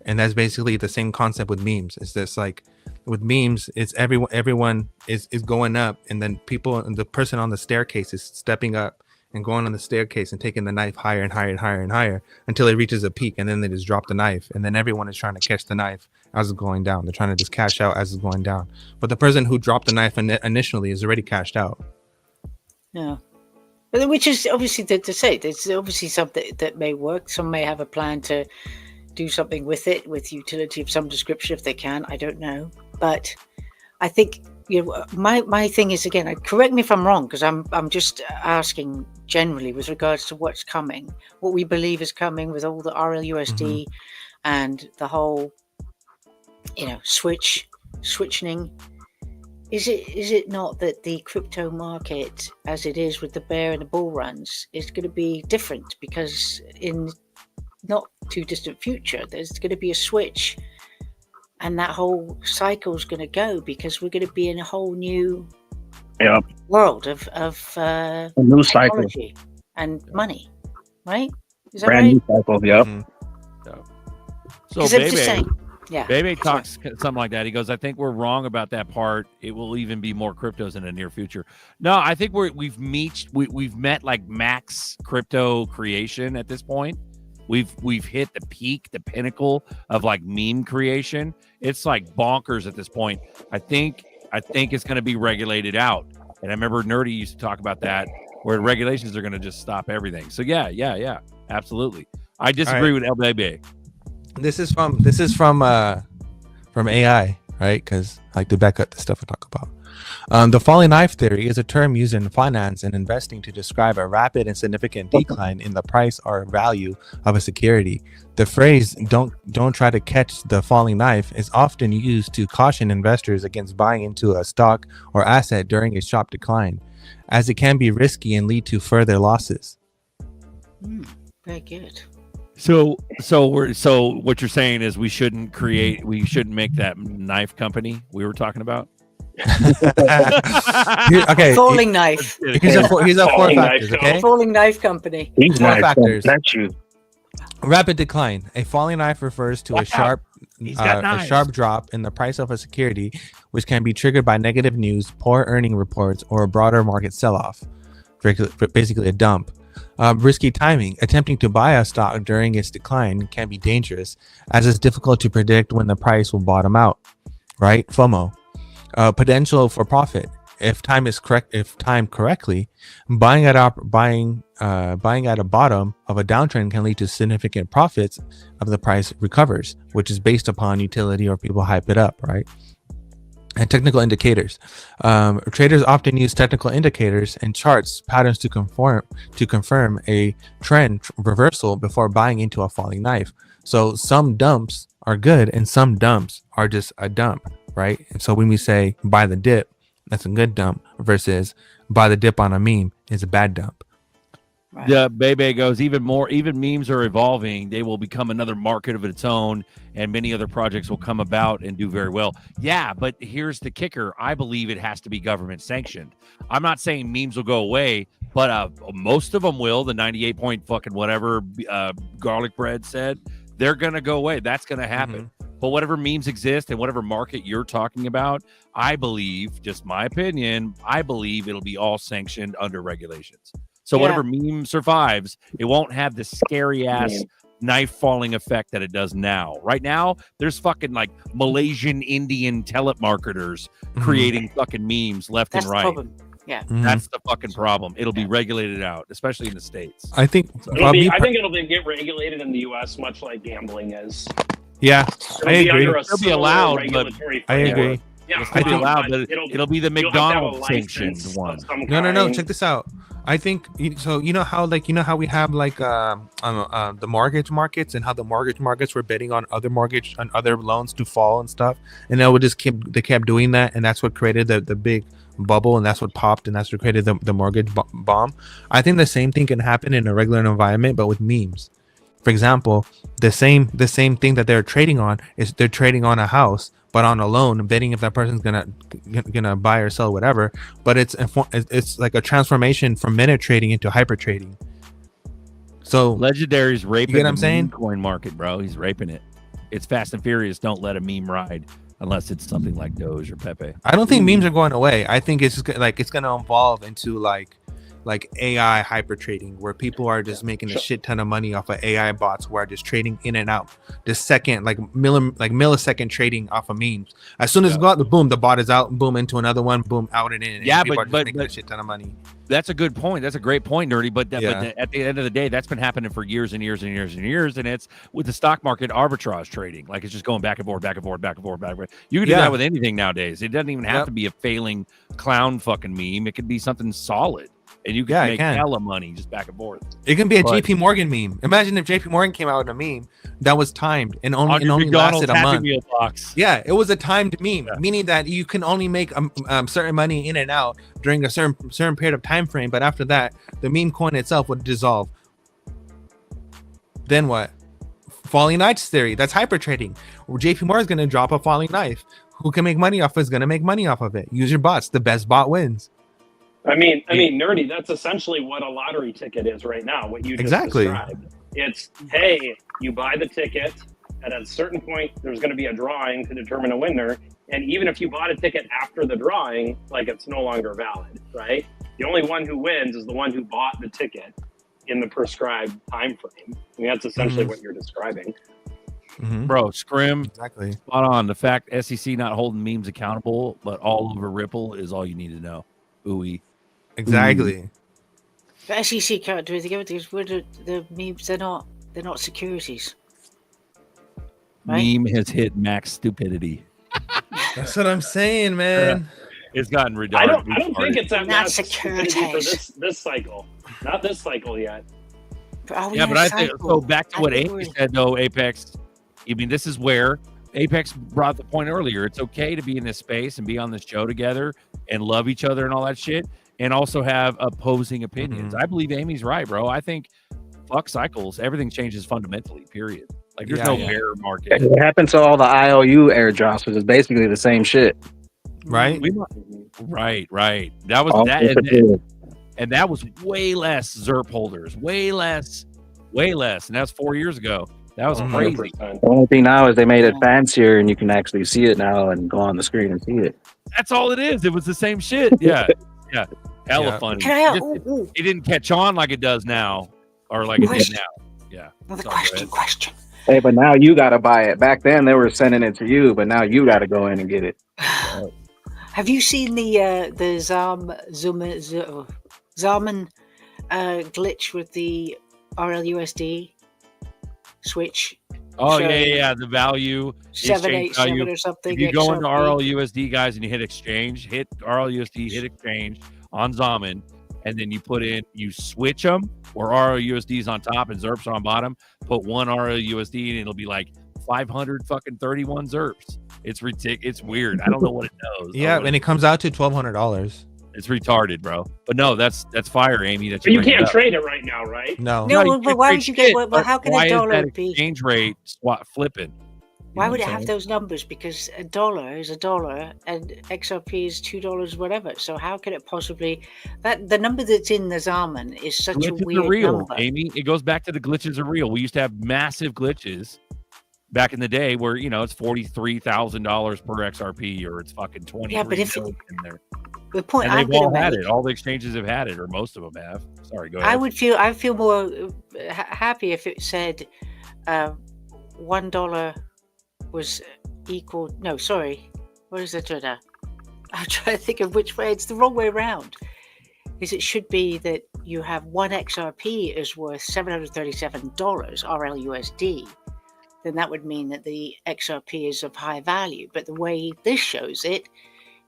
And that's basically the same concept with memes. It's just like with memes, it's everyone is going up, and then the person on the staircase is stepping up and going on the staircase and taking the knife higher and higher and higher and higher until it reaches a peak, and then they just drop the knife, and then everyone is trying to catch the knife as it's going down. They're trying to just cash out as it's going down, but the person who dropped the knife initially is already cashed out. Yeah, but which is obviously to say there's obviously something that may work. Some may have a plan to do something with it, with utility of some description if they can. I don't know, but I think my thing is, again, correct me if I'm wrong, because I'm just asking generally with regards to what's coming, what we believe is coming with all the RLUSD and the whole switching. Is it not that the crypto market, as it is with the bear and the bull runs, is going to be different, because in not too distant future there's going to be a switch, and that whole cycle is going to go, because we're going to be in a whole new world of a new cycle technology and money, right? Is that brand right? new cycle. Yep. So 'Cause I'm just saying, yeah. Bebe talks something like that. He goes, I think we're wrong about that part. It will even be more cryptos in the near future. No, I think we've met like max crypto creation at this point. We've hit the peak, the pinnacle of like meme creation. It's like bonkers at this point. I think it's going to be regulated out. And I remember Nerdy used to talk about that, where regulations are going to just stop everything. So yeah, absolutely. I disagree with LBB. This is from AI, right? Because I like to back up the stuff I talk about. The falling knife theory is a term used in finance and investing to describe a rapid and significant decline in the price or value of a security. The phrase "don't try to catch the falling knife" is often used to caution investors against buying into a stock or asset during a sharp decline, as it can be risky and lead to further losses. Very good. So what you're saying is we shouldn't make that knife company we were talking about. Okay. Falling knife. Here's a four factors. Okay. Falling knife company. These Four knives factors. don't touch you. Rapid decline. A falling knife refers to a sharp drop in the price of a security, which can be triggered by negative news, poor earning reports, or a broader market sell-off. Basically a dump. Risky timing. Attempting to buy a stock during its decline can be dangerous, as it's difficult to predict when the price will bottom out. Right? FOMO. Potential for profit. If timed correctly, buying at a bottom of a downtrend can lead to significant profits if the price recovers, which is based upon utility or people hype it up, right? And technical indicators. Traders often use technical indicators and charts patterns to confirm a trend reversal before buying into a falling knife. So some dumps are good and some dumps are just a dump, right? And so when we say buy the dip, that's a good dump, versus buy the dip on a meme is a bad dump. Right. Yeah, Bebe goes, even memes are evolving. They will become another market of its own, and many other projects will come about and do very well. Yeah, but here's the kicker. I believe it has to be government sanctioned. I'm not saying memes will go away, but most of them will. The 98 point fucking whatever garlic bread said, they're going to go away. That's going to happen. But whatever memes exist and whatever market you're talking about, I believe, just my opinion, I believe it'll be all sanctioned under regulations. So whatever meme survives, it won't have the scary ass knife falling effect that it does now. Right now, there's fucking like Malaysian Indian telemarketers creating fucking memes left and right. Yeah, that's the fucking problem. It'll be regulated out, especially in the States. I think I think it'll get regulated in the U.S. much like gambling is. Yeah, I agree. It'll be allowed, but I agree. Yeah, it'll be allowed, but it'll be the McDonald's sanctioned one. No. Check this out. I think so. You know how we have like the mortgage markets, and how the mortgage markets were betting on other loans to fall and stuff, and they kept doing that, and that's what created the big bubble, and that's what popped, and that's what created the mortgage bomb. I think the same thing can happen in a regular environment, but with memes. For example, the same thing that they're trading on is they're trading on a house, but on a loan, betting if that person's gonna buy or sell whatever. But it's like a transformation from minute trading into hyper trading. So Legendary's raping you get what I'm saying? Meme coin market, bro. He's raping it. It's Fast and Furious. Don't let a meme ride unless it's something like Doge or Pepe. I don't think memes are going away. I think it's gonna evolve into like like AI hyper trading, where people are just making a shit ton of money off of AI bots who are just trading in and out, just second, like millisecond trading off of memes. As soon as it go out, the boom, the bot is out, boom, into another one, boom, out and in. And Yeah, people are but just making a shit ton of money. That's a good point. That's a great point, Nerdy. But at the end of the day, that's been happening for years and years and years and years. And it's with the stock market arbitrage trading. Like it's just going back and forth, back and forth, back and forth, back and forth. You can do that with anything nowadays. It doesn't even have to be a failing clown fucking meme. It could be something solid. And you can make hella money just back and forth. It can be a JP Morgan meme. Imagine if JP Morgan came out with a meme that was timed and only lasted a month. Yeah, it was a timed meme, meaning that you can only make certain money in and out during a certain period of time frame. But after that, the meme coin itself would dissolve. Then what? Falling knives theory. That's hyper trading. JP Morgan's going to drop a falling knife. Who can make money off it is going to make money off of it. Use your bots. The best bot wins. I mean, Nerdy, that's essentially what a lottery ticket is right now, what you just described. It's, hey, you buy the ticket, and at a certain point, there's going to be a drawing to determine a winner, and even if you bought a ticket after the drawing, like, it's no longer valid, right? The only one who wins is the one who bought the ticket in the prescribed time frame. I mean, that's essentially what you're describing. Bro, Scrim, exactly. Spot on. The fact SEC not holding memes accountable, but all over Ripple is all you need to know. Ooey. Exactly. The SEC can't do anything because the memes, they're not securities. Right? Meme has hit max stupidity. That's what I'm saying, man. It's gotten retarded. I don't think it's at Not max stupidity for this cycle. Not this cycle yet. But I think so. Back to what Amy said, though, Apex. I mean, this is where Apex brought the point earlier. It's okay to be in this space and be on this show together and love each other and all that shit, and also have opposing opinions. I believe Amy's right, bro. I think fuck cycles. Everything changes fundamentally, period. Like there's no bear market. It happened to all the IOU airdrops, which is basically the same shit. Right? Right. That was and that was way less ZERP holders. Way less. And that's 4 years ago. That was crazy. The only thing now is they made it fancier and you can actually see it now and go on the screen and see it. That's all it is. It was the same shit. Yeah. Hella funny. It didn't catch on like it does now, or like it did now. Yeah. Another question. Hey, but now you got to buy it. Back then they were sending it to you, but now you got to go in and get it. Have you seen the Zaman glitch with the RLUSD switch? Oh yeah, the value 787 or something. If you go into RLUSD, guys, and you hit exchange, hit RLUSD, hit exchange on Zaman, and then you switch them where RLUSD is on top and ZERPs on bottom. Put one RLUSD and it'll be like 531 ZERPs. It's ridiculous. It's weird. I don't know what it knows. Yeah, and it comes out to $1,200. It's retarded, bro. But no, that's fire, Amy. But you can't trade it right now, right? No, but why would you get? Well, how can a dollar be exchange rate flipping? Why would it have those numbers? Because a dollar is a dollar and XRP is $2, whatever. So how can it possibly the number that's in the Zaman is such glitches a weird are real, number? Amy. It goes back to the glitches are real. We used to have massive glitches back in the day where it's $43,000 per XRP or it's fucking 20. Yeah, but if in there. The point and I'm they've all gonna had make, it. All the exchanges have had it, or most of them have. Sorry, go ahead. I feel more happy if it said $1 was equal. No, sorry. What is it? I'm trying to think of which way. It's the wrong way around. It should be that you have one XRP is worth $737 RLUSD. Then that would mean that the XRP is of high value. But the way this shows it,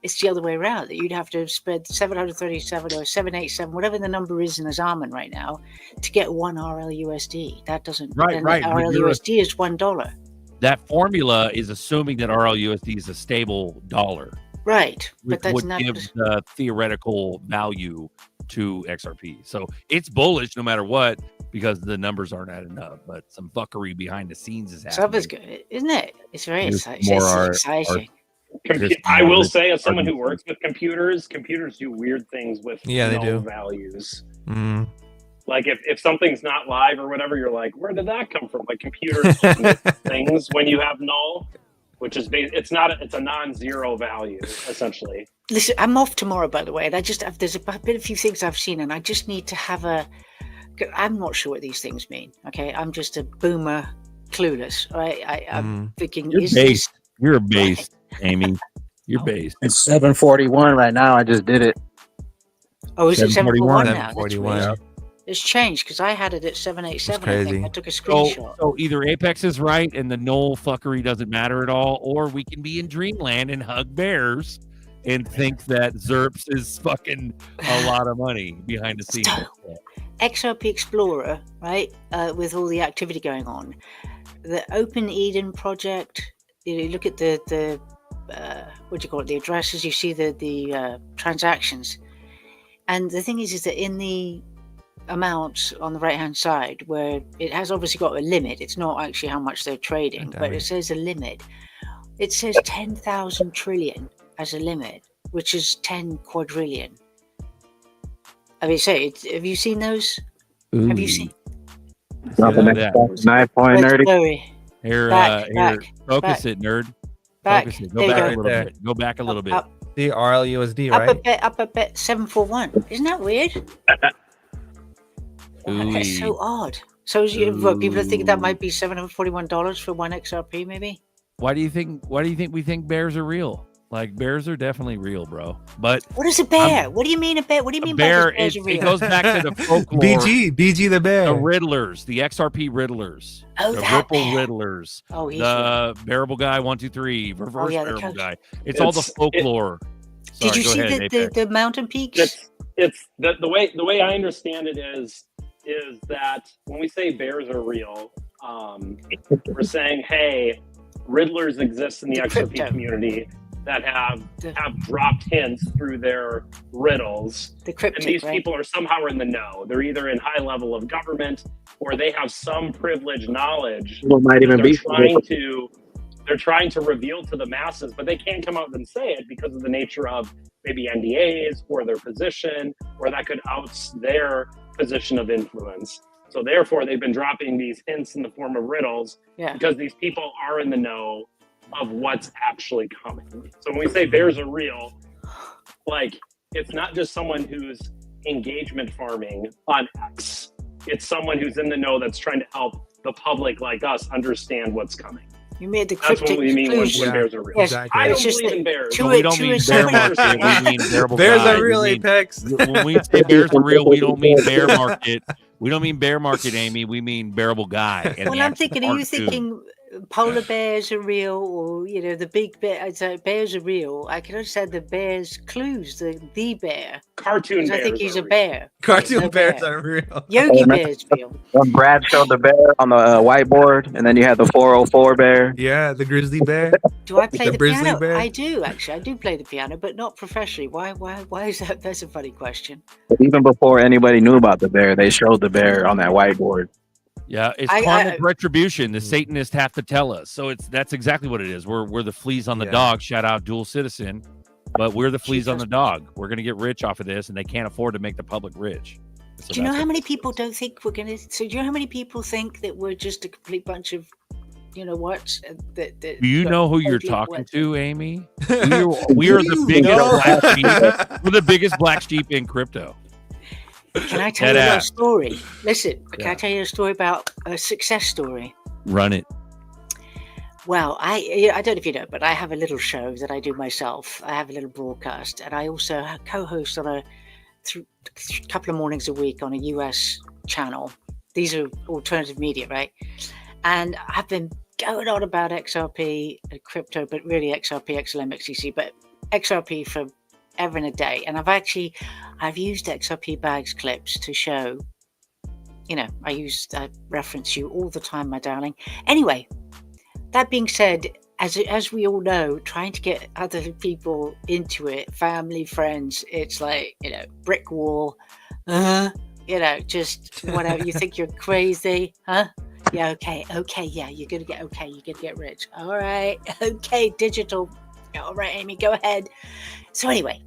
it's the other way around. That you'd have to spend 737 or 787, whatever the number is in the Zaman right now, to get one RLUSD. That doesn't. Right. RLUSD is $1. That formula is assuming that RLUSD is a stable dollar. Right, but that's would give the theoretical value to XRP. So it's bullish no matter what because the numbers aren't adding up. But some fuckery behind the scenes is happening. Something's good, isn't it? It's very exciting. I will say, as someone who works with computers do weird things with they do values. Like if something's not live or whatever, you're like, where did that come from? Like computers things when you have null, which is it's a non-zero value essentially. listen, I'm off tomorrow, by the way, and there's a few things I've seen, and I just need to have I'm not sure what these things mean. Okay, I'm just a boomer, clueless. Right? I'm thinking, You're is based. this? You're based, Amy. You're based. It's 7:41 right now. I just did it. Oh, is it 7:41 now? That's 7:41. weird. It's changed because I had it at 7:87. I crazy. think I took a screenshot. So either Apex is right and the null fuckery doesn't matter at all, or we can be in dreamland and hug bears and think that Zerps is fucking a lot of money behind the scenes. XRP Explorer, right? With all the activity going on, the Open Eden project. You look at the what do you call it? The addresses. You see the transactions, and the thing is that in the amounts on the right hand side, where it has obviously got a limit. It's not actually how much they're trading, but it says a limit. It says 10,000 trillion as a limit, which is 10 quadrillion. I mean, have you seen those? Ooh. Have you seen? Nothing. 9-point nerdy. Here, focus it, nerd. Back. Focus it. There you Go back go. a little bit. Go back a little bit. The RLUSD, right? Up a bit. 741. Isn't that weird? That's so odd. So people are thinking that might be $741 for one XRP, maybe. Why do you think we think bears are real? Like, bears are definitely real, bro. But what is a bear? What do you mean a bear? What do you mean bear? by bears are real? It goes back to the folklore. BG the bear. The Riddlers, the XRP Riddlers. Oh, the that Ripple bear. Riddlers. Oh, he's the bearable guy 1 2 3 reverse the bearable coach. guy. It's all the folklore. Did you Sorry, see go ahead, the mountain peaks? It's the way I understand it is that when we say bears are real, we're saying, hey, Riddlers exist in the XRP crypto community that have dropped hints through their riddles. And these people are somehow in the know. They're either in high level of government or they have some privileged knowledge. Well, might even be They're trying to reveal to the masses, but they can't come out and say it because of the nature of maybe NDAs or their position, or that could oust their position of influence. So therefore, they've been dropping these hints in the form of riddles because these people are in the know of what's actually coming. So when we say bears are real, like, it's not just someone who's engagement farming on X. It's someone who's in the know that's trying to help the public like us understand what's coming. You made the That's cryptic what we mean when conclusion. bears are real. Yes, Exactly. I don't it's just believe that in bears. to we it- don't to mean it- bear somebody- market. We mean bearable Bears guy. are real, We mean- Apex. When we say bears are real, we don't mean bear market. We don't mean bear market, Amy. We mean bearable guy. And Well, the I'm actual thinking, are you cartoon. thinking polar bears are real, or the big bear? I'd say bears are real. I can understand the bear's clues. The bear. Cartoon 'Cause I think bears he's are a real. bear. Cartoon No bears bear. are real. Yogi Bear's real. When Brad showed the bear on the whiteboard, and then you had the 404 bear. Yeah, the grizzly bear. Do I play the grizzly piano? bear. I do actually. I do play the piano, but not professionally. Why is that? That's a funny question. Even before anybody knew about the bear, they showed the bear on that whiteboard. Yeah, it's I- karmic retribution. The Satanists have to tell us. So that's exactly what it is. We're the fleas on the dog. Shout out dual citizen. But we're the fleas on the dog. We're gonna get rich off of this, and they can't afford to make the public rich. So Do you know that's how what- many people don't think we're gonna? So do you know how many people think that we're just a complete bunch of, what? That Do you know who you're totally talking what? to, Amy? We are the biggest black sheep. We're the biggest black sheep in crypto. Can I tell Dead you a little ass. story? Listen, can Yeah. I tell you a story about a success story? Run it. Well, I don't know if you know, but I have a little show that I do myself. I have a little broadcast, and I also co-host on a couple of mornings a week on a US channel. These are alternative media, right? And I've been going on about XRP and crypto, but really XRP, XLM, XCC, but XRP for ever and a day. And I've used XRP bags clips to show, I reference you all the time, my darling. Anyway, that being said, as we all know, trying to get other people into it, family, friends, it's like, brick wall, just whatever. You think you're crazy, huh? Yeah, okay, yeah, you're gonna get rich. All right, okay, digital. All right, Amy, go ahead. So anyway,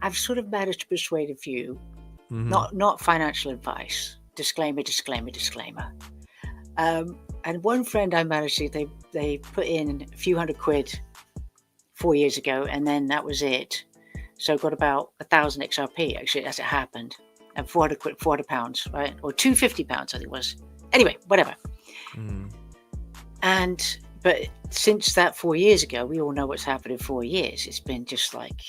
I've sort of managed to persuade a few, not financial advice. Disclaimer. And one friend I managed to, they put in a few £100 4 years ago, and then that was it. So I got about 1,000 XRP actually as it happened, and 400 pounds, right? Or 250 pounds, I think it was. Anyway, whatever. But since that 4 years ago, we all know what's happened in 4 years. It's been just like,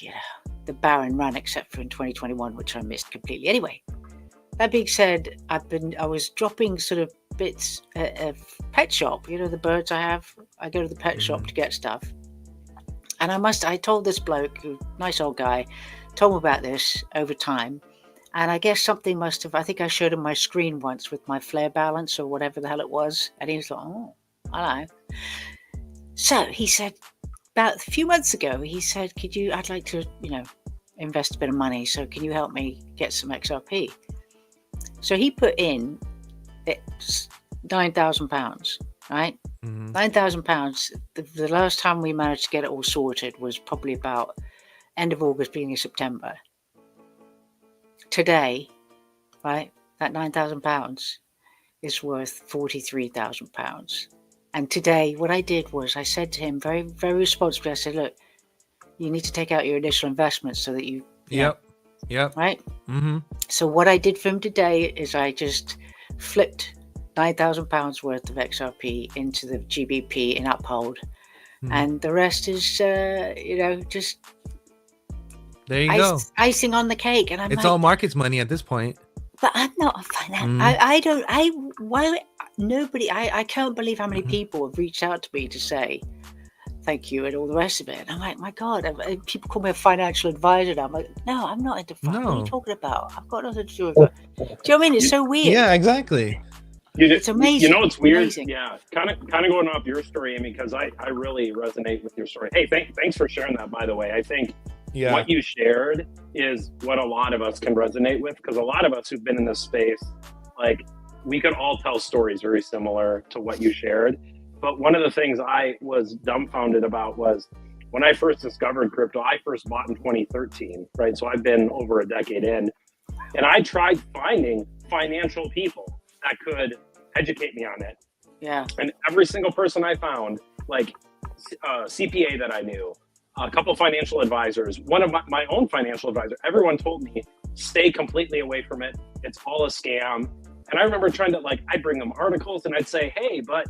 the barren run, except for in 2021, which I missed completely. Anyway, that being said, I was dropping sort of bits at a pet shop. The birds I have. I go to the pet shop to get stuff. And I told this bloke, nice old guy, told him about this over time. And I guess something must have, I think I showed him my screen once with my flare balance or whatever the hell it was. And he was like, oh, hello. So he said, about a few months ago, he said, I'd like to, invest a bit of money. So can you help me get some XRP? So he put in £9,000, right? 9,000 pounds. The last time we managed to get it all sorted was probably about end of August, beginning of September. Today, right, that 9,000 pounds is worth 43,000 pounds. And today, what I did was I said to him very, very responsibly, I said, look, you need to take out your initial investment so that you Yep. Right? So what I did for him today is I just flipped £9,000 worth of XRP into the GBP in Uphold. And the rest is, just there you go. Icing on the cake. And It's all market's money at this point. But I'm not a finance. I can't believe how many people have reached out to me to say thank you and all the rest of it. And I'm like, my God, people call me a financial advisor now. I'm like, no, I'm not into finance. What are you talking about? I've got nothing to do with it. Do you know what I mean? It's so weird. Yeah, exactly. It's amazing. It's weird. Amazing. Yeah, kind of going off your story, Amy, because I really resonate with your story. Hey, thanks for sharing that, by the way. I think what you shared is what a lot of us can resonate with, because a lot of us who've been in this space, like, we could all tell stories very similar to what you shared. But one of the things I was dumbfounded about was when I first discovered crypto, I first bought in 2013, right? So I've been over a decade in, and I tried finding financial people that could educate me on it. Yeah. And every single person I found, like CPA that I knew, a couple financial advisors, one of my own financial advisor, everyone told me, stay completely away from it. It's all a scam. And I remember trying to, I'd bring them articles and I'd say, hey, but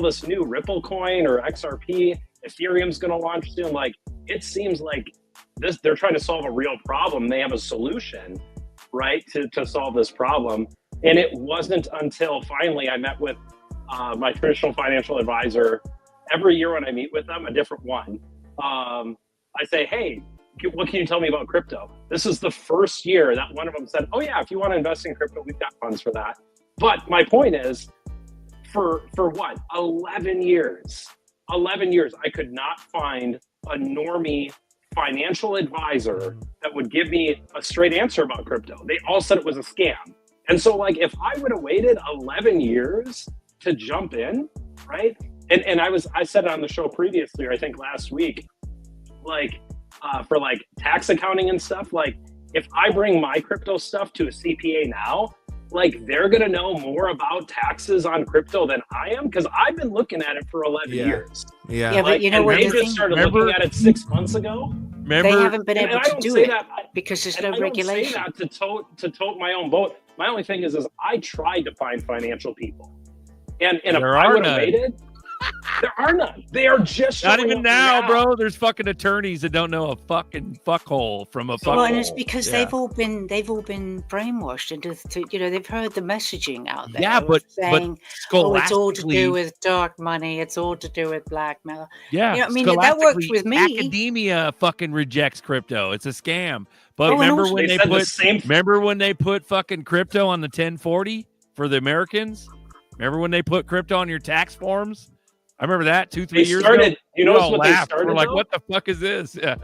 this new Ripple coin or XRP, Ethereum's going to launch soon. It seems like they're trying to solve a real problem. They have a solution, right, to solve this problem. And it wasn't until finally I met with my traditional financial advisor. Every year when I meet with them, a different one. I say, hey, what can you tell me about crypto? This is the first year that one of them said, oh yeah, if you want to invest in crypto, we've got funds for that. But my point is, for what? 11 years, I could not find a normie financial advisor that would give me a straight answer about crypto. They all said it was a scam. And so if I would have waited 11 years to jump in, right? And I said it on the show previously, or I think last week, for tax accounting and stuff, if I bring my crypto stuff to a CPA now, they're going to know more about taxes on crypto than I am, because I've been looking at it for 11 years. Yeah, but you know what? They just started looking at it 6 months ago. They haven't been able to do it because there's no regulation. I don't say that to tote my own boat. My only thing is I tried to find financial people. And if I would have waited, there are none. They are just not even now, bro. There's fucking attorneys that don't know a fucking fuckhole from a fuckhole. Well, and it's because they've all been brainwashed into they've heard the messaging out there. Yeah, but saying, oh, it's all to do with dark money. It's all to do with blackmail. Yeah, that works with me. Academia fucking rejects crypto. It's a scam. But remember when they put fucking crypto on the 1040 for the Americans? Remember when they put crypto on your tax forms? I remember that 2-3 years ago. You notice what they started? We're like, what the fuck is this? Yeah.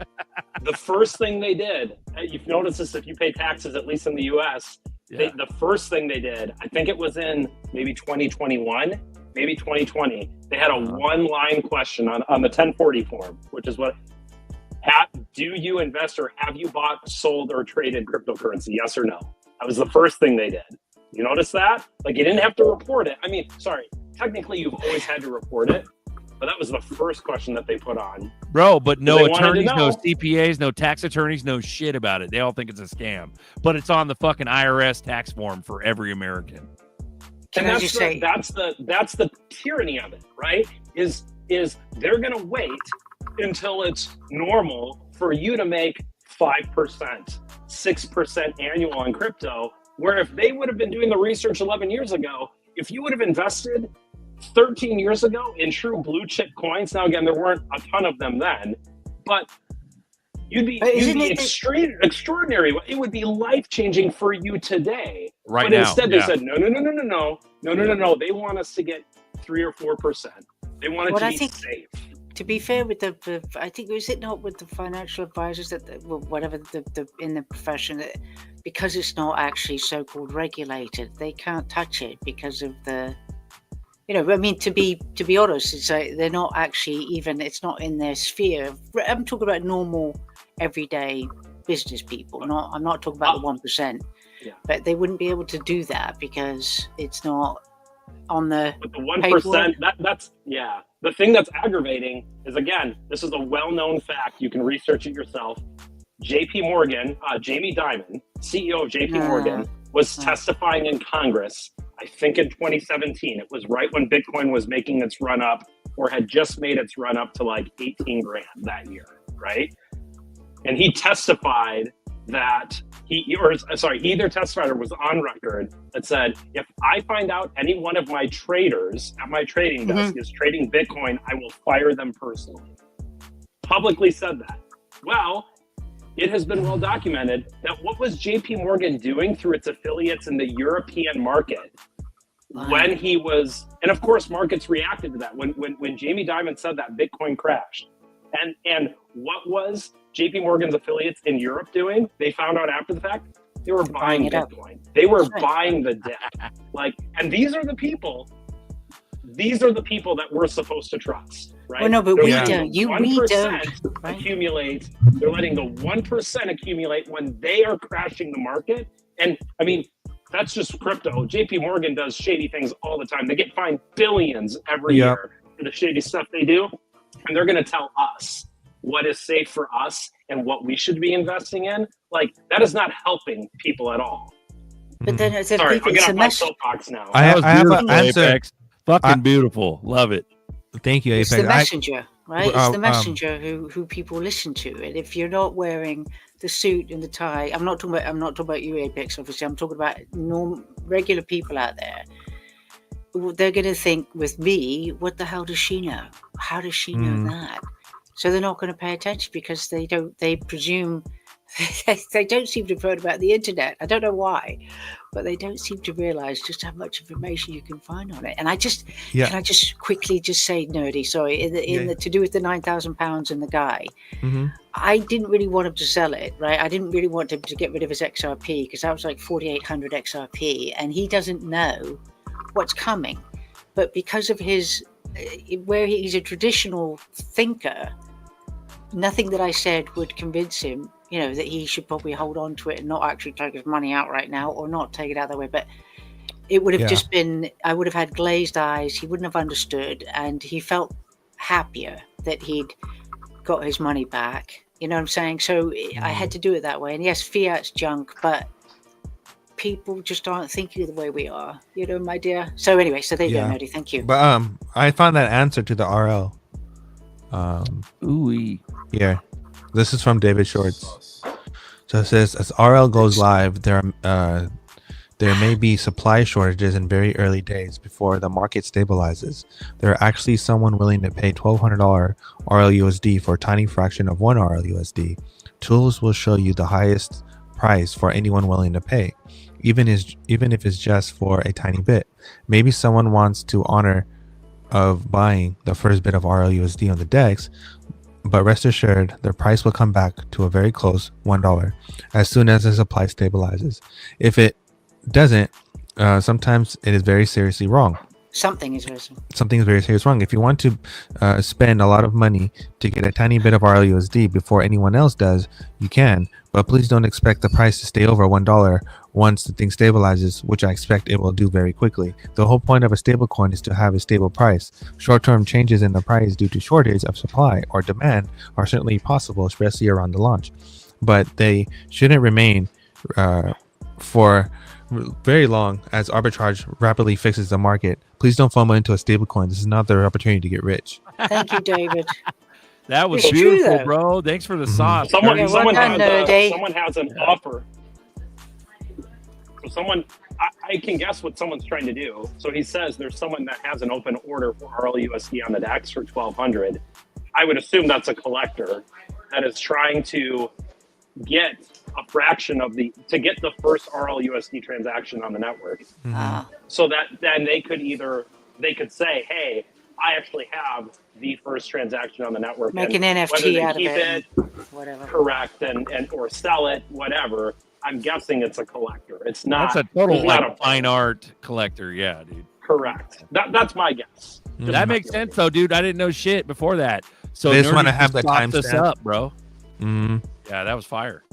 The first thing they did, you've noticed this if you pay taxes, at least in the US, the first thing they did, I think it was in maybe 2021, maybe 2020, they had a one-line question on the 1040 form, which is do you invest or have you bought, sold, or traded cryptocurrency? Yes or no? That was the first thing they did. You notice that? You didn't have to report it. I mean, sorry, technically you've always had to report it, but that was the first question that they put on. Bro, but no They wanted to attorneys, no know. CPAs, no tax attorneys, no shit about it. They all think it's a scam. But it's on the fucking IRS tax form for every American. And that's the tyranny of it, right? Is they're gonna wait until it's normal for you to make 5%, 6% annual on crypto, where if they would have been doing the research 11 years ago, if you would have invested 13 years ago in true blue chip coins, now again, there weren't a ton of them then, but you'd be extraordinary. It would be life-changing for you today. Right but now, instead they yeah. said, no. They want us to get 3 or 4%. They want it Well, to I be think- safe. To be fair with the I think, was it not with the financial advisors that whatever the in the profession, that because it's not actually so-called regulated, they can't touch it because of the, I mean, to be honest, it's like they're not actually even, it's not in their sphere. I'm talking about normal, everyday business people. I'm not talking about the 1%. Yeah. But they wouldn't be able to do that because it's not on the. But the 1%, that's the thing that's aggravating is, again, this is a well-known fact. You can research it yourself. JP Morgan, Jamie Dimon, CEO of JP Morgan, was testifying in Congress, I think in 2017. It was right when Bitcoin was making its run up, or had just made its run up to like 18 grand that year, right? And he testified that he either testified or was on record that said, if I find out any one of my traders at my trading desk is trading Bitcoin, I will fire them personally. Publicly said that. Well, it has been well documented that what was JP Morgan doing through its affiliates in the European market when he was, and of course markets reacted to that. When Jamie Dimon said that, Bitcoin crashed. And what was JP Morgan's affiliates in Europe doing? They found out after the fact they were buying Bitcoin. They were buying the debt. And these are the people that we're supposed to trust, right? Well, no, but They're we letting don't. the We 1% don't. Right? accumulate. They're letting the 1% accumulate when they are crashing the market. And I mean, that's just crypto. JP Morgan does shady things all the time. They get fined billions every year for the shady stuff they do. And they're going to tell us what is safe for us and what we should be investing in. Like, that is not helping people at all. But then it's Sorry, I'll get off my message. soapbox now. I have an answer. Apex. Fucking beautiful. Love it. Thank you, It's Apex. the messenger, right? It's the um, messenger who people listen to. And if you're not wearing the suit and the tie, I'm not talking about you, Apex. Obviously, I'm talking about regular people out there. They're going to think with me, what the hell does she know? How does she know that? So they're not going to pay attention because they presume they don't seem to have heard about the internet. I don't know why, but they don't seem to realize just how much information you can find on it. And can I just quickly just say, nerdy, sorry, to do with the £9,000 and the guy, I didn't really want him to sell it, right? I didn't really want him to get rid of his XRP because that was like 4,800 XRP, and he doesn't know what's coming. But because of his, where he's a traditional thinker, nothing that I said would convince him, that he should probably hold on to it and not actually take his money out right now, or not take it out that way. But it would have just been, I would have had glazed eyes. He wouldn't have understood, and he felt happier that he'd got his money back. You know what I'm saying? So I had to do it that way. And yes, fiat's junk, but people just aren't thinking the way we are, my dear. So anyway, there you go, Nerdy. Thank you. But I found that answer to the RL. Here, this is from David Shorts. So it says, as RL goes live, there may be supply shortages in very early days before the market stabilizes. There are actually someone willing to pay $1,200 RLUSD for a tiny fraction of 1 RLUSD. Tools will show you the highest price for anyone willing to pay, even if it's just for a tiny bit. Maybe someone wants to honor of buying the first bit of RLUSD on the DEX, but rest assured the price will come back to a very close $1 as soon as the supply stabilizes. If it doesn't, sometimes it is very seriously wrong. Something is very wrong. Something is very serious wrong. If you want to spend a lot of money to get a tiny bit of RLUSD before anyone else does, you can. But please don't expect the price to stay over $1 once the thing stabilizes, which I expect it will do very quickly. The whole point of a stable coin is to have a stable price. Short-term changes in the price due to shortage of supply or demand are certainly possible, especially around the launch. But they shouldn't remain for very long as arbitrage rapidly fixes the market. Please don't FOMO into a stablecoin. This is not their opportunity to get rich. Thank you, David. That was It's true, beautiful, though. bro. Thanks for the sauce. Someone, Yeah, well someone, done, has Nerdy. someone has an offer. So someone, I can guess what someone's trying to do. So he says there's someone that has an open order for RLUSD on the DEX for 1,200. I would assume that's a collector that is trying to get a fraction of to get the first RLUSD transaction on the network. So that then they could say, hey, I actually have the first transaction on the network. Make and an whether NFT they out of keep it. Whatever. correct, and or sell it, whatever. I'm guessing it's a collector. It's not. That's a total it's not like fine art collector. Yeah, dude. Correct. That's my guess. Just That my makes feeling. sense, though, dude. I didn't know shit before that. So They just Nerdy wanna have just the popped this timestamp. up, bro. Mhm. Yeah, that was fire.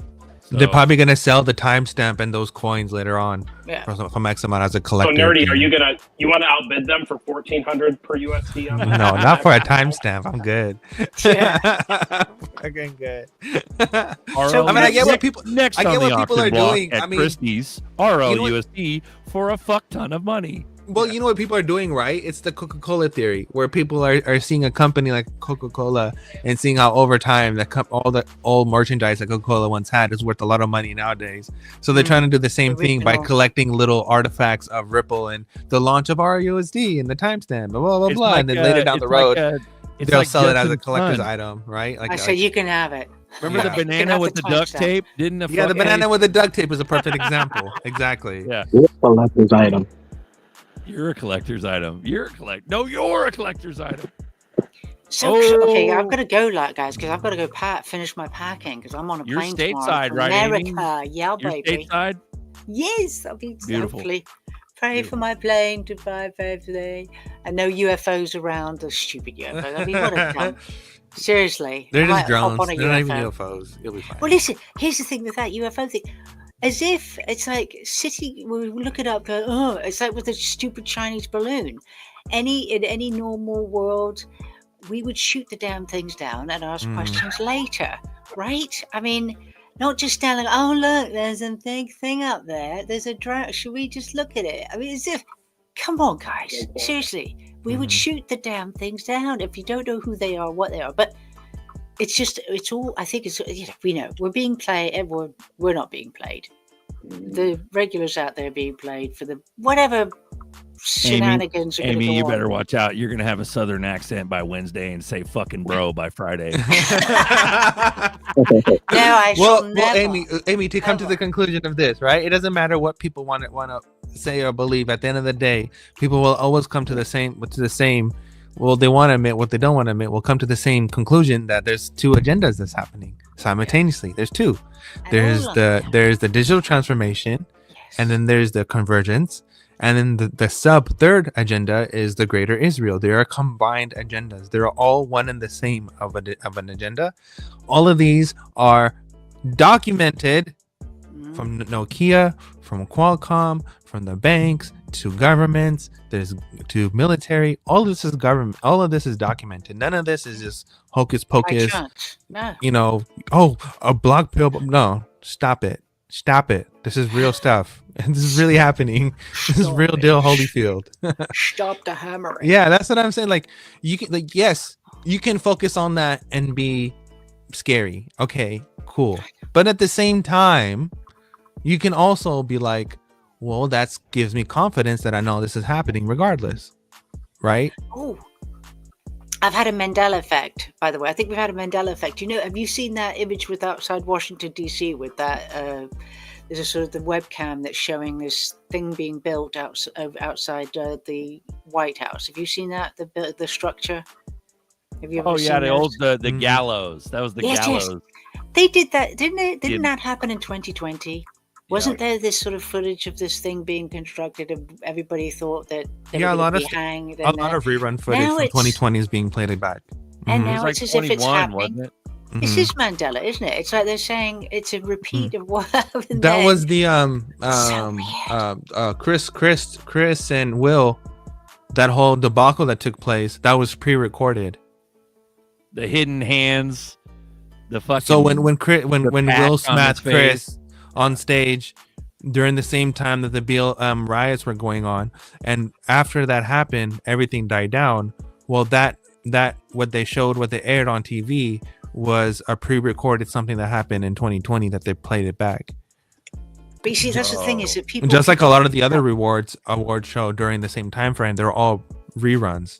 They're So- probably gonna sell the timestamp and those coins later on Yeah. from X amount as a So collector. nerdy, are thing. you want to outbid them for 1,400 per USD? On that? No, not for a timestamp. I'm good. Yeah. Fucking good. RO I mean, I get what people. next I get on the what people auction are block doing. at I mean, Christie's you know what- RLUSD for a fuck ton of money. Well, you know what people are doing, right? It's the Coca-Cola theory, where people are seeing a company like Coca-Cola and seeing how over time all the old merchandise that Coca-Cola once had is worth a lot of money nowadays. So they're trying to do the same thing by Original. collecting little artifacts of Ripple and the launch of RUSD and the timestamp, blah blah It's blah, like, and then later down it's the like road, it's they'll like sell it as a Jetson's collector's son. item, right? I say you can have it. Remember Yeah. the You can banana have with the the duct timestamp. tape? Didn't the Yeah, the fucking- banana with the duct tape is a perfect example. Exactly. Yeah. Collector's item. You're a collector's item. You're a collector's item. So okay, I've got to go, like guys, because I've got to go finish my packing because I'm on a You're plane stateside, tomorrow for right, Amy? America. Yeah, You're baby. stateside. Yes, I'll be Beautiful. hopefully. Pray for my plane to fly today. And no UFOs around. The stupid UFOs. I mean, what a dumb. Seriously. They're I just might hop drones. on a They're not even UFO. UFOs. You'll be fine. Well, listen, here's the thing with that UFO thing. As if it's like we look it up, go, it's like with a stupid Chinese balloon. In any normal world, we would shoot the damn things down and ask questions later, right? I mean, not just standing, oh, look, there's a big thing up there. There's a drone. Should we just look at it? I mean, as if, come on, guys. Seriously, we would shoot the damn things down if you don't know who they are, what they are. But it's all, I think it's, we know we're being played. We're not being played. The regulars out there being played for the whatever shenanigans are going to Amy, go you on. better watch out. You're gonna have a southern accent by Wednesday and say "fucking bro" by Friday. No, I shall Well, never. Amy, to come to the conclusion of this, right? It doesn't matter what people want to say or believe. At the end of the day, people will always come to the same. Well, they want to admit what they don't want to admit. Will come to the same conclusion that there's two agendas that's happening simultaneously. There's two. There's the digital transformation, and then there's the convergence, and then the sub third agenda is the greater Israel. They are combined agendas. They're all one and the same of an agenda. All of these are documented from Nokia, from Qualcomm, from the banks to governments. There's to military. All of this is government. All of this is documented. None of this is just hocus pocus. No. You know, oh, a block pill. No, stop it. Stop it. This is real stuff. This is really happening. This is real deal, Holyfield. Stop the hammering. Yeah, that's what I'm saying. Like, you can, like, yes, you can focus on that and be scary. Okay, cool. But at the same time, you can also be like, well, that gives me confidence that I know this is happening regardless. Right? Oh, I've had a Mandela effect, by the way. I think we've had a Mandela effect. You know, have you seen that image with outside Washington, D.C. with that? There's a sort of the webcam that's showing this thing being built outside the White House. Have you seen that? The structure? Have you ever Oh seen yeah, those? the gallows. That was the Yes, yes. gallows. They did that, didn't it? Didn't Yeah. that happen in 2020? Wasn't there this sort of footage of this thing being constructed, and everybody thought that they Yeah, were a lot going of to be hanged? a lot of rerun footage now from it's- 2020 is being played back. And Mhm. now it's as if it's 21, happening. wasn't it? This Mhm. is Mandela, isn't it? It's like they're saying it's a repeat of what happened That then. was the Chris and Will, that whole debacle that took place, that was pre-recorded. The hidden hands, the fucking. So when the Will patch on smacked his face. Chris on stage during the same time that the BLM riots were going on, and after that happened, everything died down. Well, that what they showed, what they aired on TV, was a pre-recorded something that happened in 2020 that they played it back. But you see, that's the thing, is that people Just like a people- lot of the other award show during the same time frame, they're all reruns.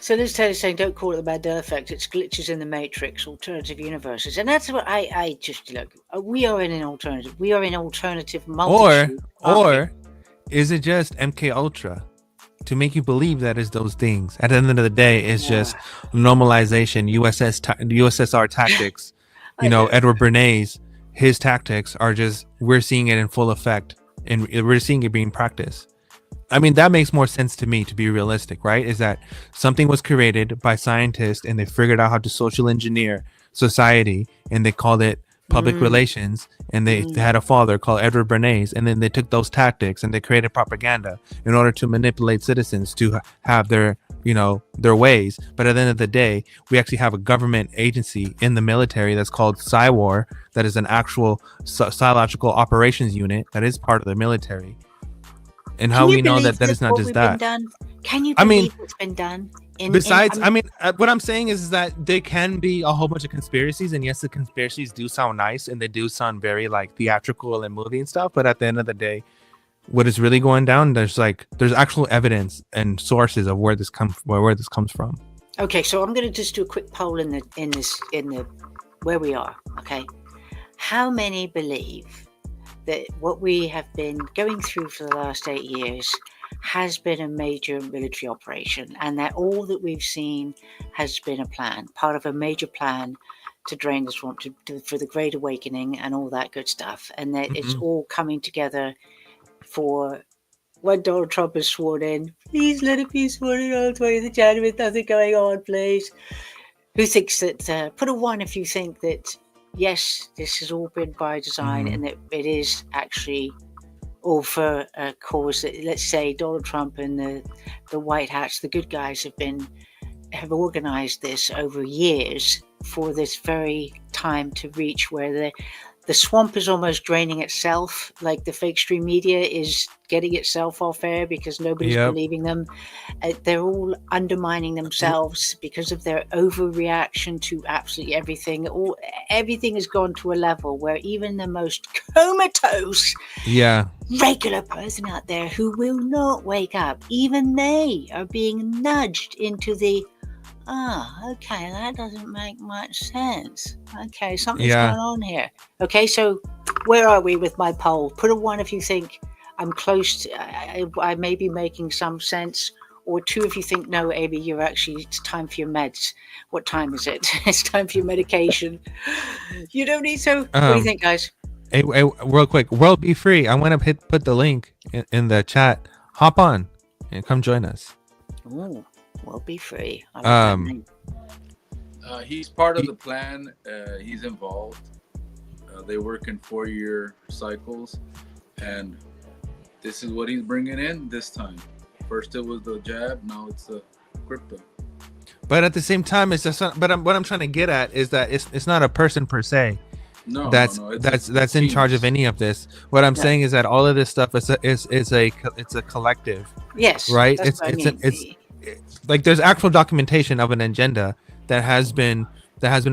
So Liz Taylor's saying, don't call it the Mandela effect. It's glitches in the matrix, alternative universes. And that's what I just, look, we are in an alternative. We are in alternative multitude. Or is it just MK Ultra to make you believe that it's those things? At the end of the day, it's just normalization, USSR tactics. Edward Bernays, his tactics are just, we're seeing it in full effect, and we're seeing it being practiced. I mean, that makes more sense to me, to be realistic, right? Is that something was created by scientists and they figured out how to social engineer society, and they called it public relations, and they had a father called Edward Bernays, and then they took those tactics and they created propaganda in order to manipulate citizens to have their ways. But at the end of the day, we actually have a government agency in the military that's called PSYWAR, that is an actual psychological operations unit that is part of the military. And how we know that is not just that. Can you I mean, believe what's been done? What I'm saying is that there can be a whole bunch of conspiracies, and yes, the conspiracies do sound nice and they do sound very like theatrical and movie and stuff. But at the end of the day, what is really going down? There's actual evidence and sources of where this comes from. Okay, so I'm going to just do a quick poll in the where we are. Okay, how many believe that what we have been going through for the last 8 years has been a major military operation, and that all that we've seen has been a plan, part of a major plan to drain the swamp, for the Great Awakening and all that good stuff, and that it's all coming together for when Donald Trump is sworn in. Please let it be sworn in on 20th of January. Nothing going on, please. Who thinks that? Put a 1 if you think that. Yes, this has all been by design, and that it is actually all for a cause that, let's say, Donald Trump and the White Hats, the good guys, have organized this over years for this very time to reach where the swamp is almost draining itself, like the fake stream media is getting itself off air because nobody's believing them. They're all undermining themselves because of their overreaction to absolutely everything. Everything has gone to a level where even the most comatose regular person out there who will not wake up, even they are being nudged into the okay, that doesn't make much sense. Okay, something's going on here. Okay, so where are we with my poll? Put a 1 if you think I'm close to, I may be making some sense, or 2 if you think, no, Amy, it's time for your meds. What time is it? It's time for your medication. You don't need to. What do you think, guys? Hey, real quick, World Be Free. I want to put the link in the chat. Hop on and come join us. Ooh. Will be free. He's part of the plan. He's involved. They work in 4-year cycles, and this is what he's bringing in this time. First it was the jab, now it's the crypto. But at the same time, it's just not, what I'm trying to get at is that it's not a person per se. That's in charge of any of this. What I'm saying is that all of this stuff is a collective. Yes. Right. It's like there's actual documentation of an agenda that has been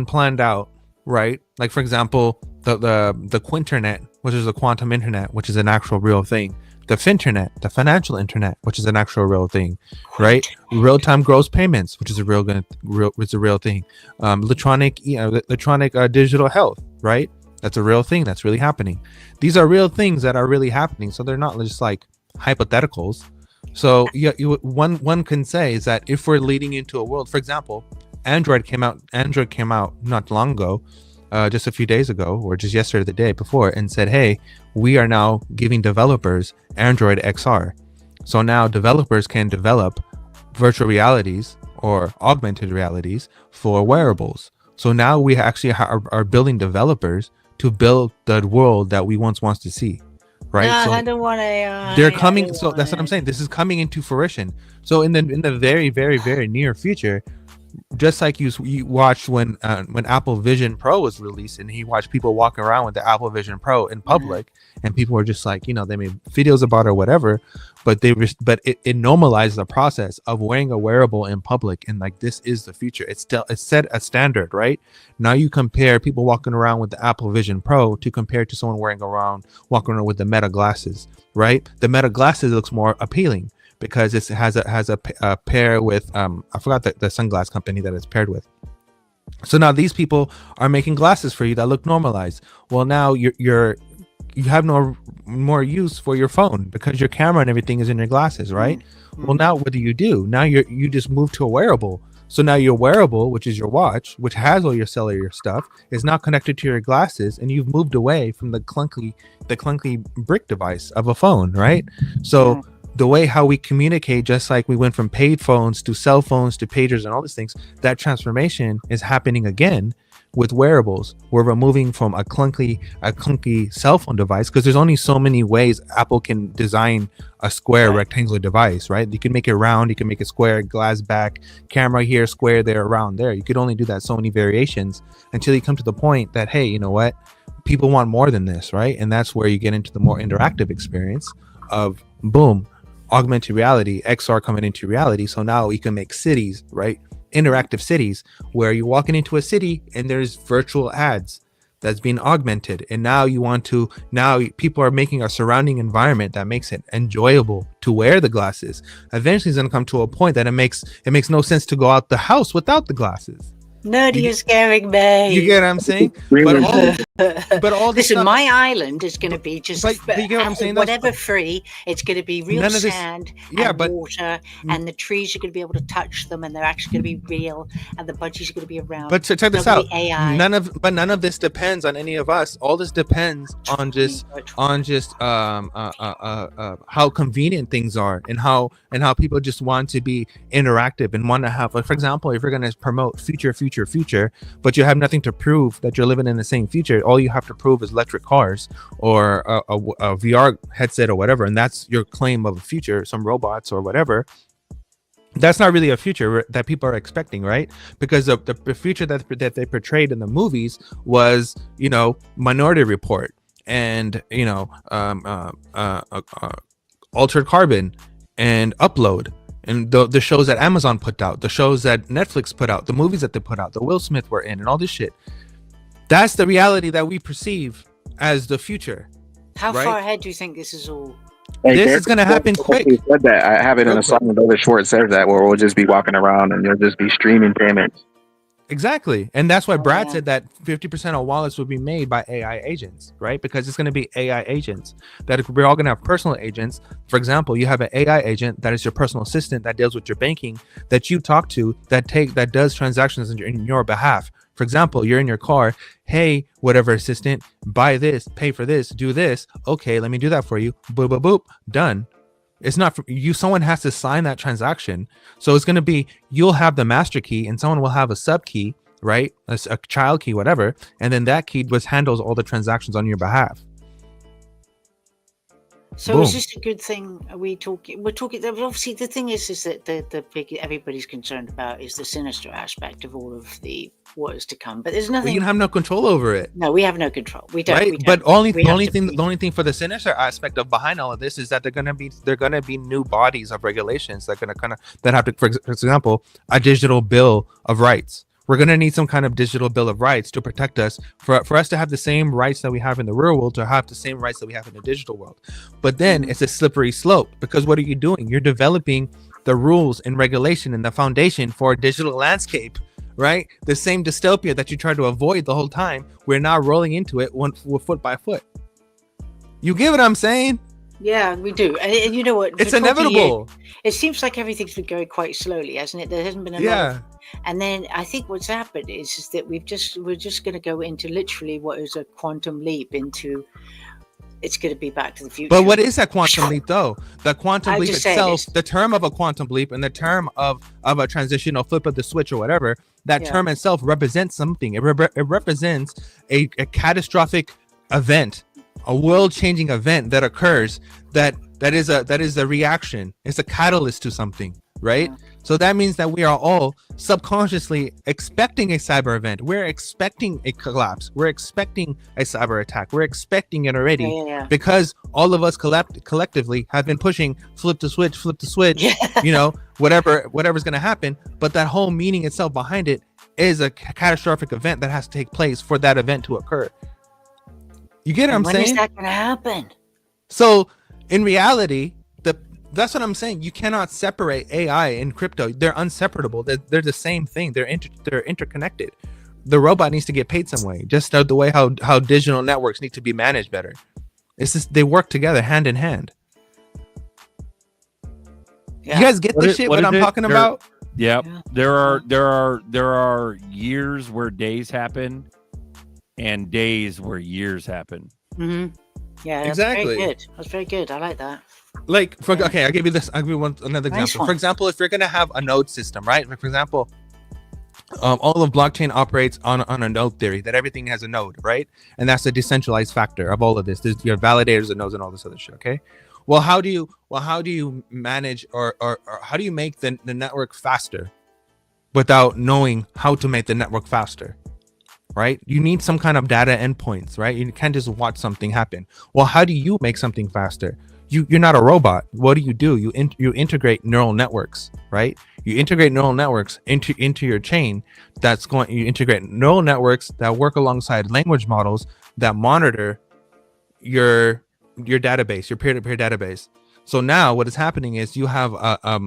planned out, right? Like, for example, the Quinternet, which is the quantum internet, which is an actual real thing. The Finternet, the financial internet, which is an actual real thing, right? Real-time gross payments, which is a real thing. Electronic digital health, right? That's a real thing. That's really happening. These are real things that are really happening. So they're not just like hypotheticals. So one can say is that if we're leading into a world, for example, Android came out not long ago, just a few days ago, or just yesterday, the day before, and said, hey, we are now giving developers Android XR. So now developers can develop virtual realities or augmented realities for wearables. So now we actually are building developers to build the world that we once wants to see, right? No, So I don't want AI. they're coming. So that's what I'm saying. This is coming into fruition. So in the very, very, very near future, just like you watched when Apple Vision Pro was released, and he watched people walking around with the Apple Vision Pro in public, and people were just like, they made videos about it or whatever, but it normalized the process of wearing a wearable in public, and like this is the future. It's set a standard, right? Now you compare people walking around with the Apple Vision Pro to compare to someone walking around with the Meta glasses, right? The Meta glasses looks more appealing, because it has a pair with I forgot the sunglass company that it's paired with. So now these people are making glasses for you that look normalized. Well, now you have no more use for your phone because your camera and everything is in your glasses, right? Well, now what do? Now you just move to a wearable. So now your wearable, which is your watch, which has all your cellular stuff, is now connected to your glasses, and you've moved away from the clunky brick device of a phone, right? So the way how we communicate, just like we went from paid phones to cell phones to pagers and all these things, that transformation is happening again with wearables, where we're moving from a clunky cell phone device, because there's only so many ways Apple can design a square rectangular device, right? You can make it round, you can make it square, glass back, camera here, square there, round there. You could only do that so many variations until you come to the point that, hey, you know what? People want more than this, right? And that's where you get into the more interactive experience of boom, augmented reality, XR coming into reality. So now we can make cities, right? Interactive cities, where you're walking into a city and there's virtual ads that's being augmented. And now people are making a surrounding environment that makes it enjoyable to wear the glasses. Eventually it's going to come to a point that it makes no sense to go out the house without the glasses. Nerdy is scaring me. You get what I'm saying? But all this Listen, stuff, my island is going to be just but you get what I'm saying? whatever free. It's going to be real None of this- sand yeah, and but- water, and the trees are going to be able to touch them, and they're actually going to be real, and the budgies are going to be around. But check this There'll out. be AI. None of this depends on any of us. All this depends on just how convenient things are, and how people just want to be interactive and want to have, like, for example, if you're going to promote future, but you have nothing to prove that you're living in the same future, all you have to prove is electric cars or a VR headset or whatever, and that's your claim of a future, some robots or whatever. That's not really a future that people are expecting, right? Because the future that they portrayed in the movies was, Minority Report and Altered Carbon and Upload, and the shows that Amazon put out, the shows that Netflix put out, the movies that they put out, the Will Smith were in, and all this shit. That's the reality that we perceive as the future. How right? far ahead do you think this is all? This is going to happen quick. Said that. I have it in a song with Other Schwartz says that, where we'll just be walking around and there'll just be streaming payments. Exactly. And that's why Brad said that 50% of wallets will be made by AI agents, right? Because it's going to be AI agents that we're all going to have personal agents. For example, you have an AI agent that is your personal assistant that deals with your banking, that you talk to, that does transactions in your behalf. For example, you're in your car. Hey, whatever assistant, buy this, pay for this, do this. Okay, let me do that for you. Boop, boop, boop. Done. It's not for you. Someone has to sign that transaction. So it's going to be, you'll have the master key and someone will have a sub key, right? A child key, whatever. And then that key just handles all the transactions on your behalf. So Boom. is this a good thing? We're talking. Obviously, the thing is that the big everybody's concerned about is the sinister aspect of all of what is to come. But there's nothing. You have no control over it. No, we have no control. We don't. Right? We don't. But the only thing for the sinister aspect of behind all of this is that they're gonna be new bodies of regulations that have to, for example, a digital bill of rights. We're going to need some kind of digital bill of rights to protect us, for us to have the same rights that we have in the real world, to have the same rights that we have in the digital world. But then it's a slippery slope, because what are you doing? You're developing the rules and regulation and the foundation for a digital landscape, right? The same dystopia that you tried to avoid the whole time, we're now rolling into it foot by foot. You get what I'm saying? Yeah, we do. And you know what? It's For 20 years, inevitable. it seems like everything's been going quite slowly, hasn't it? There hasn't been a lot Yeah. of, and then I think what's happened is that we're just going to go into literally what is a quantum leap into. It's going to be Back to the Future. But what is that quantum leap though? The quantum I'm leap just saying itself, it's- the term of a quantum leap and the term of a transitional flip of the switch or whatever, that Yeah. term itself represents something. It represents a catastrophic event, a world-changing event that occurs that is a reaction. It's a catalyst to something, right? So that means that we are all subconsciously expecting a cyber event. We're expecting a collapse. We're expecting a cyber attack. We're expecting it already Yeah. because all of us collectively have been pushing flip the switch, you know, whatever's going to happen. But that whole meaning itself behind it is a catastrophic event that has to take place for that event to occur. You get what I'm when saying? is that going to happen? So in reality, that's what I'm saying. You cannot separate AI and crypto. They're inseparable. They're the same thing. They're interconnected. The robot needs to get paid some way, just the way how digital networks need to be managed better. It's just they work together hand in hand. Yeah. You guys get the shit what I'm talking about? Yep. There are years where days happen and days where years happen. Mm-hmm. Yeah, that's Exactly. very good. That's very good. I like that. Like okay, I'll give you this. I'll give you another Nice example. one. For example, if you're gonna have a node system, right? Like for example, all of blockchain operates on a node theory that everything has a node, right? And that's the decentralized factor of all of this. There's your validators and nodes and all this other shit. Okay. Well, how do you manage or how do you make the network faster without knowing how to make the network faster? Right? You need some kind of data endpoints, right? You can't just watch something happen. Well, how do you make something faster? You're not a robot. What do? You integrate neural networks, right? You integrate neural networks into your chain. You integrate neural networks that work alongside language models that monitor your database, your peer-to-peer database. So now what is happening is you have a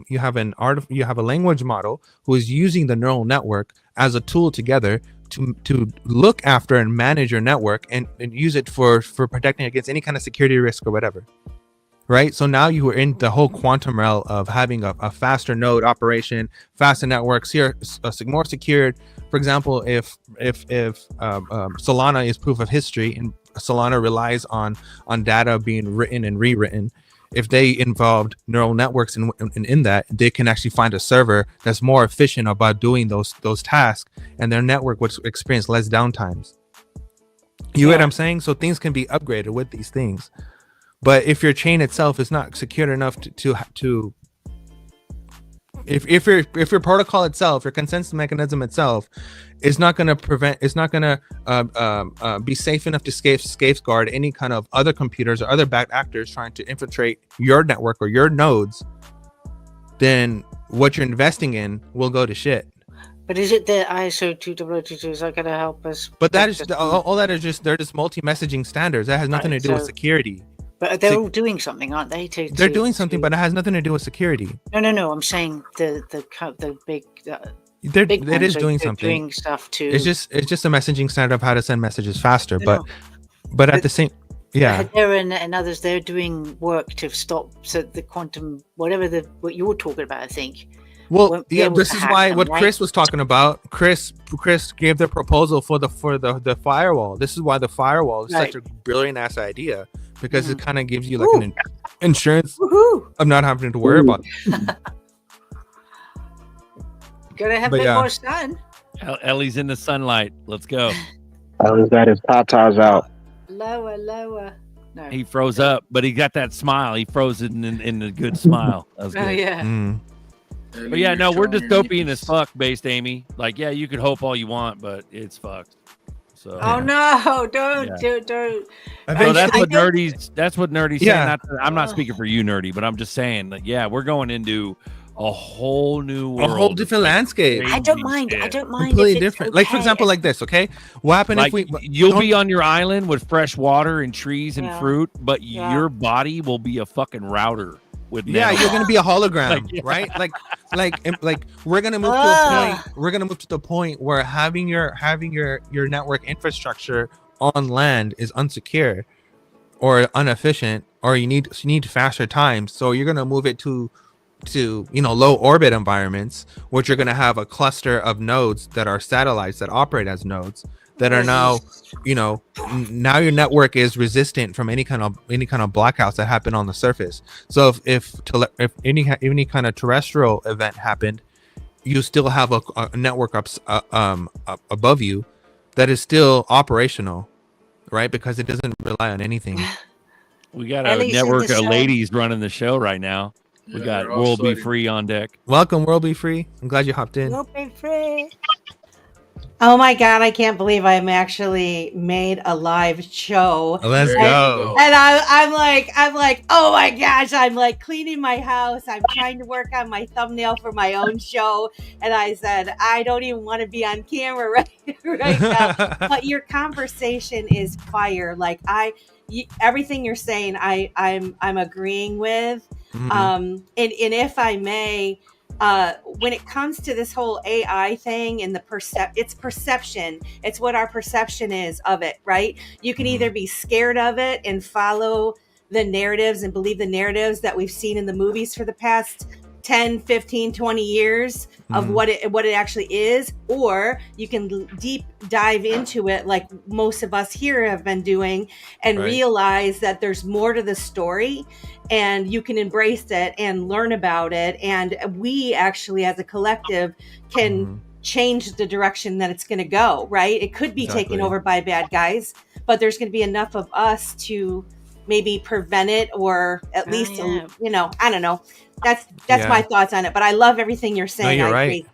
language model who is using the neural network as a tool together to look after and manage your network and use it for protecting against any kind of security risk or whatever. Right. So now you are in the whole quantum realm of having a faster node operation, faster networks here, more secured. For example, if Solana is proof of history and Solana relies on data being written and rewritten, if they involved neural networks in that, they can actually find a server that's more efficient about doing those tasks, and their network would experience less downtimes. You get what I'm saying? So things can be upgraded with these things. But if your chain itself is not secured enough to if your protocol itself, your consensus mechanism itself is not going to be safe enough to safeguard any kind of other computers or other bad actors trying to infiltrate your network or your nodes, then what you're investing in will go to shit. But is it the ISO 20022 is that going to help us? But that is all that is just they're just multi-messaging standards. That has nothing to do with security. But they're all doing something, aren't they? They're doing something, but it has nothing to do with security. No. I'm saying the big. Big It is ones are doing something. Doing stuff too. It's just a messaging standard of how to send messages faster. But at the same, yeah. There and others, they're doing work to stop so the quantum what you were talking about. I think. Well, yeah, this is why what Chris was talking about. Chris gave the proposal for the firewall. This is why the firewall is such a brilliant ass idea, because it kind of gives you like an insurance of not having to worry about it. Gotta have a bit more sun. Ellie's in the sunlight. Let's go. Ellie's got his Tatas out. Lower. No. He froze up, but he got that smile. He froze it in a good smile. That was good. Oh yeah. But yeah, no, we're dystopian as fuck based, Amy. Like, yeah, you could hope all you want, but it's fucked. So. Oh no! Don't. So that's what Nerdy's saying. I'm not speaking for you, Nerdy, but I'm just saying that we're going into a whole new world, a whole different landscape. I don't mind. Completely different. Like for example, like this. Okay, what happened if you'll be on your island with fresh water and trees and fruit, but your body will be a fucking router. You're gonna be a hologram, right? Like we're gonna move to a point. We're gonna move to the point where having your network infrastructure on land is unsecure, or inefficient, or you need faster times. So you're gonna move it to low orbit environments, which you're gonna have a cluster of nodes that are satellites that operate as nodes that are now, now your network is resistant from any kind of blackouts that happen on the surface. So if any kind of terrestrial event happened, you still have a network up above you that is still operational, right? Because it doesn't rely on anything. We got a Ellie's in network the of chat. ladies running the show right now. We got they're all World Be sweaty. Free on deck. Welcome, World Be Free. I'm glad you hopped in. You'll be free. Oh my God, I can't believe I'm actually made a live show. Let's There you go. And I'm like, oh my gosh, I'm like cleaning my house. I'm trying to work on my thumbnail for my own show. And I said, I don't even want to be on camera right now. But your conversation is fire. Like everything you're saying, I'm agreeing with. And if I may, when it comes to this whole AI thing and it's perception. It's what our perception is of it, right? You can either be scared of it and follow the narratives and believe the narratives that we've seen in the movies for the past 10, 15, 20 years of what it actually is, or you can deep dive into it like most of us here have been doing and realize that there's more to the story and you can embrace it and learn about it. And we actually as a collective can change the direction that it's going to go, right? It could be taken over by bad guys, but there's going to be enough of us to maybe prevent it, or at least, I don't know. That's my thoughts on it, but I love everything you're saying. No, you're I right. agree.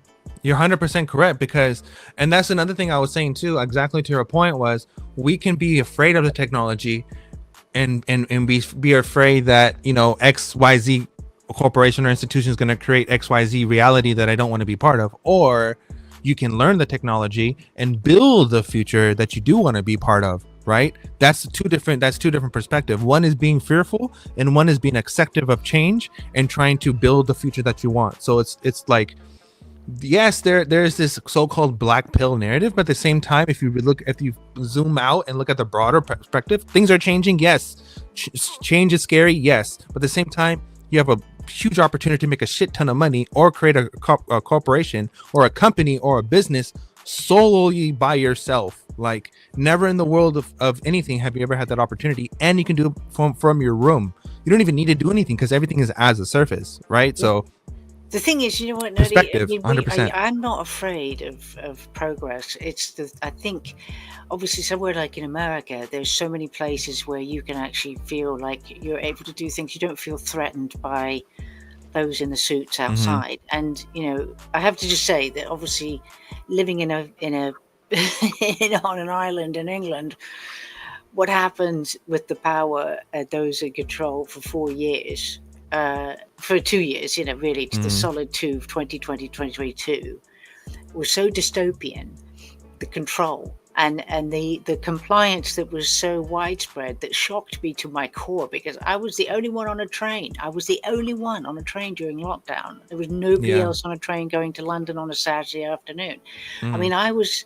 You're 100% correct, and that's another thing I was saying too, exactly to your point, was we can be afraid of the technology and be afraid that, XYZ corporation or institution is going to create XYZ reality that I don't want to be part of. Or you can learn the technology and build the future that you do want to be part of. Right? That's two different perspectives. One is being fearful and one is being acceptive of change and trying to build the future that you want. So it's like, yes, there's this so-called black pill narrative, but at the same time, if you zoom out and look at the broader perspective, things are changing. Yes. Change is scary. Yes. But at the same time, you have a huge opportunity to make a shit ton of money or create a corporation or a company or a business solely by yourself. Like, never in the world of anything have you ever had that opportunity, and you can do it from your room. You don't even need to do anything because everything is as a surface, right? So the thing is, you know what, perspective, Nerdy? 100%. I'm not afraid of progress. I think, obviously, somewhere like in America, there's so many places where you can actually feel like you're able to do things. You don't feel threatened by those in the suits outside. And I have to just say that obviously, living in a on an island in England, what happened with the power those in control for 4 years, for 2 years, really to the solid 2020, 2022, was so dystopian. The control and the compliance that was so widespread that shocked me to my core, because I was the only one on a train. I was the only one on a train during lockdown. There was nobody else on a train going to London on a Saturday afternoon. I mean, I was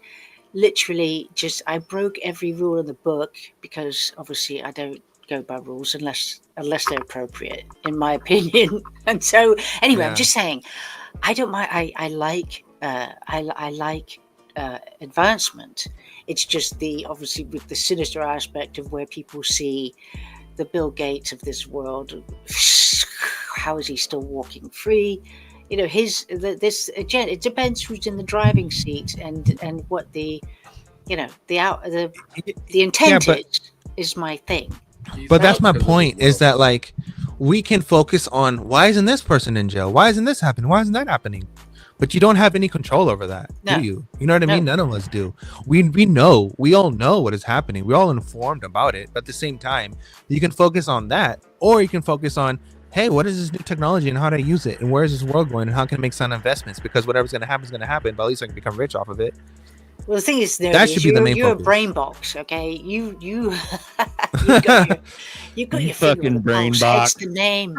literally I broke every rule in the book, because obviously I don't go by rules unless they're appropriate, in my opinion. And so anyway, I'm just saying, I don't mind. I like advancement. It's just obviously with the sinister aspect of where people see the Bill Gates of this world. How is he still walking free? It depends who's in the driving seat and what the intent is my thing. But that's my point, is that like, we can focus on, why isn't this person in jail? Why isn't this happening? Why isn't that happening? But you don't have any control over that, do you? You know what I mean? None of us do. We all know what is happening. We're all informed about it. But at the same time, you can focus on that, or you can focus on, hey, what is this new technology and how do I use it? And where is this world going? And how can I make sound investments? Because whatever's going to happen is going to happen, but at least I can become rich off of it. Well, the thing is, though, That should be the main you're focus. a brain box, okay? You got your, you got You your finger on fucking the brain pulse. box. Hence the name,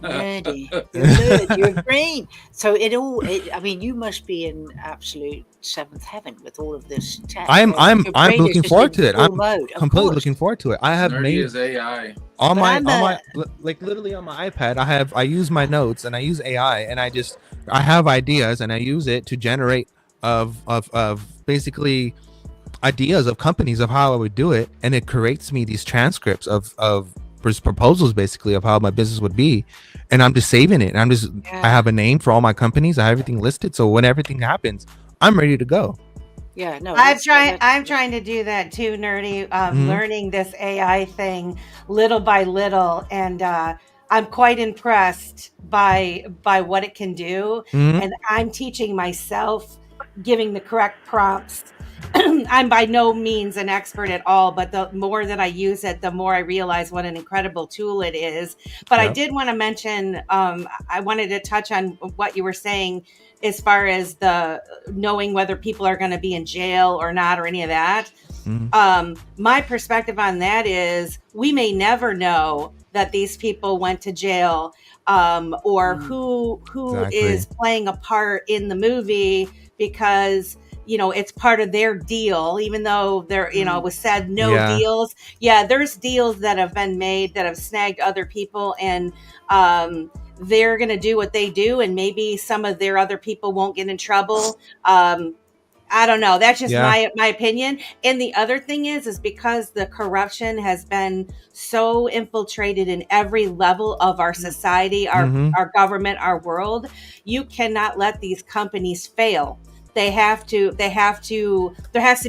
nerdy. You're a nerd. You're a brain. So I mean, you must be in absolute seventh heaven with all of this tech. I'm Your brain is looking just forward in to it. full I'm mode, of completely course. looking forward to it. I have Nerdy made is AI. on But my like literally on my iPad. I use my notes and I use AI and I have ideas and I use it to generate of basically ideas of companies of how I would do it, and it creates me these transcripts of proposals basically of how my business would be, and I'm just saving it. And I have a name for all my companies. I have everything listed, so when everything happens, I'm ready to go. Yeah, no. I'm trying to do that too, nerdy. Mhm. Learning this AI thing little by little, and I'm quite impressed by what it can do. Mhm. And I'm teaching myself, giving the correct prompts. I'm by no means an expert at all, but the more that I use it, the more I realize what an incredible tool it is. But I Yep. did want to mention, I wanted to touch on what you were saying as far as the knowing whether people are going to be in jail or not, or any of that. My perspective on that is we may never know that these people went to jail, or who Exactly. is playing a part in the movie, because it's part of their deal, even though there it was said no Yeah. deals. There's deals that have been made that have snagged other people, and they're gonna do what they do, and maybe some of their other people won't get in trouble. I don't know. That's just Yeah. my opinion. And the other thing is because the corruption has been so infiltrated in every level of our society, Mhm. our government, our world, you cannot let these companies fail. There has to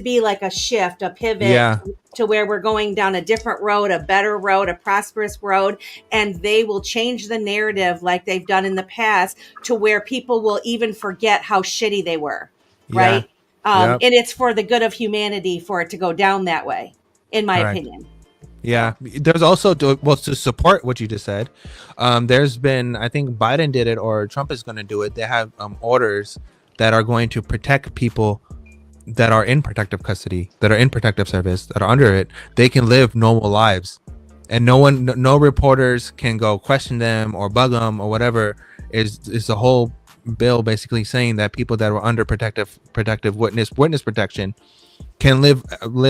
be like a shift, a pivot, Yeah. to where we're going down a different road, a better road, a prosperous road, and they will change the narrative like they've done in the past, to where people will even forget how shitty they were. Right. Yep. And it's for the good of humanity for it to go down that way, in my Correct. opinion. Yeah, there's also to support what you just said. There's been, I think Biden did it, or Trump is going to do it. They have orders that are going to protect people that are in protective custody, that are in protective service, that are under it. They can live normal lives, and no reporters can go question them or bug them or whatever. Is the whole bill basically saying that people that were under protective witness protection can live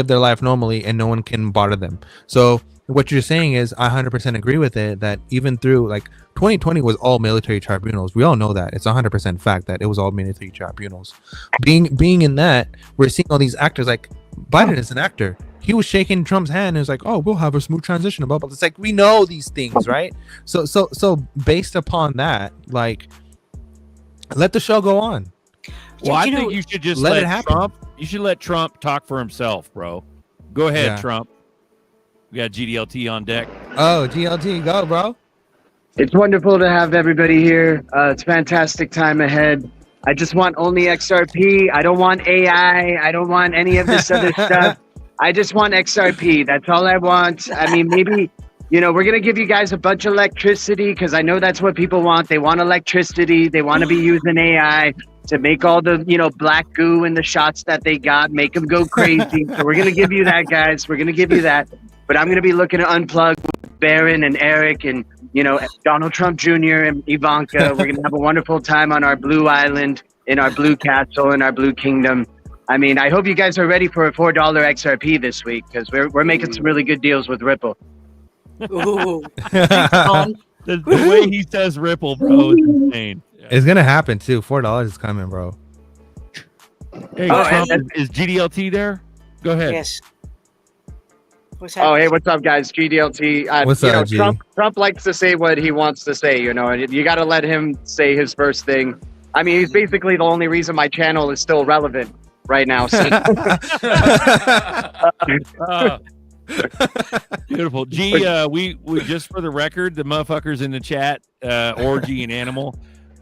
their life normally and no one can bother them. So what you're saying is I 100% agree with it, that even through like 2020 was all military tribunals. We all know that. It's 100% fact that it was all military tribunals. Being in that, we're seeing all these actors, like Biden is an actor. He was shaking Trump's hand and was like, "Oh, we'll have a smooth transition." Blah, blah. It's like, we know these things, right? So based upon that, like, let the show go on. Well, I think you should just let let it happen. Trump. You should let Trump talk for himself, bro. Go ahead, Yeah. Trump. We got GDLT on deck. Oh, GLT, go, bro. It's wonderful to have everybody here. It's a fantastic time ahead. I just want only XRP. I don't want AI. I don't want any of this other stuff. I just want XRP. That's all I want. I mean, maybe, we're going to give you guys a bunch of electricity, because I know that's what people want. They want electricity. They want to be using AI to make all the, black goo in the shots that they got, make them go crazy. So we're going to give you that, guys. We're going to give you that. But I'm going to be looking to unplug with Barron and Eric and, Donald Trump Jr. and Ivanka. We're going to have a wonderful time on our blue island, in our blue castle, in our blue kingdom. I mean, I hope you guys are ready for a $4 XRP this week, because we're making some really good deals with Ripple. Ooh. The way he says Ripple, bro, is insane. It's gonna happen too. $4 is coming, bro. Hey, Oh, Trump, and- is GDLT there? Go ahead. Yes. What's Oh, happening? hey, what's up, guys? GDLT. What's up, G? Trump likes to say what he wants to say, and you got to let him say his first thing. I mean, he's basically the only reason my channel is still relevant right now. So. Beautiful. G, we just for the record, the motherfuckers in the chat, Orgy and Animal,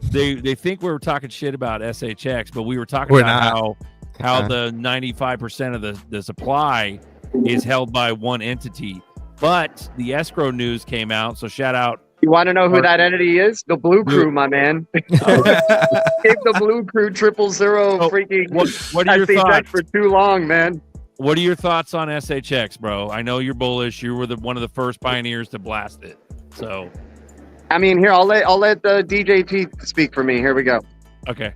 they think we were talking shit about SHX, but we were talking We're about not. how the 95% of the supply is held by one entity. But the escrow news came out, so shout out You want to know who that entity is? The Blue Crew, my man. Gave the Blue Crew 000 freaking what are your SHX thoughts? for too long, man. What are your thoughts on SHX, bro? I know you're bullish. You were one of the first pioneers to blast it. So, I mean, here I'll let the DJT speak for me. Here we go. Okay.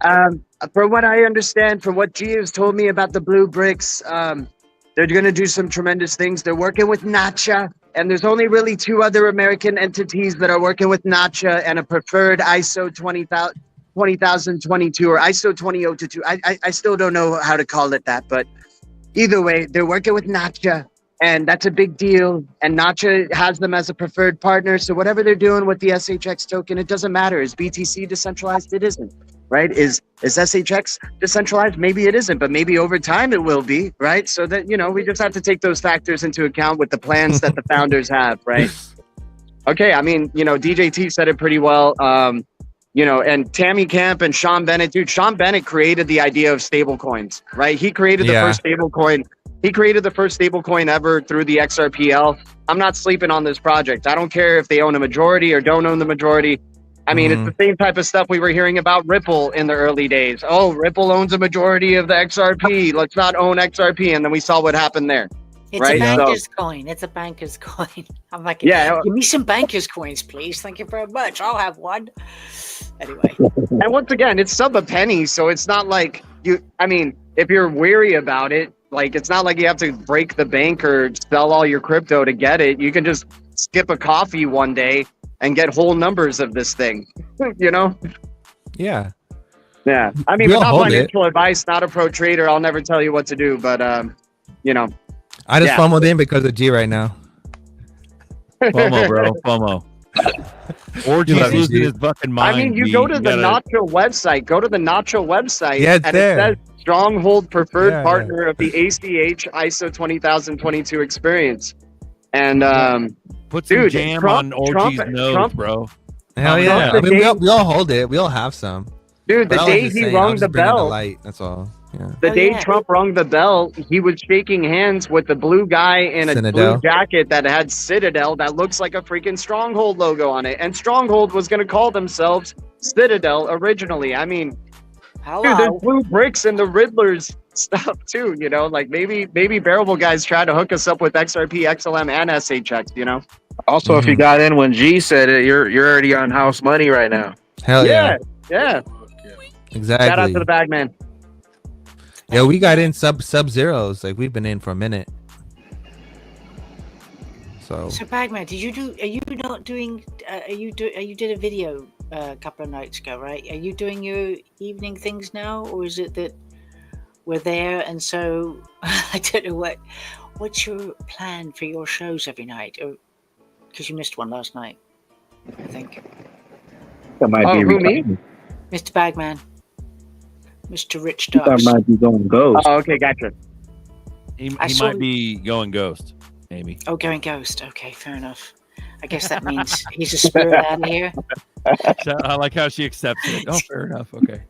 From what I understand, from what G has told me about the blue bricks, they're going to do some tremendous things. They're working with Nacha, and there's only really 2 other American entities that are working with Nacha and a preferred ISO 20022 or ISO 20022. I still don't know how to call it that, but either way, they're working with Nacha, and that's a big deal. And Nacha has them as a preferred partner. So whatever they're doing with the SHX token, it doesn't matter. Is BTC decentralized? It isn't. Right? Is SHX decentralized? Maybe it isn't, but maybe over time it will be, right? So that, we just have to take those factors into account with the plans that the founders have, right? Okay, I mean, DJT said it pretty well. And Tammy Camp and Sean Bennett, dude, Sean Bennett created the idea of stable coins, right? He created the first stable coin. He created the first stable coin ever through the XRPL. I'm not sleeping on this project. I don't care if they own a majority or don't own the majority. I mean, it's the same type of stuff we were hearing about Ripple in the early days. Oh, Ripple owns a majority of the XRP. Let's not own XRP. And then we saw what happened there. It's right? a banker's coin. It's a banker's coin. I'm like, give me some banker's coins, please. Thank you very much. I'll have one. Anyway. And once again, it's sub a penny. So it's not like if you're weary about it, like, it's not like you have to break the bank or sell all your crypto to get it. You can just skip a coffee one day and get whole numbers of this thing, Yeah. Yeah. I mean, without financial advice, not a pro trader, I'll never tell you what to do. But, I just fumbled in because of G right now. FOMO, bro. FOMO. Or G's losing his fucking mind. I mean, you go to the Nacho website. Go to the Nacho website. Yeah, it's and there. It says Stronghold preferred partner of the ACH ISO 20022 experience. And put some jam on Orgy's nose, bro. Hell yeah! I mean, we all hold it. We all have some. Dude, the day he rung the bell, that's all. Yeah. The day Trump rung the bell, he was shaking hands with the blue guy in a blue jacket that had Citadel that looks like a freaking Stronghold logo on it. And Stronghold was going to call themselves Citadel originally. I mean, dude, there's blue bricks and the Riddlers stuff too, like maybe Bearable guys try to hook us up with XRP, XLM, and SHX, Also, if you got in when G said it, you're already on house money right now. Hell yeah. Yeah. Exactly. Shout out to the Bagman. Yeah, we got in sub zeros. Like, we've been in for a minute. So Bagman, you did a video a couple of nights ago, right? Are you doing your evening things now, or is it that we're there and so I don't know what's your plan for your shows every night? Or because you missed one last night, I think. That might be who, me? Mr. Bagman. Mr. Rich Ducks. That might be going ghost. Oh, okay, gotcha. He might be going ghost, Amy. Oh, going ghost. Okay, fair enough. I guess that means he's a spirit out of here. I like how she accepts it. Oh, fair enough. Okay.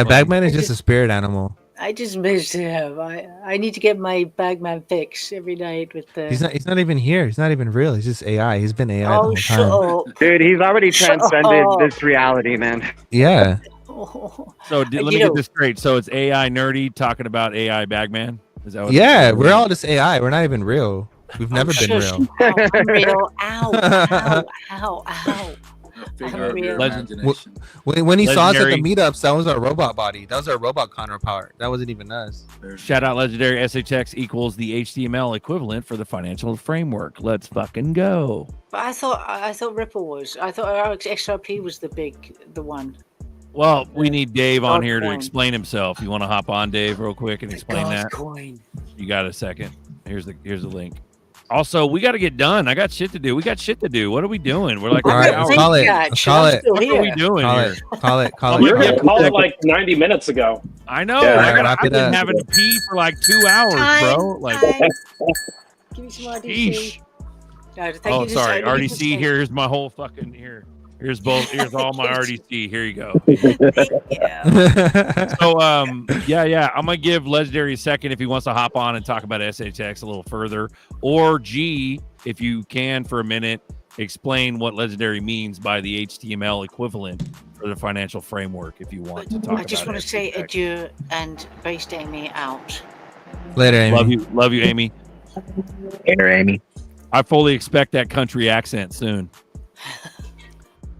Bagman is just a spirit animal. I just missed him. I need to get my Bagman fix every night with the. He's not even here. He's not even real. He's just AI. He's been AI the whole time. Dude, he's already transcended this reality, man. Yeah. So let me get this straight. So it's AI nerdy talking about AI Bagman. Is that what? Yeah, we're all just AI. We're not even real. We've never been real. I'm real. Ow! Ow! When he saw us at the meetups, that was our robot body. That was our robot counterpart. That wasn't even us. Shout out Legendary SHX equals the HTML equivalent for the financial framework. Let's fucking go. But I thought Ripple was. I thought XRP was the one. Well, we need Dave on here to explain himself. You want to hop on, Dave, real quick and explain that? Coin. You got a second? Here's the link. Also, we got to get done. I got shit to do. We got shit to do. What are we doing? We're like, all right, call it. What are we doing here? Call it. You called it like 90 minutes ago. I know. I've been having to pee for like 2 hours, bro. Like, give me some RDC. No, sorry. RDC. Here's my whole fucking here. Here's all my RDC. Here you go. So I'm gonna give Legendary a second if he wants to hop on and talk about SHX a little further. Or G, if you can for a minute, explain what legendary means by the HTML equivalent for the financial framework. If you want to talk about it. I just want to say adieu and based Amy out. Later, Amy. Love you, Amy. Later, Amy. I fully expect that country accent soon.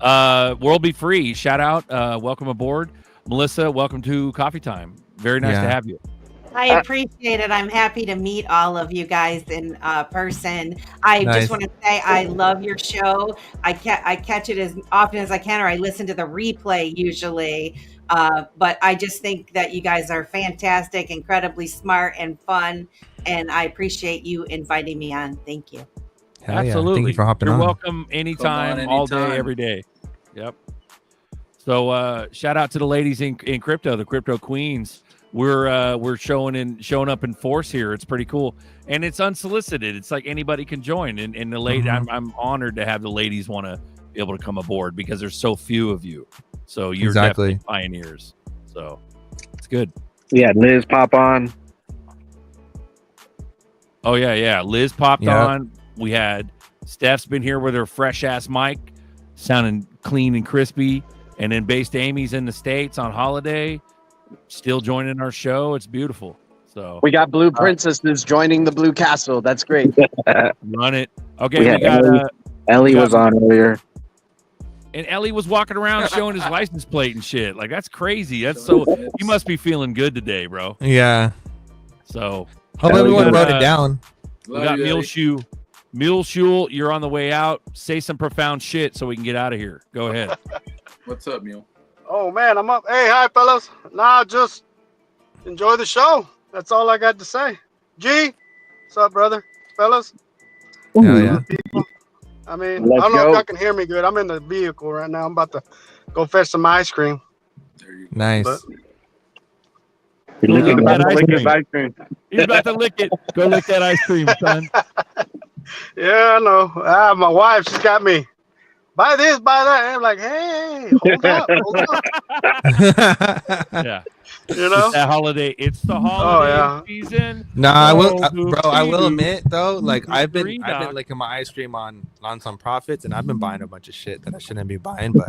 World Be Free, shout out, welcome aboard. Melissa, welcome to Coffee Time. Very nice to have you. I appreciate it. I'm happy to meet all of you guys in person. I Nice. just want to say I love your show. I catch it as often as I can, or I listen to the replay usually. But I just think that you guys are fantastic, incredibly smart and fun, and I appreciate you inviting me on. Thank you. Hell yeah. Absolutely. Thank you for hopping You're on. welcome anytime, all day, anytime. every day. Yep. So shout out to the ladies in crypto, the crypto queens. We're showing up in force here. It's pretty cool, and it's unsolicited. It's like anybody can join. And the lady, I'm honored to have the ladies want to be able to come aboard because there's so few of you. So you're Exactly. definitely pioneers. So it's good. Yeah, Liz pop on. Oh yeah. Liz popped Yep. on. We had Steph's been here with her fresh ass mic, sounding clean and crispy. And then Based Amy's in the States on holiday, still joining our show. It's beautiful. So We got Blue Princesses joining the Blue Castle. That's great. run it. Okay, we got Ellie was on earlier. and Ellie was walking around showing his license plate and shit. Like that's crazy. That's so you must be feeling good today, bro. Yeah. So Hope everyone wrote it down. We got Mule Shule, you're on the way out. Say some profound shit so we can get out of here. Go ahead. What's up, Mule? Oh man, I'm up. Hey, hi fellas. Nah, just enjoy the show. That's all I got to say. G, what's up, brother? Fellas? Hell yeah. I mean, Let's I don't know if go. y'all can hear me good. I'm in the vehicle right now. I'm about to go fetch some ice cream. Nice. But You're looking Lick that about to ice lick cream. his ice cream. He's about to lick it. Go lick that ice cream, son. yeah, I know. My wife, she's got me. Buy this, buy that. And I'm like, hey, hold up, hold up. Yeah. You know? It's that holiday. It's the holiday yeah. season. Nah, I will, Bro, bro. I will admit though, like I've Three, been Doc. licking my ice cream on some profits, and I've been buying a bunch of shit that I shouldn't be buying, but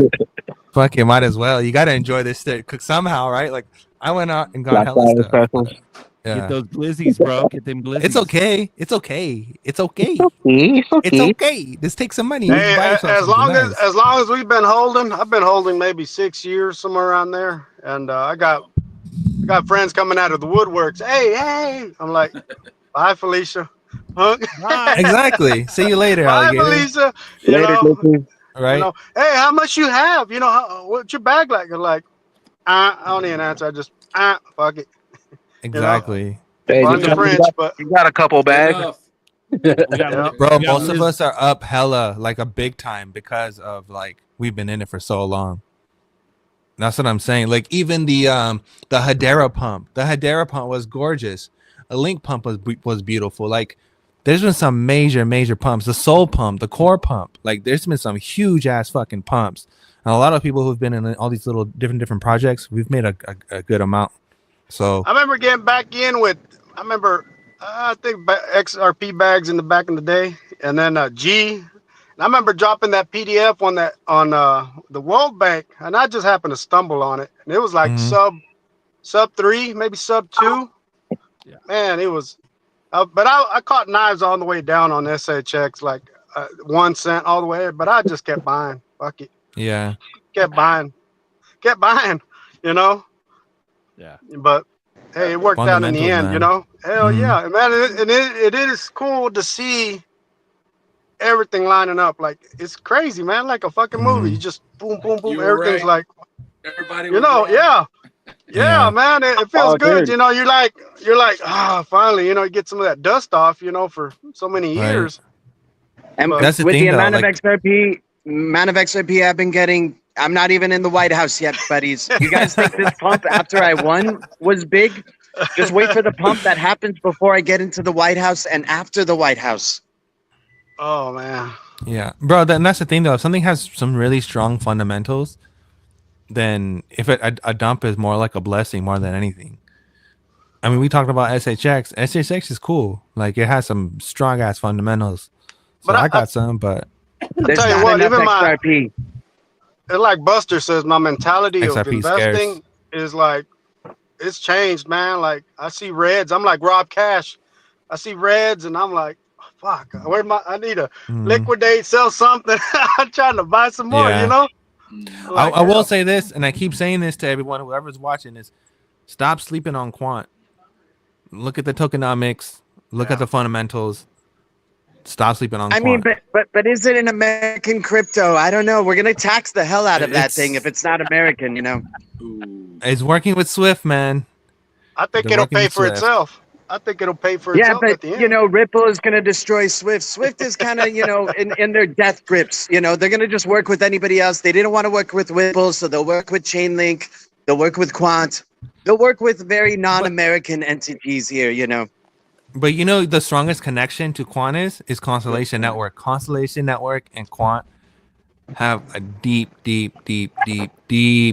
fuck it, might as well. You gotta enjoy this shit somehow, right? Like I went out and got Black hella Friday stuff. specials. Yeah. Get those glizzies, bro. Get them glizzies. It's okay. It's okay. It's okay. It's okay. It's okay. Just take some money. Hey, Buy yourself as something long nice. as long as we've been holding, I've been holding maybe 6 years, somewhere around there, and I got friends coming out of the woodworks. Hey, I'm like, bye, Felicia. Huh? Exactly. See you later, Bye, alligator. Felicia. You Later, know, Dickie. Right? you know, hey, how much you have? You know, what's your bag like? I'm like, I don't even answer. I just, fuck it. Exactly. Hey, Pardon you the got- French, but you got a couple bags. We got, Yeah. Bro, we got most of Liz- us are up hella, like a big time, because of like we've been in it for so long. That's what I'm saying. Like even the Hedera pump. The Hedera pump was gorgeous. A Link pump was beautiful. Like there's been some major pumps. The Soul pump, the Core pump. Like there's been some huge ass fucking pumps. And a lot of people who've been in all these little different projects, we've made a good amount. So I remember getting back in with, I think XRP bags in the back in the day, and then G. And I remember dropping that PDF on the World Bank, and I just happened to stumble on it, and it was like sub 3, maybe sub 2. Yeah. Man, it was. But I caught knives all the way down on SHX, like 1 cent all the way. But I just kept buying. Fuck it, yeah. kept buying. You know. Yeah. But hey, it worked out in the Fundamentals, end, man. you know. Hell Mhm. yeah, man! It is cool to see everything lining up. Like it's crazy, man. Like a fucking movie. You just boom, boom, boom. You were Everything's right. like, Everybody, you was know, wrong. yeah, man. It feels Oh, good, dude. you know. You're like, finally, you know, you get some of that dust off, you know, for so many Right. years. And But- That's the with thing, the though, amount like- of XRP I've been getting, I'm not even in the White House yet, buddies. You guys think this pump after I won was big? Just wait for the pump that happens before I get into the White House and after the White House. Oh man, Yeah, bro. And that's the thing, though. If something has some really strong fundamentals, then if a dump is more like a blessing more than anything. I mean, we talked about SHX. SHX is cool. Like it has some strong ass fundamentals. So I got some, but There's tell you not what, enough even XRP. It's like Buster says, my mentality of XRP investing is like, it's changed, man. Like I see reds, I'm like Rob Cash. I see reds, and I'm like, fuck, I need to liquidate, sell something. I'm trying to buy some more, you know. Like, I will say this, and I keep saying this to everyone, whoever's watching, is stop sleeping on quant. Look at the tokenomics. Look at the fundamentals. Stop sleeping on I quant. mean, but is it an American crypto? I don't know. We're gonna tax the hell out of that thing if it's not American, you know. It's working with Swift, man. I think They're it'll working pay with for Swift. itself. I think it'll pay for Yeah, itself but at the end. you know, Ripple is gonna destroy Swift. Swift is kind of, you know, in their death grips. You know, they're gonna just work with anybody else. They didn't want to work with Ripple, so they'll work with Chainlink. They'll work with Quant. They'll work with very non-American entities here. You know. But you know, the strongest connection to Quant is Constellation Network. Constellation Network and Quant have a deep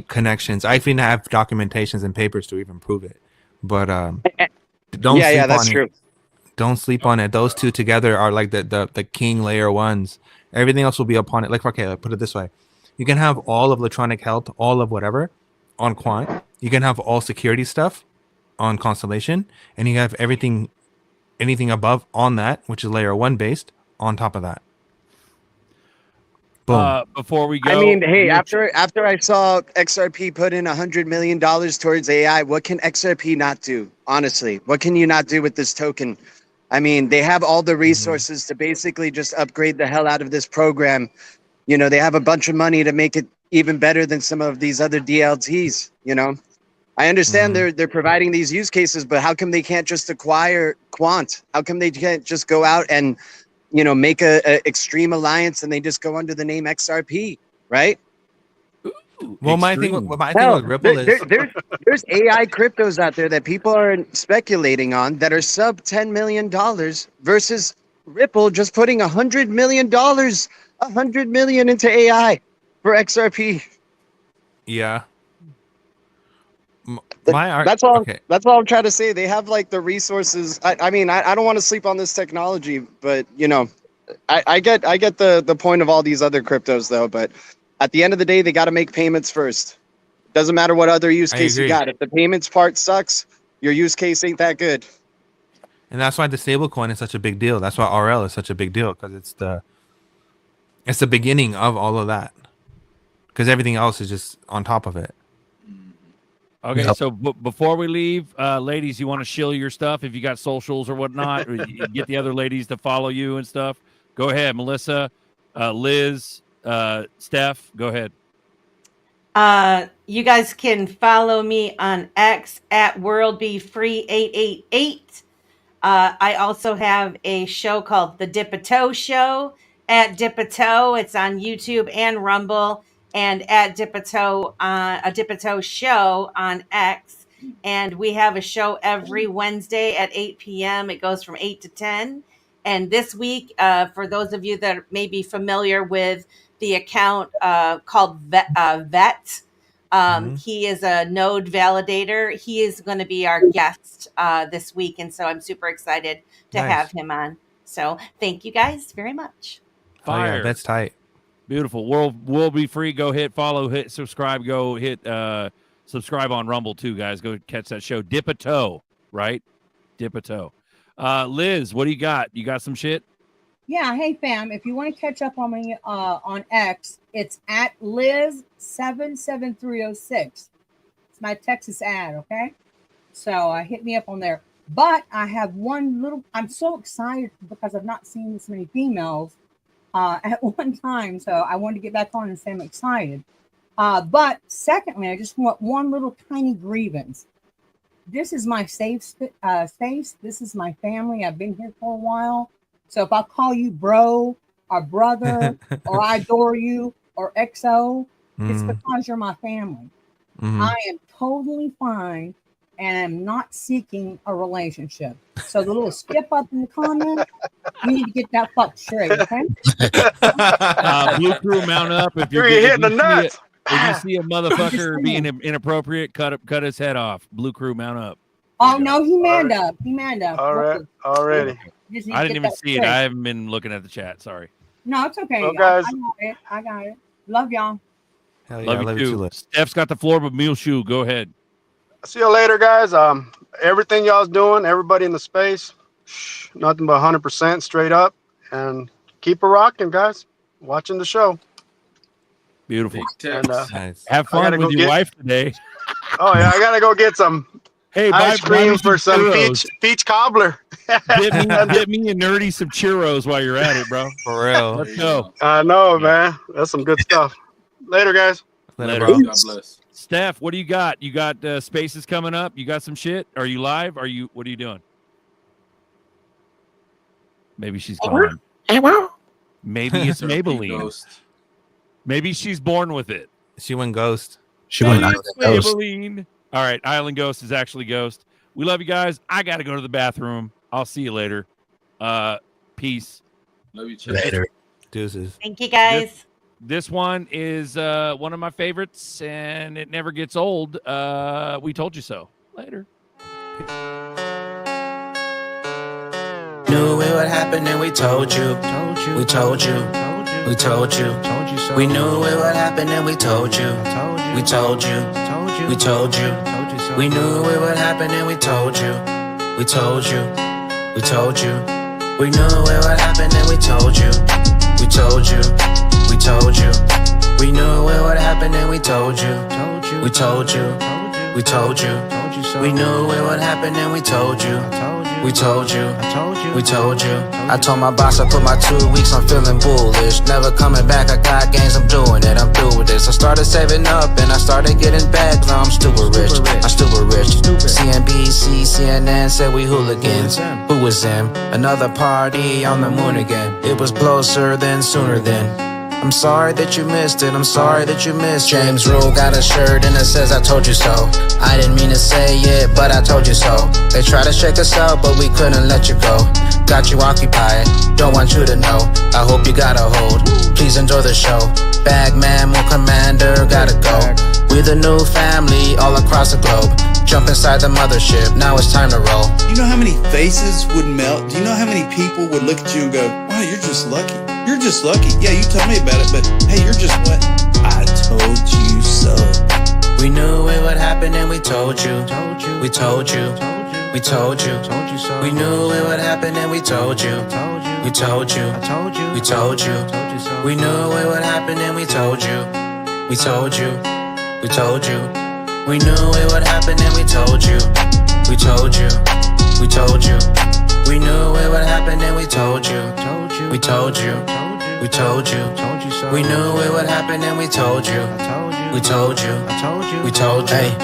connections. I even have documentations and papers to even prove it. But don't sleep that's on true. it. Don't sleep on it. Those two together are like the king layer ones. Everything else will be upon it. Like, okay, I'll put it this way. You can have all of electronic health, all of whatever on Quant. You can have all security stuff on Constellation, and you have anything above on that, which is layer 1 based, on top of that. Boom. Before we go, I mean, hey, after I saw XRP put in $100 million towards AI, what can XRP not do? Honestly, what can you not do with this token? I mean, they have all the resources to basically just upgrade the hell out of this program. You know, they have a bunch of money to make it even better than some of these other DLTs. You know, I understand they're providing these use cases, but how come they can't just acquire Quant? How come they can't just go out and, you know, make a extreme alliance and they just go under the name XRP, right? Well, my thing with Ripple is there's AI cryptos out there that people are speculating on that are sub $10 million versus Ripple just putting $100 million into AI for XRP. Yeah. That's all. Okay. That's all I'm trying to say. They have like the resources. I mean, I don't want to sleep on this technology, but you know, I get the point of all these other cryptos though. But at the end of the day, they got to make payments first. Doesn't matter what other use case you got. If the payments part sucks, your use case ain't that good. And that's why the stablecoin is such a big deal. That's why RL is such a big deal, because it's the beginning of all of that. Because everything else is just on top of it. Okay, so before we leave, ladies, you want to shill your stuff if you got socials or whatnot, or you get the other ladies to follow you and stuff. Go ahead, Melissa, Liz, Steph, go ahead. You guys can follow me on X at WorldBeFree888. I also have a show called The Dip-a-Toe Show at Dip-a-Toe. It's on YouTube and Rumble, and at Dip-a-Toe, a Dip-a-Toe Show on X. And we have a show every Wednesday at 8 p.m. It goes from 8 to 10. And this week, for those of you that may be familiar with the account called Vet, he is a node validator. He is going to be our guest this week. And so I'm super excited to have him on. So thank you guys very much. Fire. Oh, yeah, that's tight. Beautiful. World Be Free. Go hit follow, hit subscribe, go hit subscribe on Rumble too, guys. Go catch that show. Dip-a-Toe, right? Dip-a-Toe. Liz, what do you got? You got some shit? Yeah, hey fam, if you want to catch up on me on X, it's at Liz77306. It's my Texas ad, okay? So hit me up on there. But I have I'm so excited because I've not seen this many females at one time. So I wanted to get back on and say I'm excited. But secondly, I just want one little tiny grievance. This is my safe space. This is my family. I've been here for a while. So if I call you bro or brother or I adore you or XO, it's because you're my family. I am totally fine and am not seeking a relationship. So the little skip up in the comment, you need to get that fuck straight, okay? Blue Crew, mount up. If you're hitting the nuts. If you see a motherfucker being inappropriate, cut his head off. Blue Crew, mount up. Oh no, he manned up. He manned up. All right, already. Just need I to didn't get even that see it. straight. I haven't been looking at the chat. Sorry. No, it's okay. Well, guys- I got it. Love y'all. Hell Love you too. Steph's got the floor, but Muleshoe, go ahead. See you later, guys. Everything y'all's doing, everybody in the space, nothing but 100% straight up, and keep it rocking, guys. Watching the show. Beautiful. And, Nice. I Have fun gotta with go your get- wife today. Oh yeah, I gotta go get some ice buy cream me for some churros. peach cobbler. Get me and Nerdy some churros while you're at it, bro. For real. Let's go. I know, man. That's some good stuff. Later, guys. Later. bro. God bless. Steph, what do you got? You got spaces coming up? You got some shit? Are you live? What are you doing? Maybe she's gone. Maybe it's Maybelline. Ghost. Maybe she's born with it. She went ghost. Maybe it's Maybelline. All right, Island Ghost is actually Ghost. We love you guys. I got to go to the bathroom. I'll see you later. Peace. Love you, Chad. Deuces. Thank you, guys. This one is one of my favorites, and it never gets old. We told you so. Later. Knew it would happen and we told you. We told you. We told you. We knew it would happen and we told you. We told you. We told you. We knew it would happen and we told you. We told you. We told you. We knew it would happen and we told you. We told you. We told you. We knew it would happen and we told you. We told you. We told you. We knew it would happen and we told you. We told you. We told you. I told my boss I put my 2 weeks, I'm feeling bullish. Never coming back, I got gains, I'm doing it, I'm through with this. I started saving up and I started getting back. Now I'm stupid rich, I'm stupid rich. CNBC, CNN said we hooligans. Who was them? Another party on the moon again. It was closer than sooner than. I'm sorry that you missed it, I'm sorry that you missed it. James Rule got a shirt and it says I told you so. I didn't mean to say it, but I told you so. They tried to shake us out, but we couldn't let you go. Got you occupied, don't want you to know. I hope you got a hold, please enjoy the show. Bagman, more commander, gotta go. We're the new family all across the globe. Jump inside the mothership, now it's time to roll. You know how many faces would melt? Do you know how many people would look at you and go, wow, you're just lucky. You're just lucky. Yeah, you told me about it, but hey, you're just what? I told you so. We knew it would happen and we told you. We told you. We told you. We knew it would happen and we told you. We told you. We told you. We knew it would happen and we told you. We told you. We told you. We knew it would happen and we told you. We told you. We told you. We knew it would happen and we told you. We told you. We told you. We knew it would happen and we told you. We told you. We told you. Hey,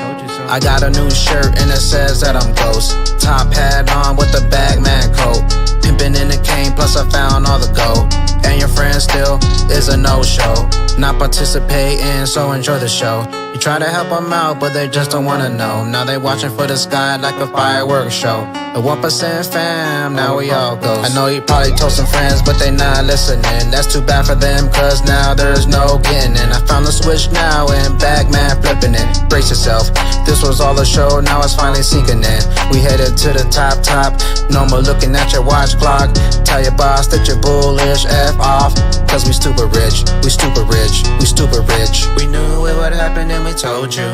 I got a new shirt and it says that I'm Ghost. Top hat on with the bagman coat. Pimpin' in the cane, plus I found all the gold. And your friend still is a no-show. Not participating, so enjoy the show. You try to help them out, but they just don't wanna know. Now they watching for the sky like a fireworks show. The 1% fam, now we all ghost. I know you probably told some friends, but they not listening. That's too bad for them, cause now there's no getting in. I found the switch now and Bagman flipping it. Brace yourself, this was all a show, now it's finally sinking in. We headed to the top, no more looking at your watch clock. Tell your boss that you're bullish, F off. Cause we stupid rich, we stupid rich, we stupid rich. We knew it would happen and we told you.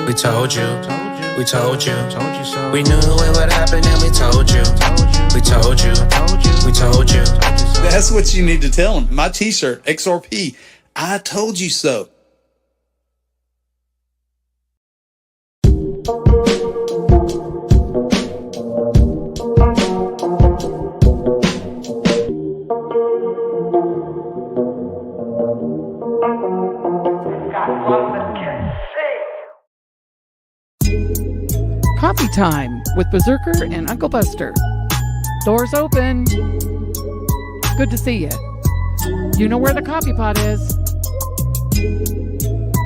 We told you. We told you. We knew it would happen and we told you. We told you. We told you. That's what you need to tell them. My t-shirt, XRP, I told you so. Coffee time with Berserker and Uncle Buster. Doors open. Good to see you. You know where the coffee pot is.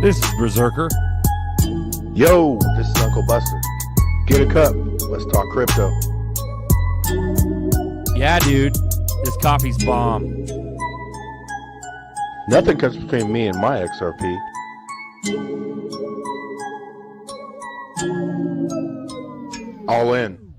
This is Berserker. Yo, this is Uncle Buster. Get a cup. Let's talk crypto. Yeah, dude. This coffee's bomb. Nothing comes between me and my XRP. All in.